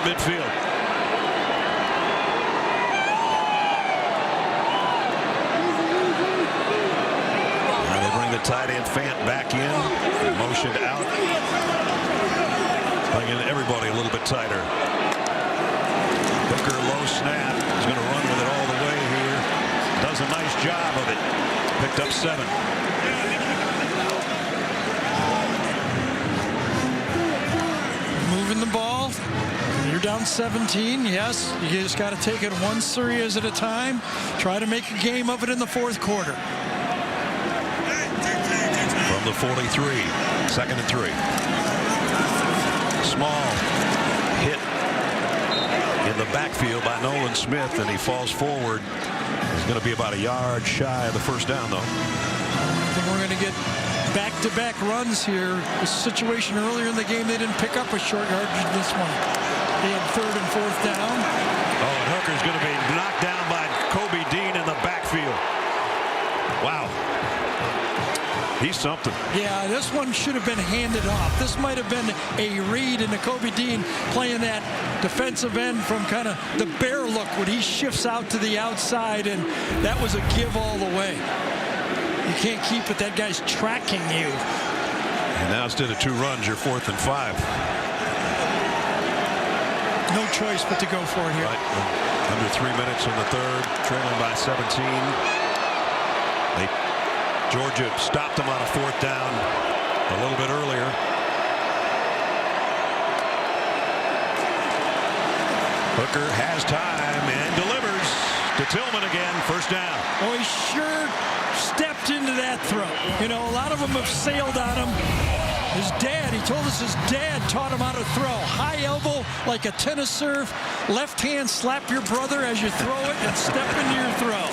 Midfield. Now they bring the tight end Fant back in, motioned out, bringing everybody a little bit tighter. Booker low snap. He's going to run with it all the way here. Does a nice job of it. Picked up 7. Moving the ball. You're down 17. Yes, you just got to take it 1 series at a time. Try to make a game of it in the fourth quarter. From the 43, 2nd and 3. Small hit in the backfield by Nolan Smith, and he falls forward. He's going to be about a yard shy of the first down, though. I think we're going to get back-to-back runs here. The situation earlier in the game, they didn't pick up a short yardage in this one. They had 3rd and 4th down. Oh, and Hooker's going to be knocked down by Kobe Dean in the backfield. Wow. He's something. Yeah, this one should have been handed off. This might have been a read into Kobe Dean playing that defensive end from kind of the bear look when he shifts out to the outside, and that was a give all the way. You can't keep it. That guy's tracking you. And now instead of 2 runs, you're 4th and 5. No choice but to go for it here. Right. Under 3 minutes in the 3rd, trailing by 17. Georgia stopped them on a 4th down a little bit earlier. Hooker has time and delivers to Tillman again. 1st down. Oh, he sure stepped into that throw. You know, a lot of them have sailed on him. His dad, he told us his dad taught him how to throw. High elbow like a tennis serve. Left hand slap your brother as you throw it and step into your throw.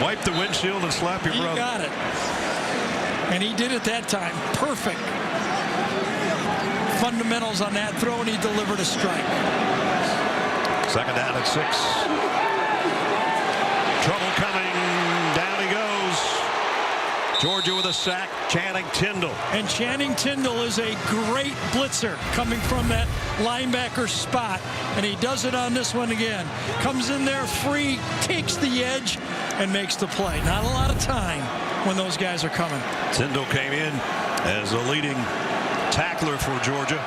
Wipe the windshield and slap your brother. He got it. And he did it that time. Perfect. Fundamentals on that throw, and he delivered a strike. 2nd down at 6. Trouble coming. Down he goes. Georgia with a sack. Channing Tindall. And Channing Tindall is a great blitzer coming from that linebacker spot. And he does it on this one again. Comes in there free, takes the edge, and makes the play. Not a lot of time when those guys are coming. Tindall came in as a leading tackler for Georgia.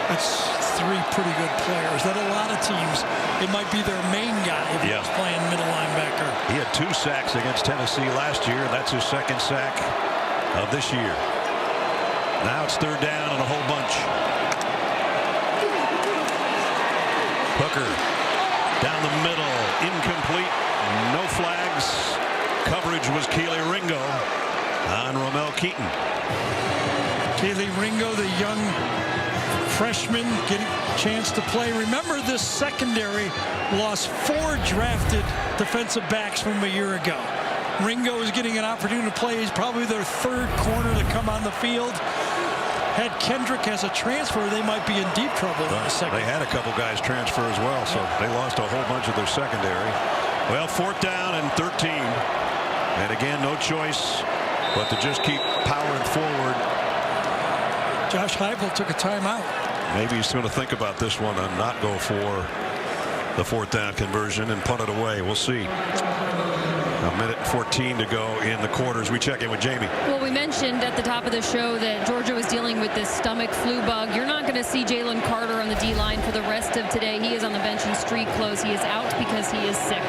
That's 3 pretty good players. That a lot of teams, it might be their main guy if he was playing middle linebacker. He had 2 sacks against Tennessee last year, and that's his 2nd sack of this year. Now it's 3rd down and a whole bunch. Hooker down the middle, incomplete, no flags. Coverage was Keely Ringo on Romel Keaton. Keely Ringo, the young freshman, getting a chance to play. Remember, this secondary lost 4 drafted defensive backs from a year ago. Ringo is getting an opportunity to play. He's probably their 3rd corner to come on the field. Had Kendrick as a transfer, they might be in deep trouble in a second. They had a couple guys transfer as well, so they lost a whole bunch of their secondary. Well, 4th down and 13. And again, no choice but to just keep powering forward. Josh Heupel took a timeout. Maybe he's going to think about this one and not go for the 4th down conversion and punt it away. We'll see. A minute and 14 to go in the quarters. We check in with Jamie. Well, we mentioned at the top of the show that Georgia was dealing with this stomach flu bug. You're not going to see Jalen Carter on the D-line for the rest of today. He is on the bench in street clothes. He is out because he is sick.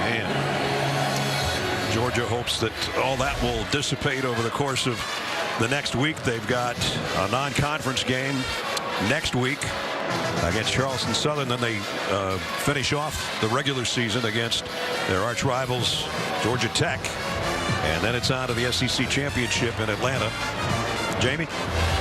And Georgia hopes that all that will dissipate over the course of the next week. They've got a non-conference game next week against Charleston Southern. Then they finish off the regular season against their arch rivals Georgia Tech, and then it's on to the SEC championship in Atlanta. Jamie?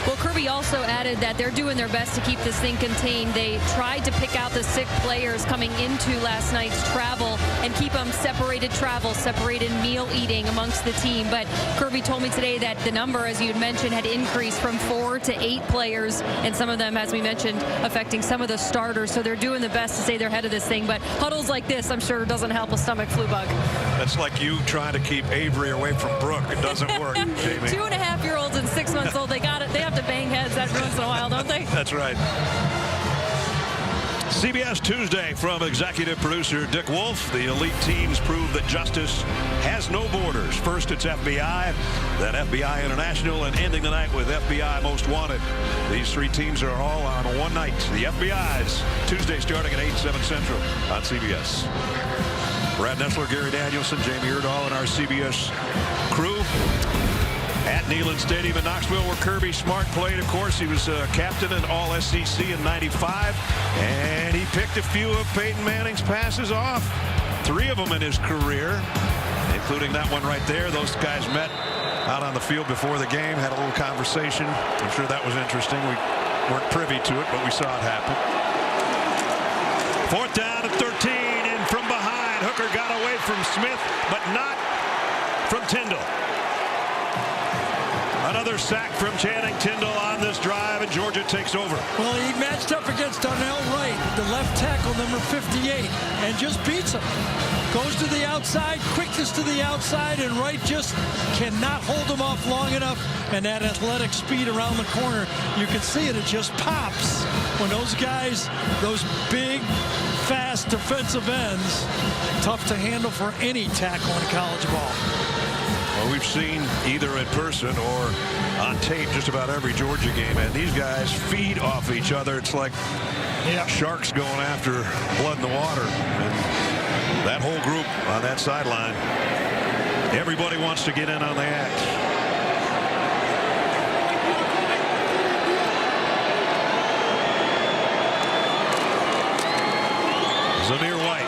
Well, Kirby also added that they're doing their best to keep this thing contained. They tried to pick out the sick players coming into last night's travel and keep them separated travel, separated meal eating amongst the team. But Kirby told me today that the number, as you had mentioned, had increased from 4 to 8 players, and some of them, as we mentioned, affecting some of the starters. So they're doing the best to stay they're ahead of this thing. But huddles like this, I'm sure, doesn't help a stomach flu bug. That's like you trying to keep Avery away from Brooke. It doesn't work, Jamie. 2.5-year-olds and 6 months old, they got it. They have to bang heads every once in a while, don't they? That's right. CBS Tuesday from executive producer Dick Wolf. The elite teams prove that justice has no borders. First it's FBI, then FBI International, and ending the night with FBI Most Wanted. These 3 teams are all on one night. The FBI's Tuesday starting at 8, 7 Central on CBS. Brad Nessler, Gary Danielson, Jamie Erdahl, and our CBS crew at Neyland Stadium in Knoxville, where Kirby Smart played. Of course, he was captain in All-SEC in '95, and he picked a few of Peyton Manning's passes off. 3 of them in his career, including that one right there. Those guys met out on the field before the game, had a little conversation. I'm sure that was interesting. We weren't privy to it, but we saw it happen. 4th down at 13, and from behind, Hooker got away from Smith, but not from Tyndall. Another sack from Channing Tindall on this drive, and Georgia takes over. Well, he matched up against Darnell Wright, the left tackle, number 58, and just beats him. Goes to the outside, quickness to the outside, and Wright just cannot hold him off long enough. And that athletic speed around the corner, you can see it. It just pops when those guys, those big, fast defensive ends, tough to handle for any tackle in college ball. Well, we've seen either in person or on tape just about every Georgia game, and these guys feed off each other. It's like sharks going after blood in the water. And that whole group on that sideline, everybody wants to get in on the act. Zamir White.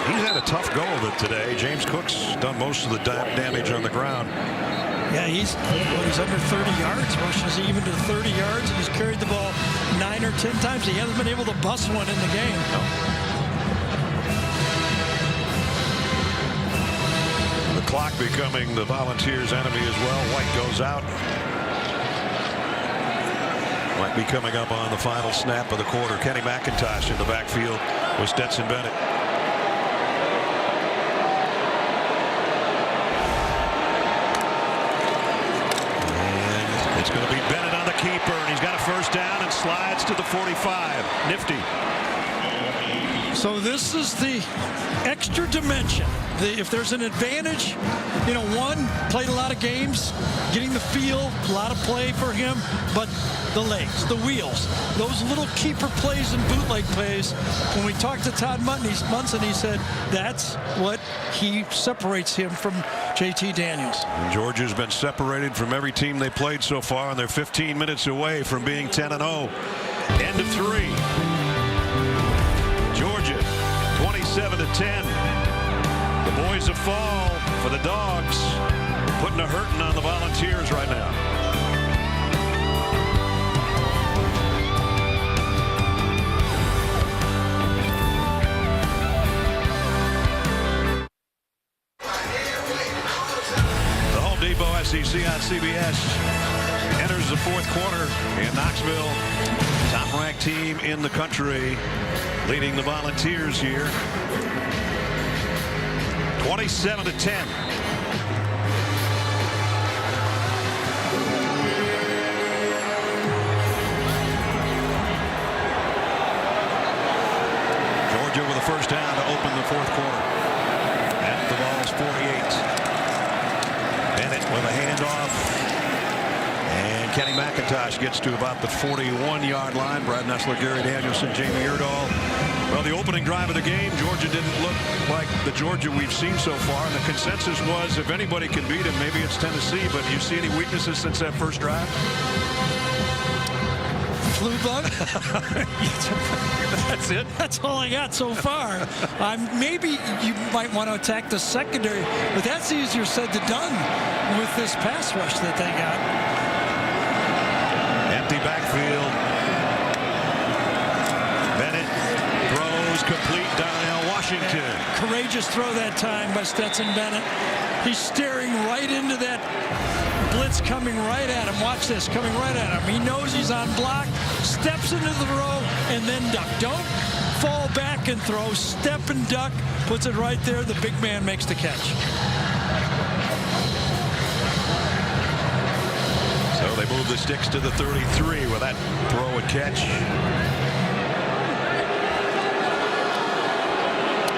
He's had a tough go of it today. James Cook's done most of the damage on the ground. Yeah, he's under 30 yards, rushes even to 30 yards. He's carried the ball 9 or 10 times. He hasn't been able to bust one in the game. No. The clock becoming the Volunteers' enemy as well. White goes out. Might be coming up on the final snap of the quarter. Kenny McIntosh in the backfield with Stetson Bennett. It's going to be Bennett on the keeper, and he's got a first down and slides to the 45. Nifty. So this is the extra dimension. If there's an advantage, one, played a lot of games, getting the feel, a lot of play for him, but the legs, the wheels, those little keeper plays and bootleg plays. When we talked to Todd Munson, he said that's what he separates him from JT Daniels. And Georgia's been separated from every team they played so far, and they're 15 minutes away from being 10-0. End of 3. Georgia 27-10. The boys have fall for the Dogs, putting a hurting on the Volunteers right now. The Home Depot SEC on CBS enters the 4th quarter in Knoxville. Top-ranked team in the country leading the Volunteers here. 27-10. Georgia with a first down to open the 4th quarter. with a handoff. And Kenny McIntosh gets to about the 41-yard line. Brad Nessler, Gary Danielson, Jamie Erdahl. Well, the opening drive of the game, Georgia didn't look like the Georgia we've seen so far. And the consensus was if anybody can beat him, maybe it's Tennessee. But do you see any weaknesses since that first drive? Flu bug? That's it? That's all I got so far. Maybe you might want to attack the secondary, but that's easier said than done with this pass rush that they got. Empty backfield. Bennett throws complete. Darnell Washington. Courageous throw that time by Stetson Bennett. He's staring right into that blitz coming right at him. Watch this, coming right at him. He knows he's on block, steps into the throw, and then duck. Don't fall back and throw. Step and duck, puts it right there. The big man makes the catch. So they move the sticks to the 33 with that throw and catch.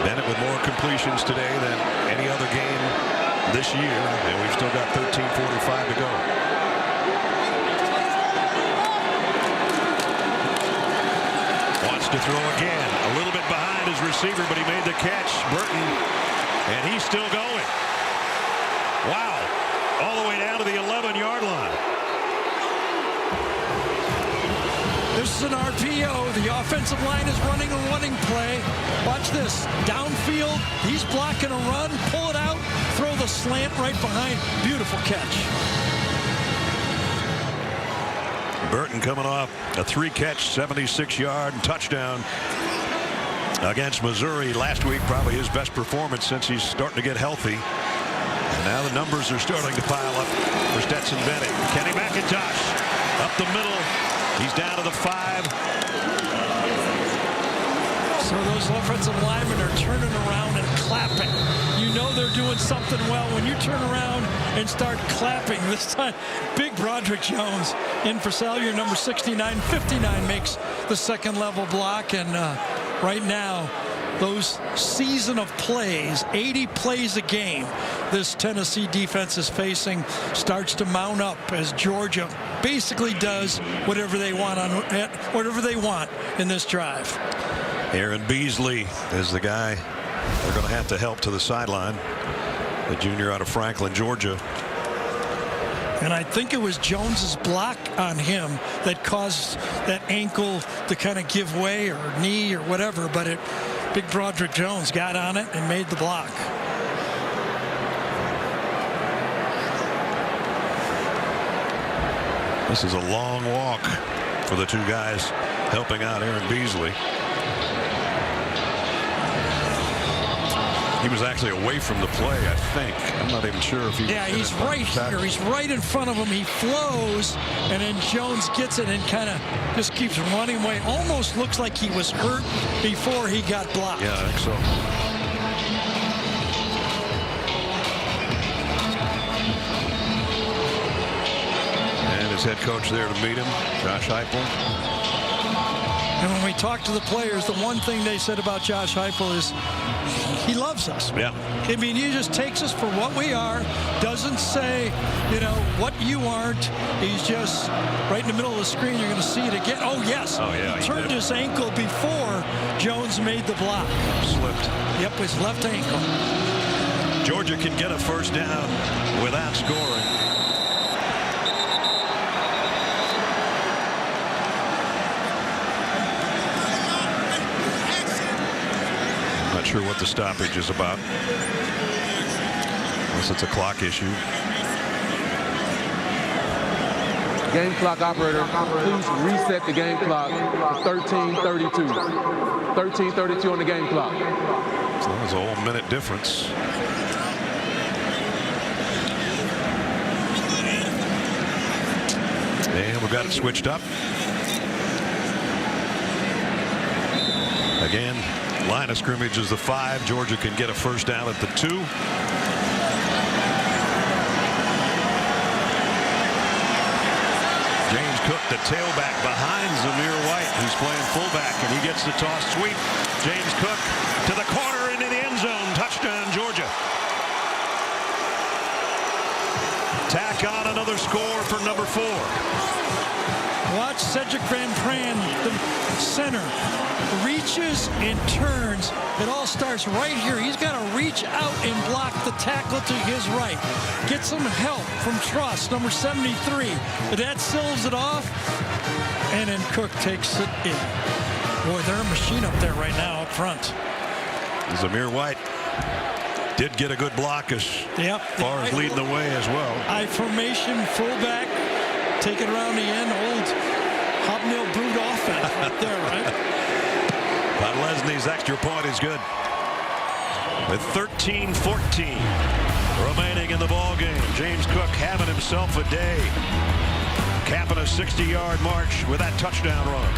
Bennett with more completions today than any other game this year, and we've still got 13:45 to go. Wants to throw again. A little bit behind his receiver, but he made the catch. Burton, and he's still going. Wow. All the way down to the 11-yard line. This is an RPO. The offensive line is running a running play. Watch this. Downfield. He's blocking a run. Pull it out. Throw the slant right behind. Beautiful catch. Burton coming off a 3-catch, 76-yard touchdown against Missouri last week. Probably his best performance since he's starting to get healthy. And now the numbers are starting to pile up for Stetson Bennett. Kenny McIntosh up the middle. He's down to the 5. So those offensive linemen are turning around and clapping. You know they're doing something well when you turn around and start clapping. This time, big Broderick Jones in for Salyer, number 69. 59 makes the second level block. And right now, those season of plays, 80 plays a game, this Tennessee defense is facing, starts to mount up as Georgia basically does whatever they want in this drive. Aaron Beasley is the guy they're going to have to help to the sideline. The junior out of Franklin, Georgia. And I think it was Jones's block on him that caused that ankle to kind of give way, or knee, or whatever. But big Broderick Jones got on it and made the block. This is a long walk for the two guys helping out Aaron Beasley. He was actually away from the play, I think. I'm not even sure if he... Yeah, he's right here. He's right in front of him. He flows, and then Jones gets it and kind of just keeps running away. Almost looks like he was hurt before he got blocked. Yeah, I think so. And his head coach there to meet him, Josh Heupel. And when we talk to the players, the one thing they said about Josh Heupel is he loves us. Yeah. I mean, he just takes us for what we are, doesn't say, what you aren't. He's just right in the middle of the screen. You're going to see it again. Oh, yes. Oh, yeah. He turned his ankle before Jones made the block. Slipped. Yep, his left ankle. Georgia can get a first down without scoring. Not sure what the stoppage is about, unless it's a clock issue. Game clock operator, please reset the game clock to 13:32. 13:32 on the game clock. So that's a whole minute difference. And we've got it switched up. Again, line of scrimmage is the 5. Georgia can get a first down at the 2. James Cook, the tailback behind Zamir White, who's playing fullback, and he gets the toss sweep. James Cook to the corner into the end zone. Touchdown, Georgia. tack on another score for number 4. Watch Cedric Van Pran, the center, reaches and turns. It all starts right here. He's got to reach out and block the tackle to his right. Get some help from Truss, number 73. But that seals it off, and then Cook takes it in. Boy, they're a machine up there right now up front. Zamir White did get a good block as far as leading the way as well. I-formation fullback, take it around the end, old hobnail boot offense right there, right? But Lesney's extra point is good. With 13-14 remaining in the ball game, James Cook having himself a day, capping a 60-yard march with that touchdown run.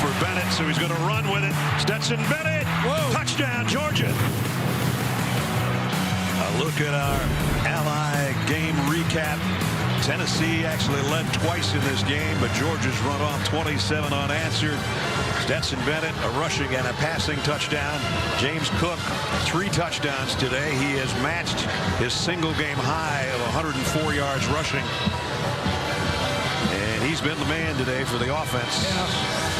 For Bennett, so he's going to run with it. Stetson Bennett, touchdown, Georgia. A look at our Ally game recap. Tennessee actually led twice in this game, but Georgia's run off 27 unanswered. Stetson Bennett, a rushing and a passing touchdown. James Cook, 3 touchdowns today. He has matched his single game high of 104 yards rushing. And he's been the man today for the offense. Yeah.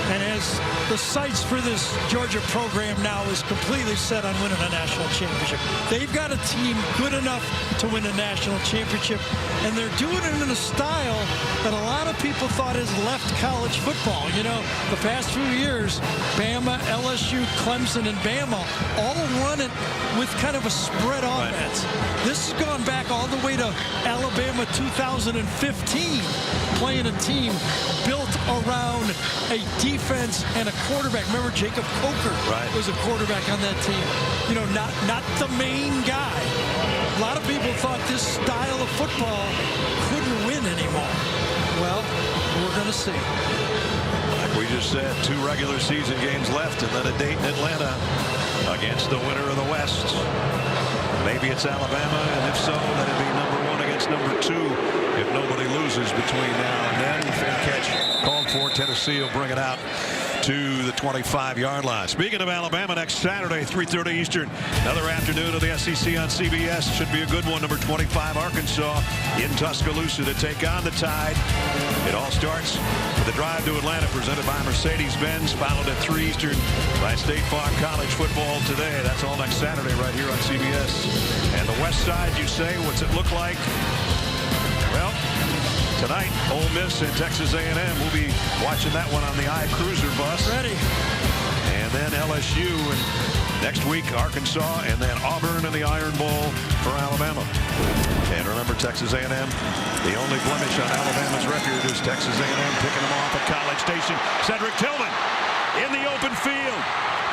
And as the sights for this Georgia program now is completely set on winning a national championship. They've got a team good enough to win a national championship, and they're doing it in a style that a lot of people thought has left college football. You know, the past few years, Bama, LSU, Clemson, and Bama all run it with kind of a spread offense. Right. This has gone back all the way to Alabama 2015, playing a team built around a defense and a quarterback. Remember, Jacob Coker was a quarterback on that team. You know, not the main guy. A lot of people thought this style of football couldn't win anymore. Well, we're going to see. Like we just said, 2 regular season games left, and then a date in Atlanta against the winner of the West. Maybe it's Alabama, and if so, then it'd be number 1 against number 2 if nobody loses between now and then. Fair catch called for. Tennessee will bring it out to the 25-yard line. Speaking of Alabama, next Saturday, 3:30 Eastern, another afternoon of the SEC on CBS. Should be a good one. Number 25, Arkansas in Tuscaloosa to take on the Tide. It all starts with the drive to Atlanta presented by Mercedes-Benz, followed at 3 Eastern by State Farm College Football today. That's all next Saturday right here on CBS. And the West Side, you say, what's it look like? Well, tonight, Ole Miss and Texas A&M. We'll be watching that one on the iCruiser bus. Ready. And then LSU, and next week Arkansas, and then Auburn in the Iron Bowl for Alabama. And remember, Texas A&M, the only blemish on Alabama's record is Texas A&M picking them off at College Station. Cedric Tillman in the open field,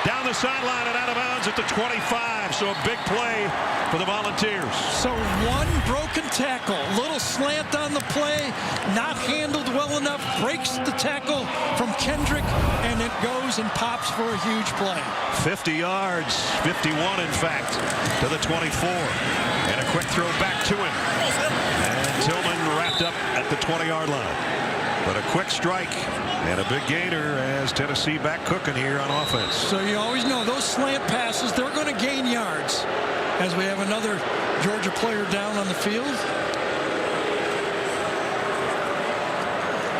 down the sideline and out of bounds at the 25. So a big play for the Volunteers. So one broken tackle, little slant on the play, not handled well enough, breaks the tackle from Kendrick, and it goes and pops for a huge play. 50 yards, 51 in fact, to the 24. And a quick throw back to him. And Tillman wrapped up at the 20-yard line. But a quick strike and a big gainer as Tennessee back cooking here on offense. So you always know those slant passes, they're going to gain yards. As we have another Georgia player down on the field.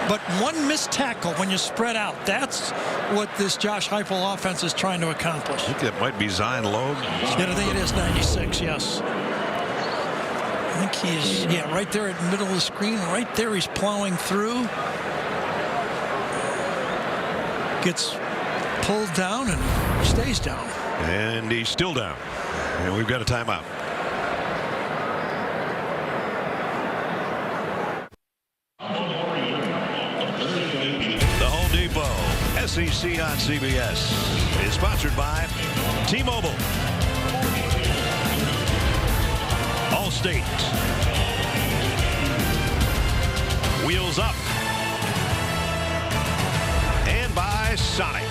But one missed tackle when you spread out. That's what this Josh Heupel offense is trying to accomplish. I think that might be Zion Logue. Yeah, I think it is 96, yes. I think he is, right there at the middle of the screen. Right there, he's plowing through. Gets pulled down and stays down. And he's still down. And we've got a timeout. The Home Depot SEC on CBS is sponsored by T-Mobile, Allstate, Wheels Up, and by Sonic.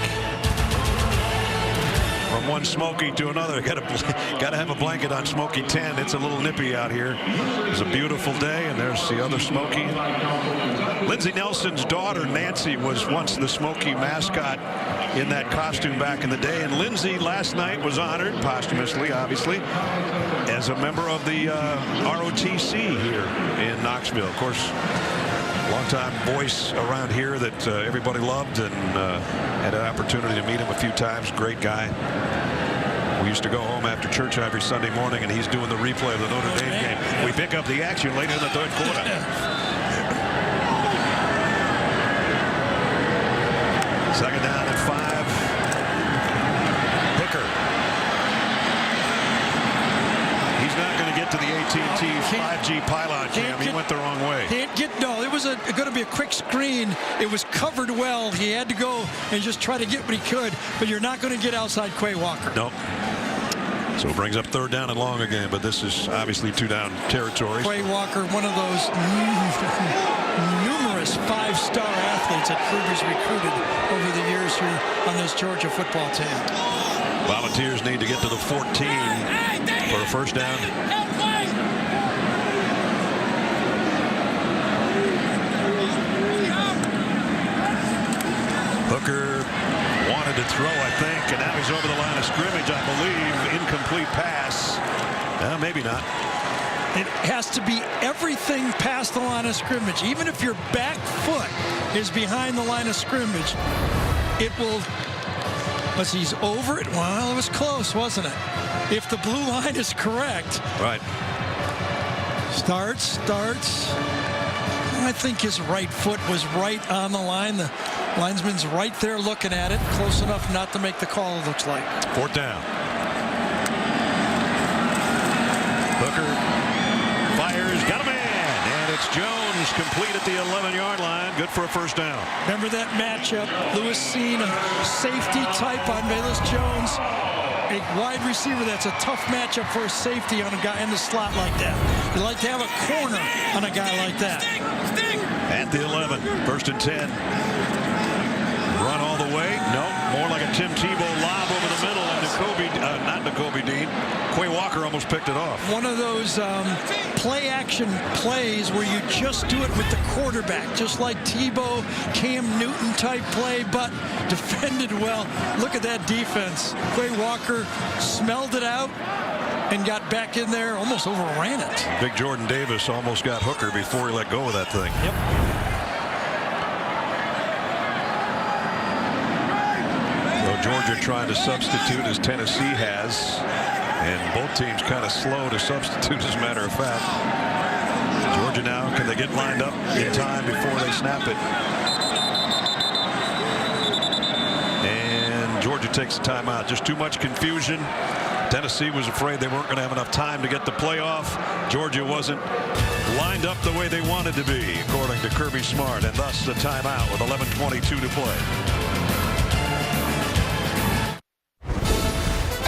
From from one Smoky to another. Got to have a blanket on Smoky 10. It's a little nippy out here. It's a beautiful day, and there's the other Smoky. Lindsey Nelson's daughter, Nancy, was once the Smoky mascot in that costume back in the day. And Lindsey last night was honored, posthumously, obviously, as a member of the ROTC here in Knoxville. Of course, longtime voice around here that everybody loved, and had an opportunity to meet him a few times. Great guy. We used to go home after church every Sunday morning, and he's doing the replay of the Notre Dame game. We pick up the action later in the third quarter. Second down and 5. Hooker. He's not going to get to the AT&T 5G pylon cam. He went the wrong way. No, it was going to be a quick screen. It was covered well. He had to go and just try to get what he could, but you're not going to get outside Quay Walker. Nope. So it brings up third down and long again, but this is obviously 2-down territory. Quay Walker, one of those numerous 5-star athletes that Kirby's recruited over the years here on this Georgia football team. Volunteers need to get to the 14 for a first down. Hooker wanted to throw, I think, and now he's over the line of scrimmage, I believe. Incomplete pass. Maybe not. It has to be everything past the line of scrimmage. Even if your back foot is behind the line of scrimmage, it will. But he's over it. Well, it was close, wasn't it? If the blue line is correct. Right. Starts. I think his right foot was right on the line. The linesman's right there looking at it. Close enough not to make the call, it looks like. Fourth down. Hooker fires, got a man, and it's Jones complete at the 11-yard line. Good for a first down. Remember that matchup? Lewis seen a safety type on Velus Jones. A wide receiver, that's a tough matchup for a safety on a guy in the slot like that. You like to have a corner on a guy like that. At the 11, first and 10. Run all the way. No, more like a Tim Tebow lob over the middle, and not Nakobe Dean. Quay Walker almost picked it off. One of those play-action plays where you just do it with the quarterback, just like Tebow, Cam Newton type play, but defended well. Look at that defense. Quay Walker smelled it out and got back in there, almost overran it. Big Jordan Davis almost got Hooker before he let go of that thing. Yep. Georgia trying to substitute as Tennessee has, and both teams kind of slow to substitute, as a matter of fact. Georgia now, can they get lined up in time before they snap it? And Georgia takes a timeout. Just too much confusion. Tennessee was afraid they weren't going to have enough time to get the playoff. Georgia wasn't lined up the way they wanted to be, according to Kirby Smart, and thus the timeout with 11:22 to play.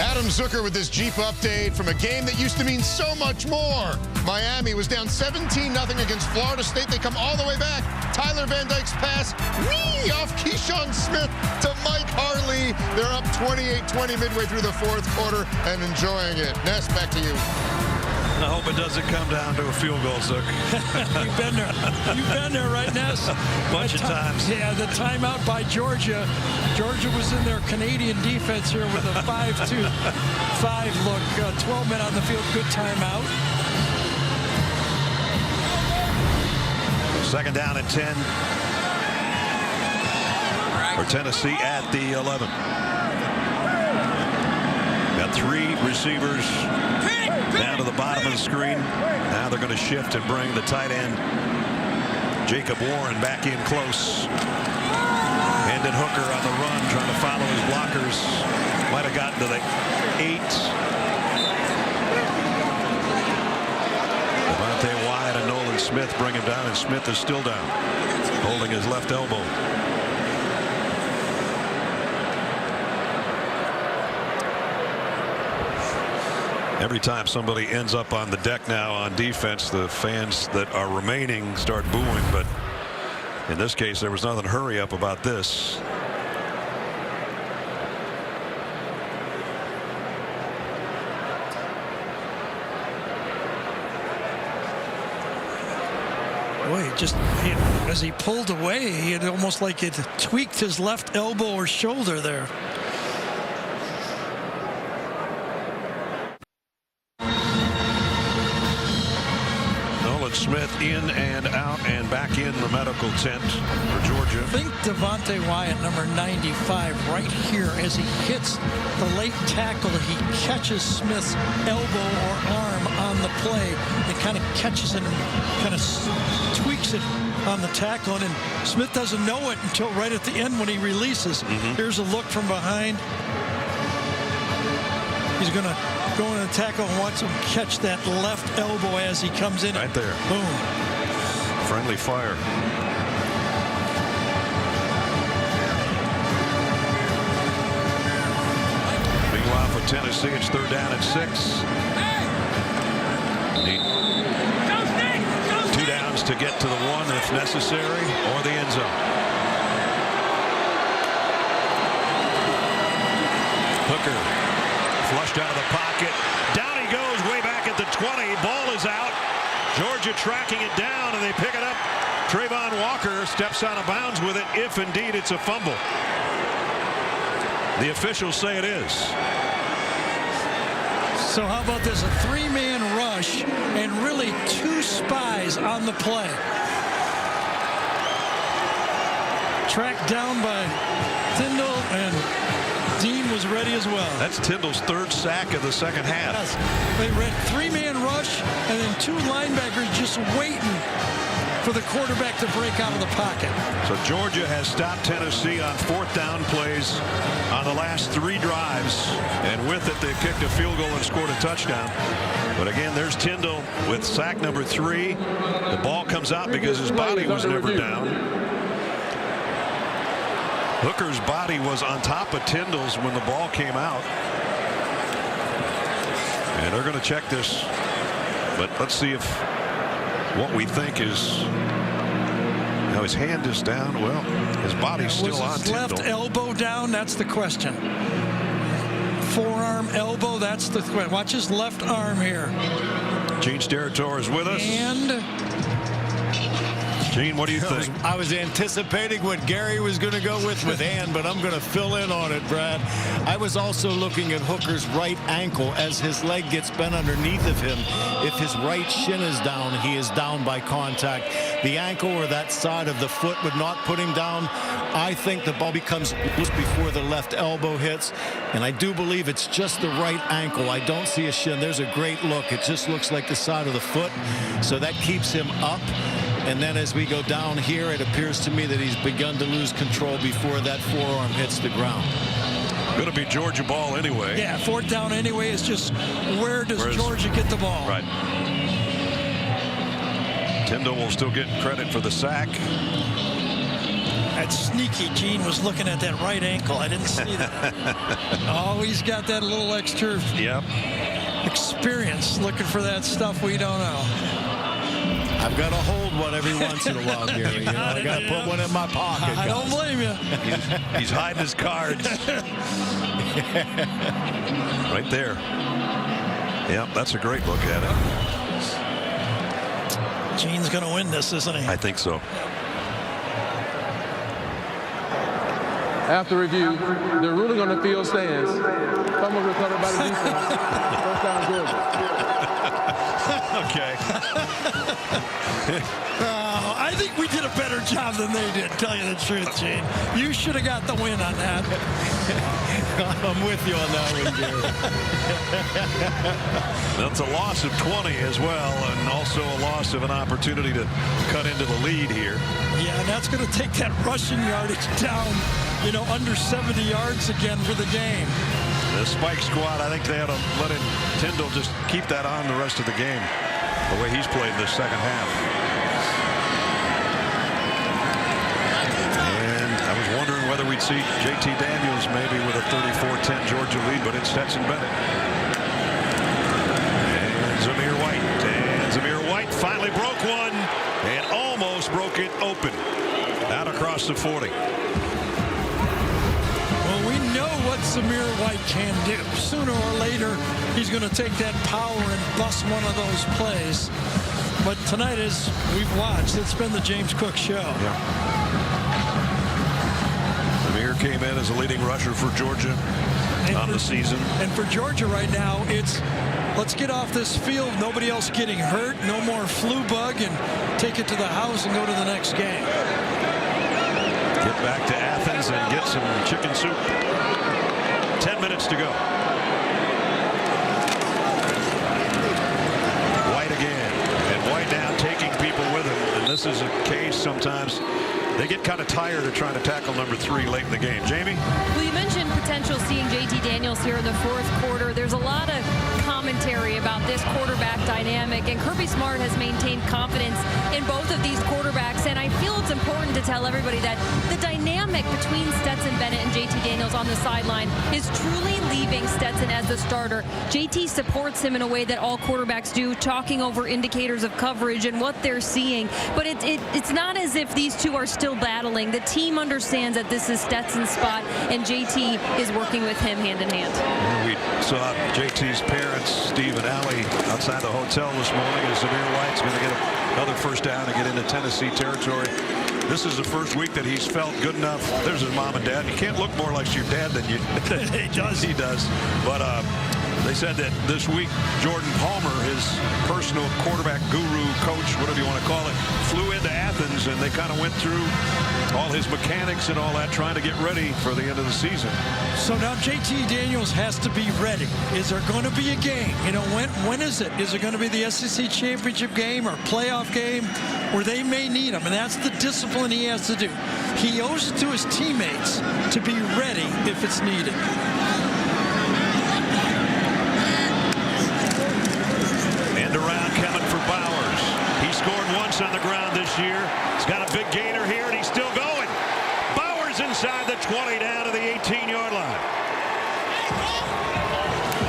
Adam Zucker with this Jeep update from a game that used to mean so much more. Miami was down 17-0 against Florida State. They come all the way back. Tyler Van Dyke's pass, whee, off Keyshawn Smith to Mike Harley. They're up 28-20 midway through the fourth quarter and enjoying it. Ness, back to you. I hope it doesn't come down to a field goal, Zook. You've been there. You've been there, right, Ness? Bunch of times. Yeah, the timeout by Georgia. Georgia was in their Canadian defense here with a 5-2-5 look. 12 men on the field. Good timeout. Second down and 10 for Tennessee at the 11. Got 3 receivers down to the bottom of the screen. Now they're going to shift and bring the tight end Jacob Warren back in close. Hendon Hooker on the run, trying to follow his blockers. Might have gotten to the 8. Devontae Wyatt and Nolan Smith bring him down, and Smith is still down, holding his left elbow. Every time somebody ends up on the deck now on defense, the fans that are remaining start booing, but in this case there was nothing hurry up about this. just as he pulled away, it almost like it tweaked his left elbow or shoulder there. Smith in and out and back in the medical tent for Georgia. I think Devontae Wyatt, number 95, right here as he hits the late tackle, he catches Smith's elbow or arm on the play and kind of catches it and kind of tweaks it on the tackle, and then Smith doesn't know it until right at the end when he releases. Here's a look from behind. He's going to go in and tackle and watch him catch that left elbow as he comes in. Right there. Boom. Friendly fire. Meanwhile, for Tennessee, it's 3rd down and 6. Need 2 downs to get to the 1 if necessary, or the end zone. Hooker. Flushed out of the pocket. Down he goes way back at the 20. Ball is out. Georgia tracking it down, and they pick it up. Trayvon Walker steps out of bounds with it, if indeed it's a fumble. The officials say it is. So how about this? A 3-man rush and really 2 spies on the play. Tracked down by Tyndall, and Dean was ready as well. That's Tyndall's 3rd sack of the second half. Yes. They read 3-man rush and then 2 linebackers just waiting for the quarterback to break out of the pocket. So Georgia has stopped Tennessee on 4th down plays on the last 3 drives, and with it they kicked a field goal and scored a touchdown. But again, there's Tyndall with sack number 3. The ball comes out because his body was never down. Hooker's body was on top of Tyndall's when the ball came out. And they're going to check this. But let's see if what we think is. Now his hand is down. Well, his body's still on Tyndall. Was his left elbow down? That's the question. Forearm, elbow, that's the question. Watch his left arm here. Gene Steratore is with us. And Gene, what do you think? I was anticipating what Gary was going to go with hand, but I'm going to fill in on it, Brad. I was also looking at Hooker's right ankle as his leg gets bent underneath of him. If his right shin is down, he is down by contact. The ankle or that side of the foot would not put him down. I think the ball becomes loose before the left elbow hits, and I do believe it's just the right ankle. I don't see a shin. There's a great look. It just looks like the side of the foot, so that keeps him up. And then as we go down here, it appears to me that he's begun to lose control before that forearm hits the ground. Going to be Georgia ball anyway. Yeah, 4th down anyway. It's just where does Georgia get the ball? Right. Tyndall will still get credit for the sack. That sneaky Gene was looking at that right ankle. I didn't see that. Oh, he's got that little extra experience looking for that stuff we don't know. I've got to hold one every once in a while, Gary. You know, I got to put one in my pocket. I don't blame you. He's hiding his cards. Right there. Yeah, that's a great look at it. Gene's going to win this, isn't he? I think so. After review, the ruling on the field stands. Fumble recovered by the defense. 1st down, Georgia. Okay. I think we did a better job than they did, tell you the truth, Gene. You should have got the win on that. I'm with you on that one, Gary. That's a loss of 20 as well, and also a loss of an opportunity to cut into the lead here. Yeah, and that's going to take that rushing yardage down, you know, under 70 yards again for the game. The Spike squad, I think they had to let Tyndall just keep that on the rest of the game, the way he's played this second half. And I was wondering whether we'd see JT Daniels maybe with a 34-10 Georgia lead, but it's Stetson Bennett. And Zamir White. And Zamir White finally broke one and almost broke it open. Out across the 40. What Zamir White can do. Sooner or later, he's going to take that power and bust one of those plays. But tonight, as we've watched, it's been the James Cook show. Yeah. Amir came in as a leading rusher for Georgia on the season. And for Georgia right now, it's let's get off this field. Nobody else getting hurt. No more flu bug, and take it to the house and go to the next game. Get back to Athens and get some chicken soup. 10 minutes to go. White again. And White now taking people with him. And this is a case sometimes they get kind of tired of trying to tackle number 3 late in the game. Jamie? Well, you mentioned potential seeing JT Daniels here in the fourth quarter. There's a lot of commentary about this quarterback dynamic, and Kirby Smart has maintained confidence in both of these quarterbacks, and I feel it's important to tell everybody that the dynamic between Stetson Bennett and JT Daniels on the sideline is truly leaving Stetson as the starter. JT supports him in a way that all quarterbacks do, talking over indicators of coverage and what they're seeing, but it's not as if these two are still battling. The team understands that this is Stetson's spot, and JT is working with him hand in hand. We saw JT's parents, Steve and Allie, outside the hotel this morning as Zamir White's going to get another first down and get into Tennessee territory. This is the first week that he's felt good enough. There's his mom and dad. You can't look more like your dad than you. He does. He does. But they said that this week, Jordan Palmer, his personal quarterback guru, coach, whatever you want to call it, flew into Athens, and they kind of went through all his mechanics and all that, trying to get ready for the end of the season. So now JT Daniels has to be ready. Is there going to be a game? You know, when is it? Is it going to be the SEC championship game or playoff game where they may need him? And that's the discipline he has to do. He owes it to his teammates to be ready if it's needed. End around coming for Bowers. He scored once on the ground this year. He's got a big gainer here, and he's still going. Bowers inside the 20, down to the 18-yard line.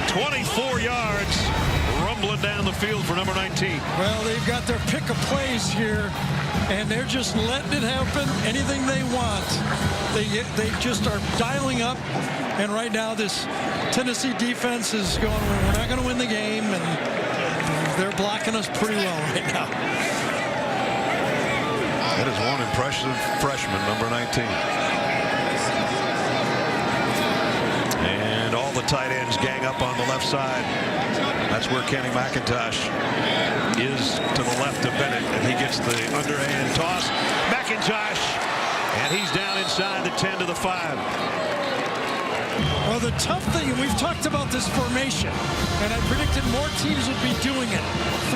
24 yards, rumbling down the field for number 19. Well, they've got their pick of plays here, and they're just letting it happen. Anything they want, they just are dialing up. And right now, this Tennessee defense is going, we're not going to win the game, and they're blocking us pretty well right now. That is one impressive freshman, number 19. And all the tight ends gang up on the left side. That's where Kenny McIntosh is, to the left of Bennett, and he gets the underhand toss. McIntosh, and he's down inside the 10 to the 5. Well, the tough thing, and we've talked about this formation, and I predicted more teams would be doing it.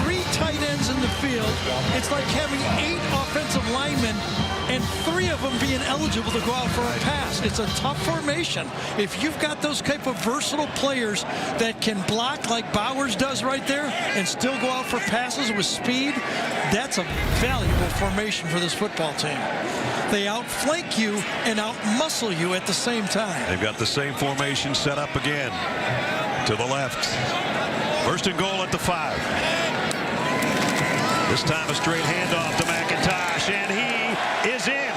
3 tight ends in the field. It's like having 8 offensive linemen and 3 of them being eligible to go out for a pass. It's a tough formation. If you've got those type of versatile players that can block like Bowers does right there and still go out for passes with speed, that's a valuable formation for this football team. They outflank you and outmuscle you at the same time. They've got the same formation set up again to the left. First and goal at the 5. This time a straight handoff to McIntosh, and he is in.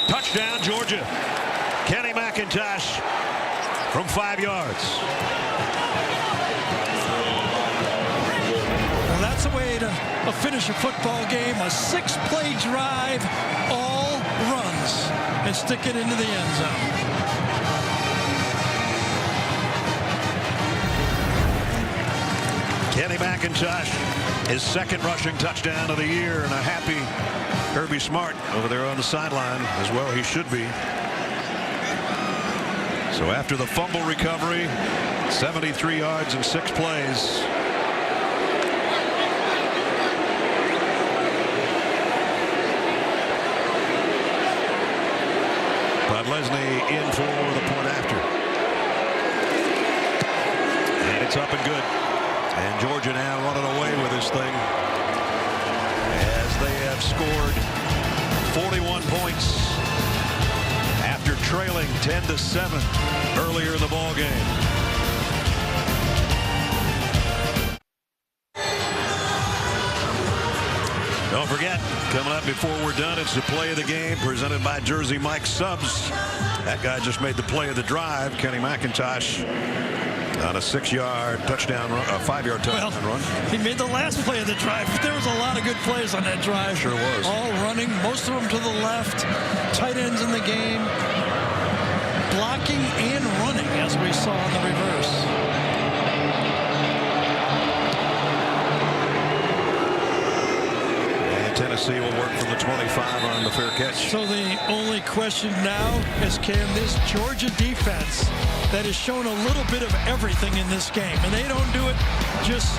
Touchdown, Georgia. Kenny McIntosh from 5 yards. Well, that's a way to finish a football game. A 6-play drive, all runs, and stick it into the end zone. Kenny McIntosh, his second rushing touchdown of the year, and a happy Kirby Smart over there on the sideline as well. He should be. So after the fumble recovery, 73 yards in 6 plays. Lesney in for the point after. And it's up and good. And Georgia now running away with this thing as they have scored 41 points after trailing 10-7 earlier in the ball game. Don't forget, coming up before we're done, it's the play of the game presented by Jersey Mike Subs. That guy just made the play of the drive. Kenny McIntosh On a 6-yard touchdown run, a 5-yard touchdown run. He made the last play of the drive. There was a lot of good plays on that drive. Sure was. All running, most of them to the left. Tight ends in the game. Blocking and running, as we saw in the reverse. Tennessee will work from the 25 on the fair catch. So the only question now is, can this Georgia defense that has shown a little bit of everything in this game, and they don't do it just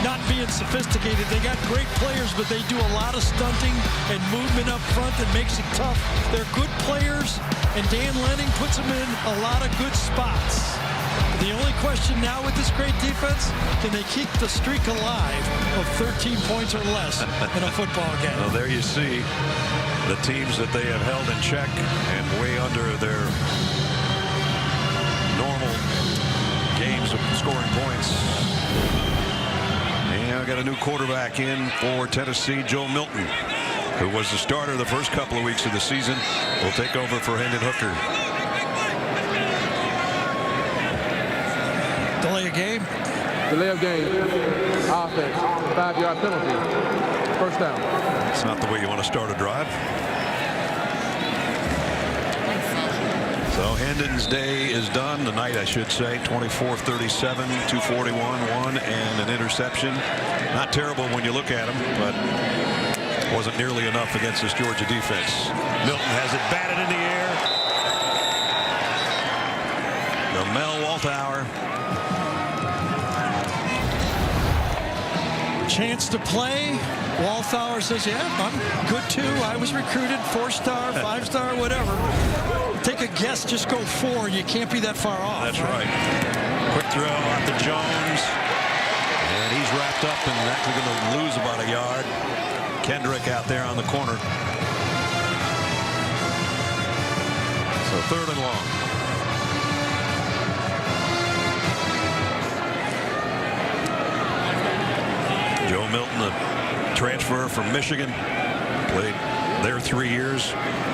not being sophisticated. They got great players, but they do a lot of stunting and movement up front that makes it tough. They're good players, and Dan Lanning puts them in a lot of good spots. The only question now with this great defense, can they keep the streak alive of 13 points or less in a football game? Well, there you see the teams that they have held in check and way under their normal games of scoring points. And I got a new quarterback in for Tennessee, Joe Milton, who was the starter the first couple of weeks of the season, will take over for Hendon Hooker. Delay of game. Delay of game. Offense. 5-yard penalty. First down. It's not the way you want to start a drive. So Hendon's day is done. The night, I should say. 24-37, 241, 1, and an interception. Not terrible when you look at him, but wasn't nearly enough against this Georgia defense. Milton has it batted in the air. Mel Walthour. Chance to play. Walthour says, yeah, I'm good too. I was recruited 4-star, 5-star, whatever. Take a guess, just go 4. You can't be that far off. That's right. Quick throw out to Jones. And he's wrapped up and actually going to lose about a yard. Kendrick out there on the corner. So 3rd and long. Joe Milton, a transfer from Michigan, played there 3 years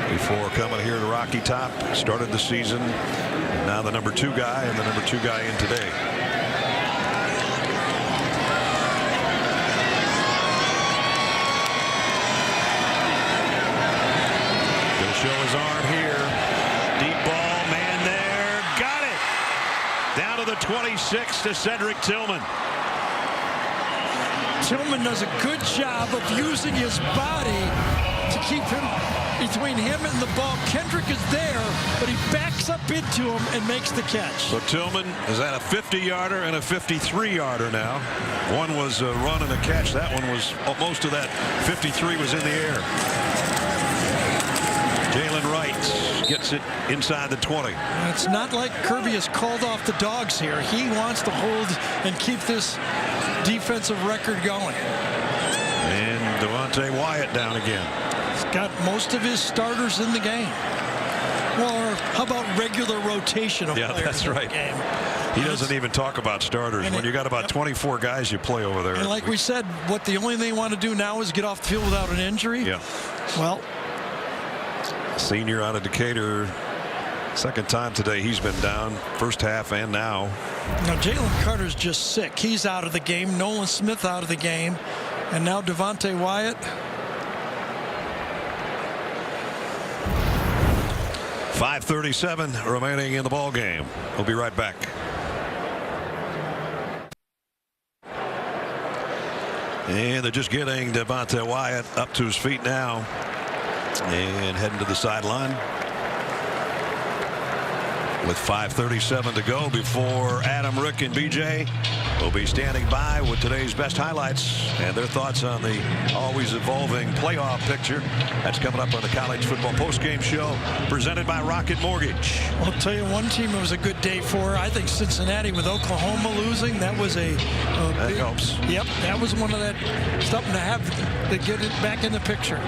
before coming here to Rocky Top. Started the season, now the number 2 guy, and the number 2 guy in today. Gonna show his arm here. Deep ball, man there, got it. Down to the 26 to Cedric Tillman. Tillman does a good job of using his body to keep him between him and the ball. Kendrick is there, but he backs up into him and makes the catch. So Tillman is at a 50-yarder and a 53-yarder now. One was a run and a catch. That one was, most of that 53 was in the air. Jalen Wright gets it inside the 20. It's not like Kirby has called off the dogs here. He wants to hold and keep this defensive record going. And Devontae Wyatt down again. He's got most of his starters in the game. Or how about regular rotation of players that's in right. the game? He doesn't even talk about starters when you got about 24 guys you play over there. And like we said, what the only thing they want to do now is get off the field without an injury. Yeah. Well, senior out of Decatur, second time today he's been down, first half and now. Now Jalen Carter's just sick. He's out of the game. Nolan Smith out of the game. And now Devontae Wyatt. .537 remaining in the ball game. We'll be right back. And they're just getting Devontae Wyatt up to his feet now and heading to the sideline. With 5:37 to go before Adam, Rick, and BJ will be standing by with today's best highlights and their thoughts on the always evolving playoff picture. That's coming up on the College Football Postgame Show presented by Rocket Mortgage. I'll tell you one team it was a good day for. I think Cincinnati with Oklahoma losing. That was that helps. Yep, that was one of that something to have to get it back in the picture.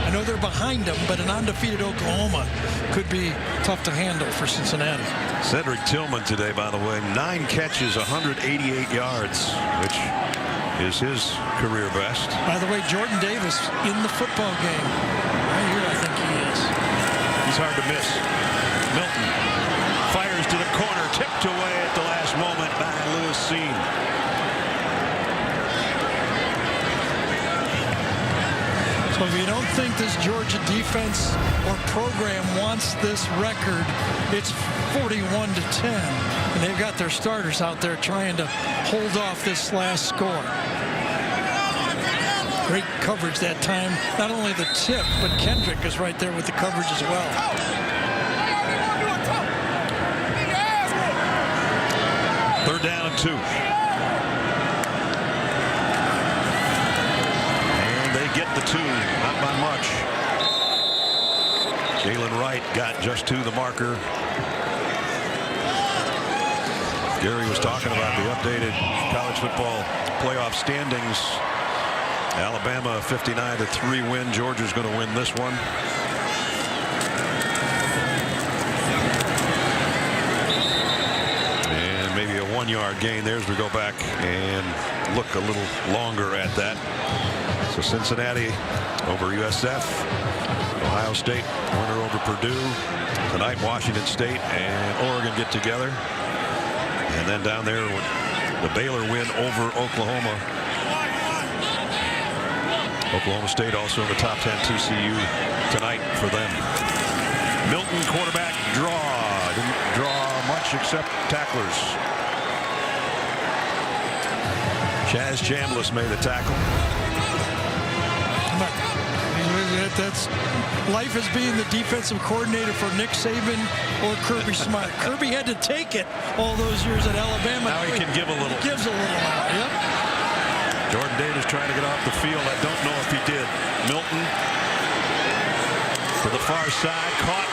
I know they're behind them, but an undefeated Oklahoma could be tough to handle for Cincinnati. Cedric Tillman today, by the way, 9 catches, 188 yards, which is his career best. By the way, Jordan Davis in the football game. Right here, I think he is. He's hard to miss. Milton fires to the corner, tipped away at the last moment. Lewis scene. So if you don't think this Georgia defense or program wants this record, it's 41-10. And they've got their starters out there trying to hold off this last score. Great coverage that time. Not only the tip, but Kendrick is right there with the coverage as well. Third down and 2. And they get the 2, not by much. Jalen Wright got just to the marker. Gary was talking about the updated college football playoff standings. Alabama 59-3 win. Georgia's going to win this one. And maybe a 1-yard gain there as we go back and look a little longer at that. So Cincinnati over USF. Ohio State winner over Purdue. Tonight Washington State and Oregon get together. And then down there the Baylor win over Oklahoma. Oklahoma State also in the top 10. TCU tonight for them. Milton quarterback draw. Didn't draw much except tacklers. Chaz Chambliss made the tackle. That's life as being the defensive coordinator for Nick Saban or Kirby Smart. Kirby had to take it all those years at Alabama. Now he can give a little. He gives a little out. Yep. Jordan Davis trying to get off the field. I don't know if he did. Milton to the far side, caught,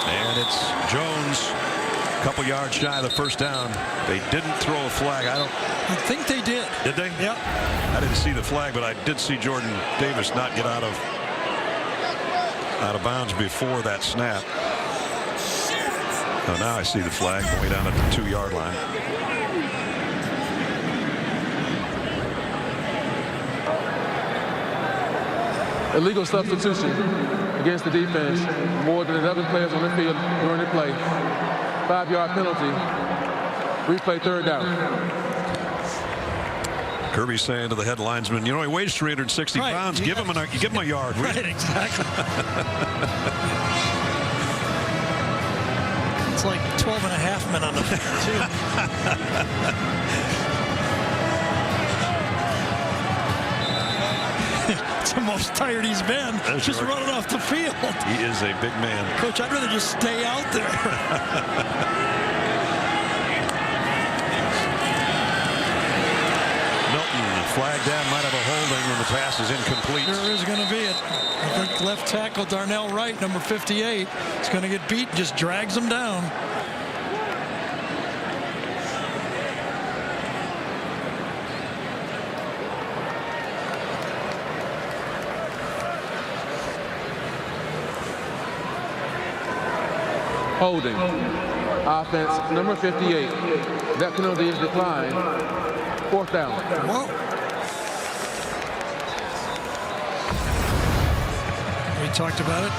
and it's Jones, a couple yards shy of the first down. They didn't throw a flag. I think they did. Did they? Yep. I didn't see the flag, but I did see Jordan Davis not get out of bounds before that snap. Oh, now I see the flag going down at the 2-yard line. Illegal substitution against the defense. More than 11 players on the field during the play. 5-yard penalty. Replay third down. Kirby saying to the head linesman, you know, he weighs 360 pounds. Give him a yard. Right, exactly. It's like 12 and a half men on the field, too. It's the most tired he's been. That's just running off the field. He is a big man. Coach, I'd rather just stay out there. Flag down, might have a holding when the pass is incomplete. There is going to be it. I think left tackle Darnell Wright, number 58, is going to get beat, just drags him down. Holding. Offense number 58. That penalty is declined. 4th down. Whoa. We talked about it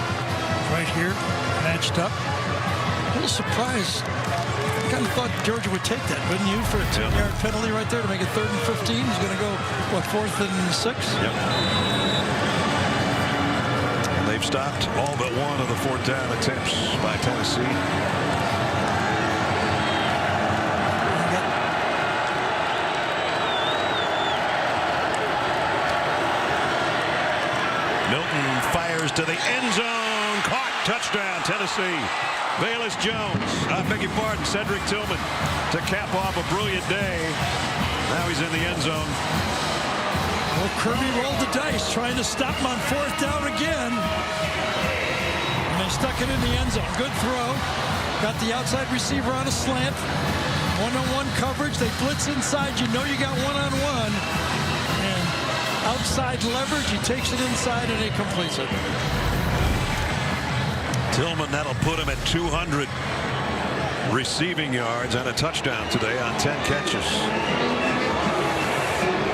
right here, matched up. A little surprised. I kind of thought Georgia would take that, wouldn't you, for a 10-yard penalty right there to make it 3rd and 15. He's going to go, what, 4th and 6? Yep. And they've stopped all but one of the 4th down attempts by Tennessee. Fires to the end zone. Caught. Touchdown, Tennessee. Bayless Jones. I beg your pardon, Cedric Tillman to cap off a brilliant day. Now he's in the end zone. Well, Kirby rolled the dice, trying to stop him on 4th down again. And they stuck it in the end zone. Good throw. Got the outside receiver on a slant. One-on-one coverage. They blitz inside. You know you got one-on-one. Outside leverage, he takes it inside and he completes it. Tillman, that'll put him at 200 receiving yards and a touchdown today on 10 catches.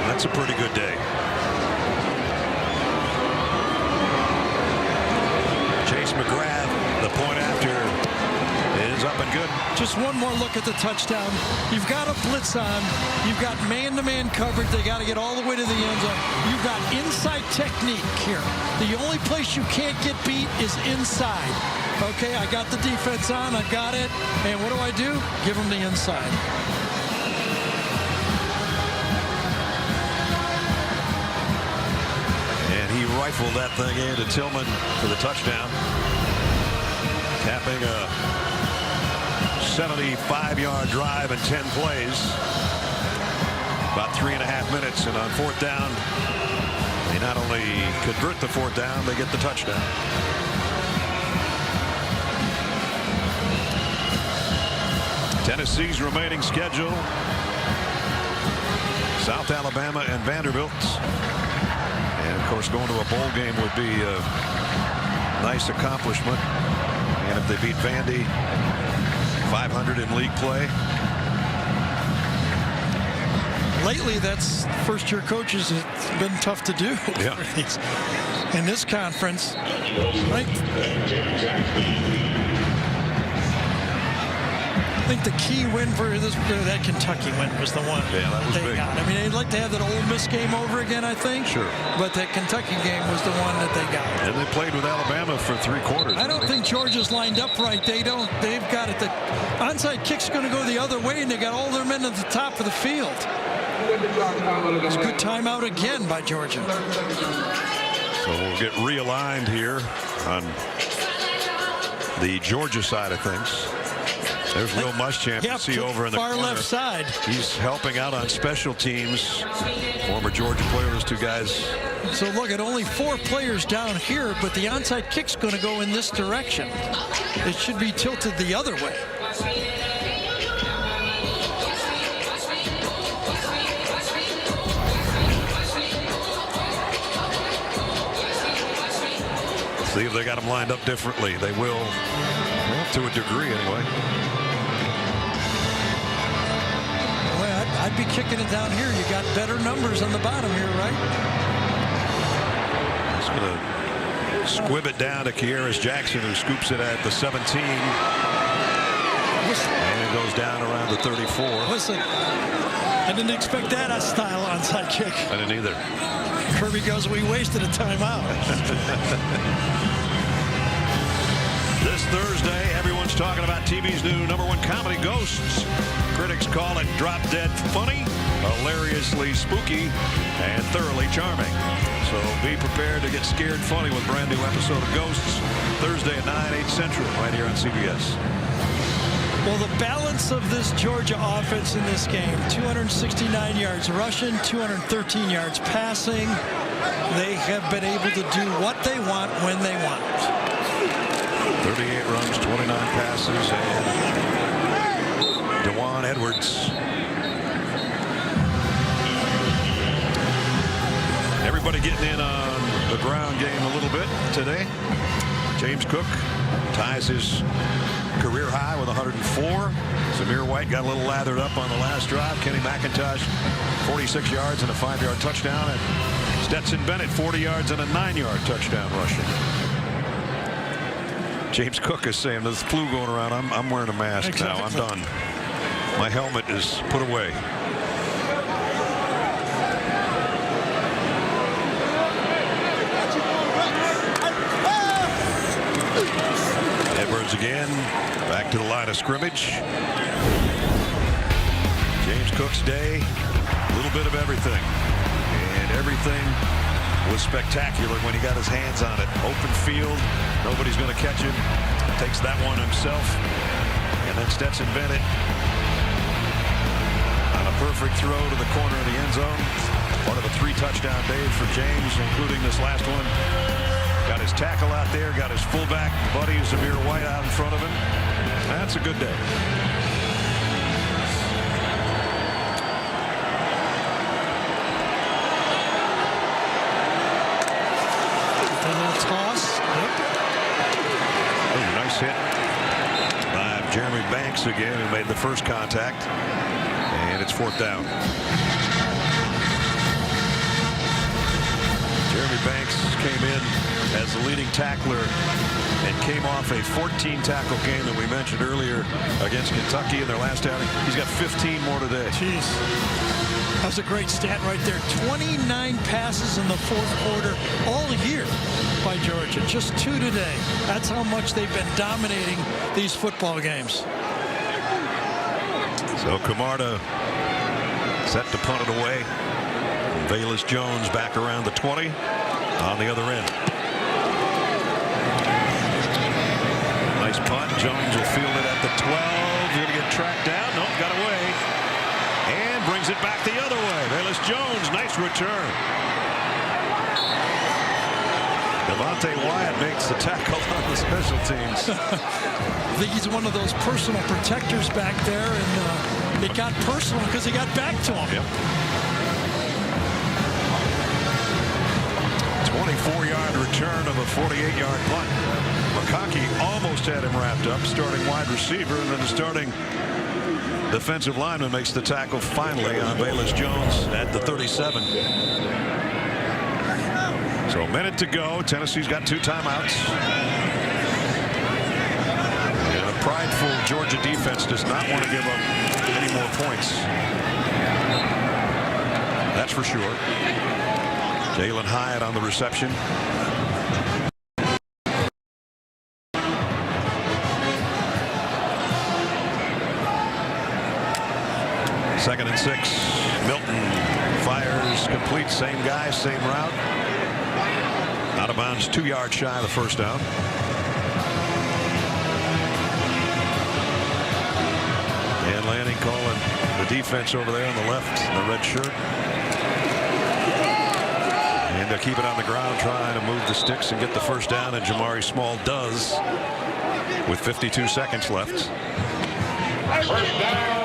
That's a pretty good day. Chase McGrath, the point after, is up been good. Just one more look at the touchdown. You've got a blitz on. You've got man-to-man coverage. They got to get all the way to the end zone. You've got inside technique here. The only place you can't get beat is inside. Okay, I got the defense on. I got it. And what do? Give them the inside. And he rifled that thing into Tillman for the touchdown. Tapping a 75-yard drive in 10 plays. About 3.5 minutes, and on fourth down, they not only convert the fourth down, they get the touchdown. Tennessee's remaining schedule: South Alabama and Vanderbilt. And of course, going to a bowl game would be a nice accomplishment. And if they beat Vandy, 500 in league play. Lately, that's first-year coaches. It's been tough to do. Yeah. In this conference, right? I think the key win for that Kentucky win was the one that was they big. got. I mean, they'd like to have that Ole Miss game over again, I think. Sure. But that Kentucky game was the one that they got. And they played with Alabama for 3 quarters. I don't think Georgia's lined up right. They've got it. The onside kick's going to go the other way, and they got all their men at the top of the field. It's a good timeout again by Georgia. So we'll get realigned here on the Georgia side of things. There's Will Muschamp, you see over in the far corner. left side. He's helping out on special teams. Former Georgia player, those 2 guys. So look at only 4 players down here, but the onside kick's going to go in this direction. It should be tilted the other way. See if they got them lined up differently. They will, to a degree anyway. I'd be kicking it down here. You got better numbers on the bottom here, right? He's going to squib it down to Kearis Jackson, who scoops it at the 17. And it goes down around the 34. Listen, I didn't expect that style onside kick. I didn't either. Kirby goes, we wasted a timeout. This Thursday, everyone's talking about TV's new #1 comedy, Ghosts. Critics call it drop dead funny, hilariously spooky, and thoroughly charming. So be prepared to get scared funny with a brand new episode of Ghosts Thursday at 9, 8 Central, right here on CBS. Well, the balance of this Georgia offense in this game, 269 yards rushing, 213 yards passing. They have been able to do what they want when they want. 38 runs, 29 passes, and DeJuan Edwards. Everybody getting in on the ground game a little bit today. James Cook ties his career high with 104. Zamir White got a little lathered up on the last drive. Kenny McIntosh, 46 yards and a 5-yard touchdown. And Stetson Bennett, 40 yards and a 9-yard touchdown rushing. James Cook is saying there's flu going around. I'm wearing a mask now. I'm done. My helmet is put away. Edwards again, back to the line of scrimmage. James Cook's day, a little bit of everything. And everything was spectacular when he got his hands on it. Open field, nobody's going to catch him. Takes that one himself. And then Stetson Bennett on a perfect throw to the corner of the end zone. Part of a 3-touchdown day for James, including this last one. Got his tackle out there, got his fullback buddy Zamir White out in front of him. That's a good day. Hit by Jeremy Banks again, who made the first contact, and it's 4th down. Jeremy Tommy Banks came in as the leading tackler and came off a 14-tackle game that we mentioned earlier against Kentucky in their last outing. He's got 15 more today. Jeez. That was a great stat right there. 29 passes in the fourth quarter all year by Georgia. Just 2 today. That's how much they've been dominating these football games. So Camarda set to punt it away. Velus Jones back around the 20 on the other end. Nice punt. Jones will field it at the 12. Going to get tracked down. Nope, got away. And brings it back the other way. Velus Jones, nice return. Devontae Wyatt makes the tackle on the special teams. I think he's one of those personal protectors back there, and it got personal because he got back to him. Yep. 24-yard return of a 48-yard punt. McConkey almost had him wrapped up, starting wide receiver, and then the starting defensive lineman makes the tackle finally on Velus Jones at the 37. So a minute to go. Tennessee's got 2 timeouts. And a prideful Georgia defense does not want to give up any more points. That's for sure. Jalen Hyatt on the reception. Second and 6. Milton fires complete. Same guy, same route. Out of bounds, 2 yards shy of the first down. And Lanning calling the defense over there on the left in the red shirt. And they'll keep it on the ground, trying to move the sticks and get the first down, and Jamari Small does with 52 seconds left. First down.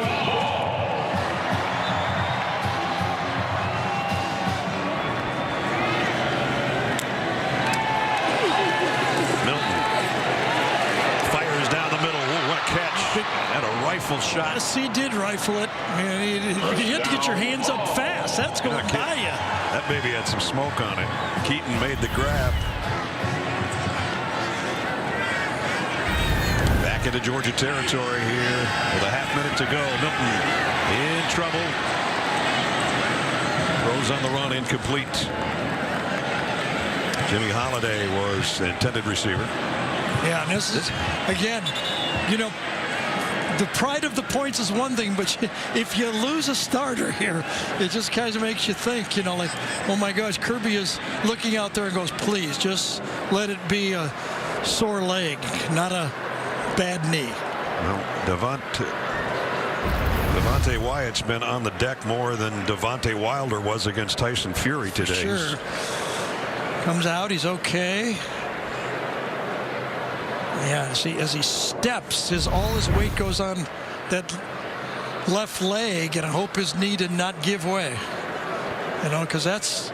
And a rifle shot. Yes, he did rifle it. You have to get your hands up fast. That's going by you. That baby had some smoke on it. Keaton made the grab. Back into Georgia territory here with a half minute to go. Milton in trouble. Throws on the run, incomplete. Jimmy Holiday was the intended receiver. Yeah, and this is, again, you know, the pride of the points is one thing, but if you lose a starter here, it just kind of makes you think, you know, like, oh my gosh, Kirby is looking out there and goes, please just let it be a sore leg, not a bad knee. Well, Devontae Wyatt's been on the deck more than Devontae Wilder was against Tyson Fury today. Sure. Comes out, he's okay. Yeah, see, as he steps, all his weight goes on that left leg, and I hope his knee did not give way. You know, because that's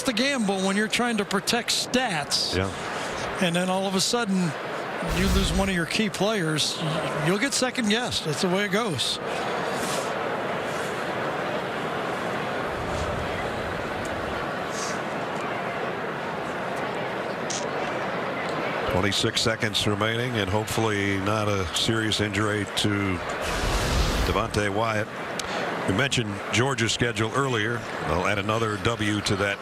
the gamble when you're trying to protect stats. Yeah. And then all of a sudden, you lose one of your key players, you'll get second guessed. That's the way it goes. .26 seconds remaining, and hopefully not a serious injury to Devontae Wyatt. We mentioned Georgia's schedule earlier. They'll add another W to that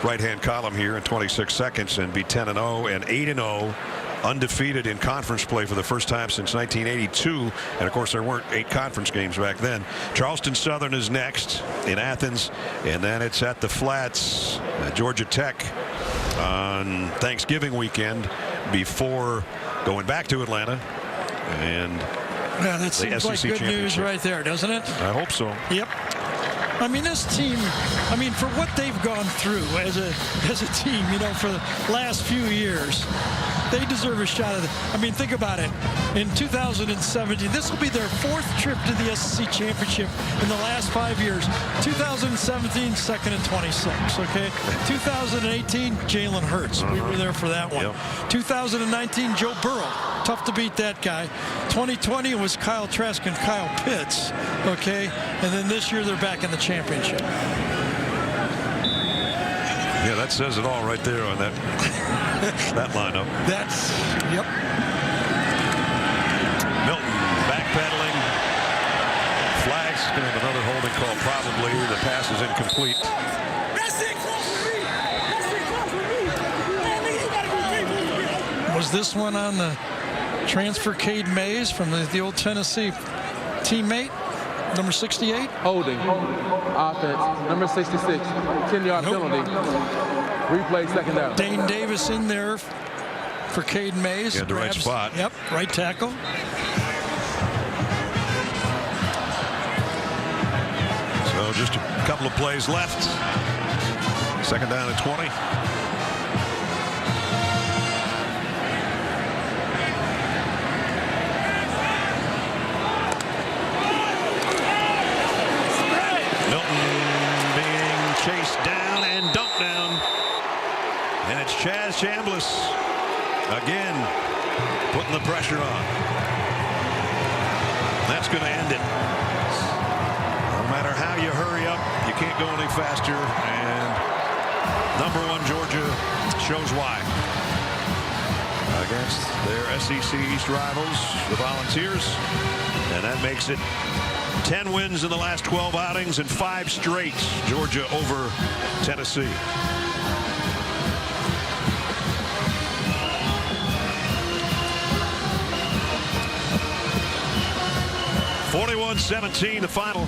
right-hand column here in 26 seconds and be 10-0 and 8-0, undefeated in conference play for the first time since 1982. And of course, there weren't 8 conference games back then. Charleston Southern is next in Athens, and then it's at the Flats at Georgia Tech on Thanksgiving weekend before going back to Atlanta. And yeah, that seems like good news right there, doesn't it? I hope so. Yep. I mean, this team, I mean, for what they've gone through as a team, you know, for the last few years, they deserve a shot at it. I mean, think about it. In 2017, this will be their 4th trip to the SEC Championship in the last 5 years. 2017, 2nd and 26, okay? 2018, Jalen Hurts. We were there for that one. Yep. 2019, Joe Burrow. Tough to beat that guy. 2020 was Kyle Trask and Kyle Pitts, okay? And then this year, they're back in the championship. Yeah, that says it all right there on that that lineup. That's, yep. Milton backpedaling. Flags. Going to have another holding call probably. The pass is incomplete. Was this one on the transfer Cade Mays from the old Tennessee teammate, number 68? Holding. Offense. Number 66. 10-yard penalty. Replay second down. Dane Davis in there for Cade Mays. He had the right spot. Yep, right tackle. So just a couple of plays left. Second down at 20. Chased down and dumped down. And it's Chaz Chambliss again putting the pressure on. That's going to end it. No matter how you hurry up, you can't go any faster. And #1 Georgia shows why. Against their SEC East rivals, the Volunteers. And that makes it 10 wins in the last 12 outings and 5 straight. Georgia over Tennessee. (41-17) the final.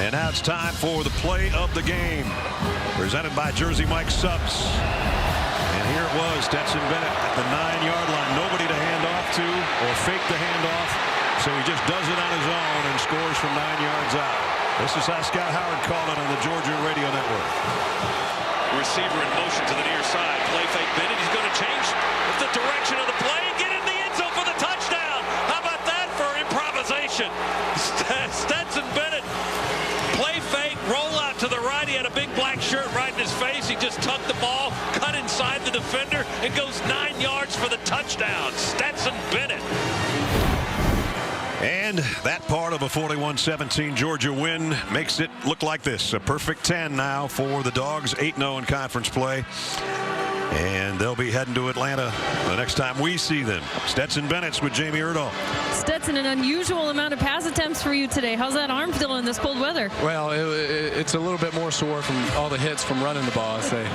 And now it's time for the play of the game. Presented by Jersey Mike Subs. And here it was, Stetson Bennett at the 9-yard line. Nobody to hand off to or fake the handoff. So he just does it on his own and scores from 9 yards out. This is how Scott Howard called it on the Georgia Radio Network. Receiver in motion to the near side. Play fake Bennett. He's going to change the direction of the play and get in the end zone for the touchdown. How about that for improvisation? Stetson Bennett. Play fake. Roll out to the right. He had a big black shirt right in his face. He just tucked the ball, cut inside the defender, and goes 9 yards for the touchdown. Stetson Bennett. And that part of a 41-17 Georgia win makes it look like this. A perfect 10 now for the Dogs. 8-0 in conference play. And they'll be heading to Atlanta the next time we see them. Stetson Bennett's with Jamie Erdahl. Stetson, an unusual amount of pass attempts for you today. How's that arm feeling in this cold weather? Well, it's a little bit more sore from all the hits from running the ball, I say.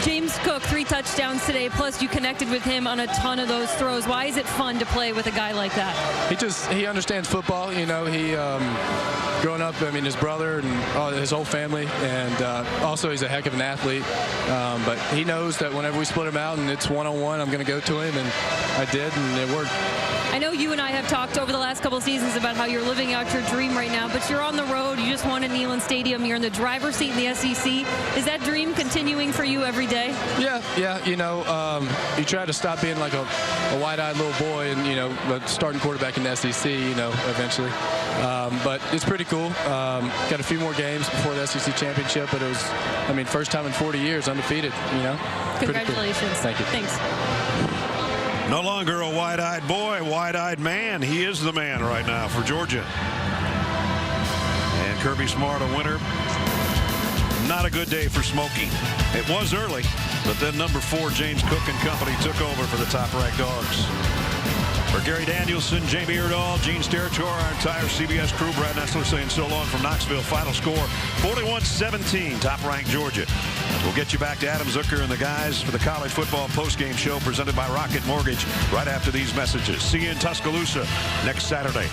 James Cook, 3 touchdowns today, plus you connected with him on a ton of those throws. Why is it fun to play with a guy like that? He understands football. You know, he growing up, I mean, his brother and his whole family, and also he's a heck of an athlete. But he knows that whenever we split him out and it's one-on-one, I'm going to go to him, and I did, and it worked. I know you and I have talked over the last couple of seasons about how you're living out your dream right now, but you're on the road. You just won at Neyland Stadium. You're in the driver's seat in the SEC. Is that dream continuing for you every day? Yeah. You know, you try to stop being like a wide-eyed little boy and, you know, starting quarterback in the SEC, you know, eventually. But it's pretty cool. Got a few more games before the SEC championship, but it was, I mean, first time in 40 years undefeated, you know. Congratulations. Cool. Thank you. Thanks. No longer a wide-eyed boy, wide-eyed man. He is the man right now for Georgia. And Kirby Smart, a winner. Not a good day for Smokey. It was early, but then #4 James Cook and company took over for the top-ranked Dogs. For Gary Danielson, Jamie Erdahl, Gene Steratore, our entire CBS crew, Brad Nessler saying so long from Knoxville. Final score, 41-17, top-ranked Georgia. We'll get you back to Adam Zucker and the guys for the college football postgame show presented by Rocket Mortgage right after these messages. See you in Tuscaloosa next Saturday.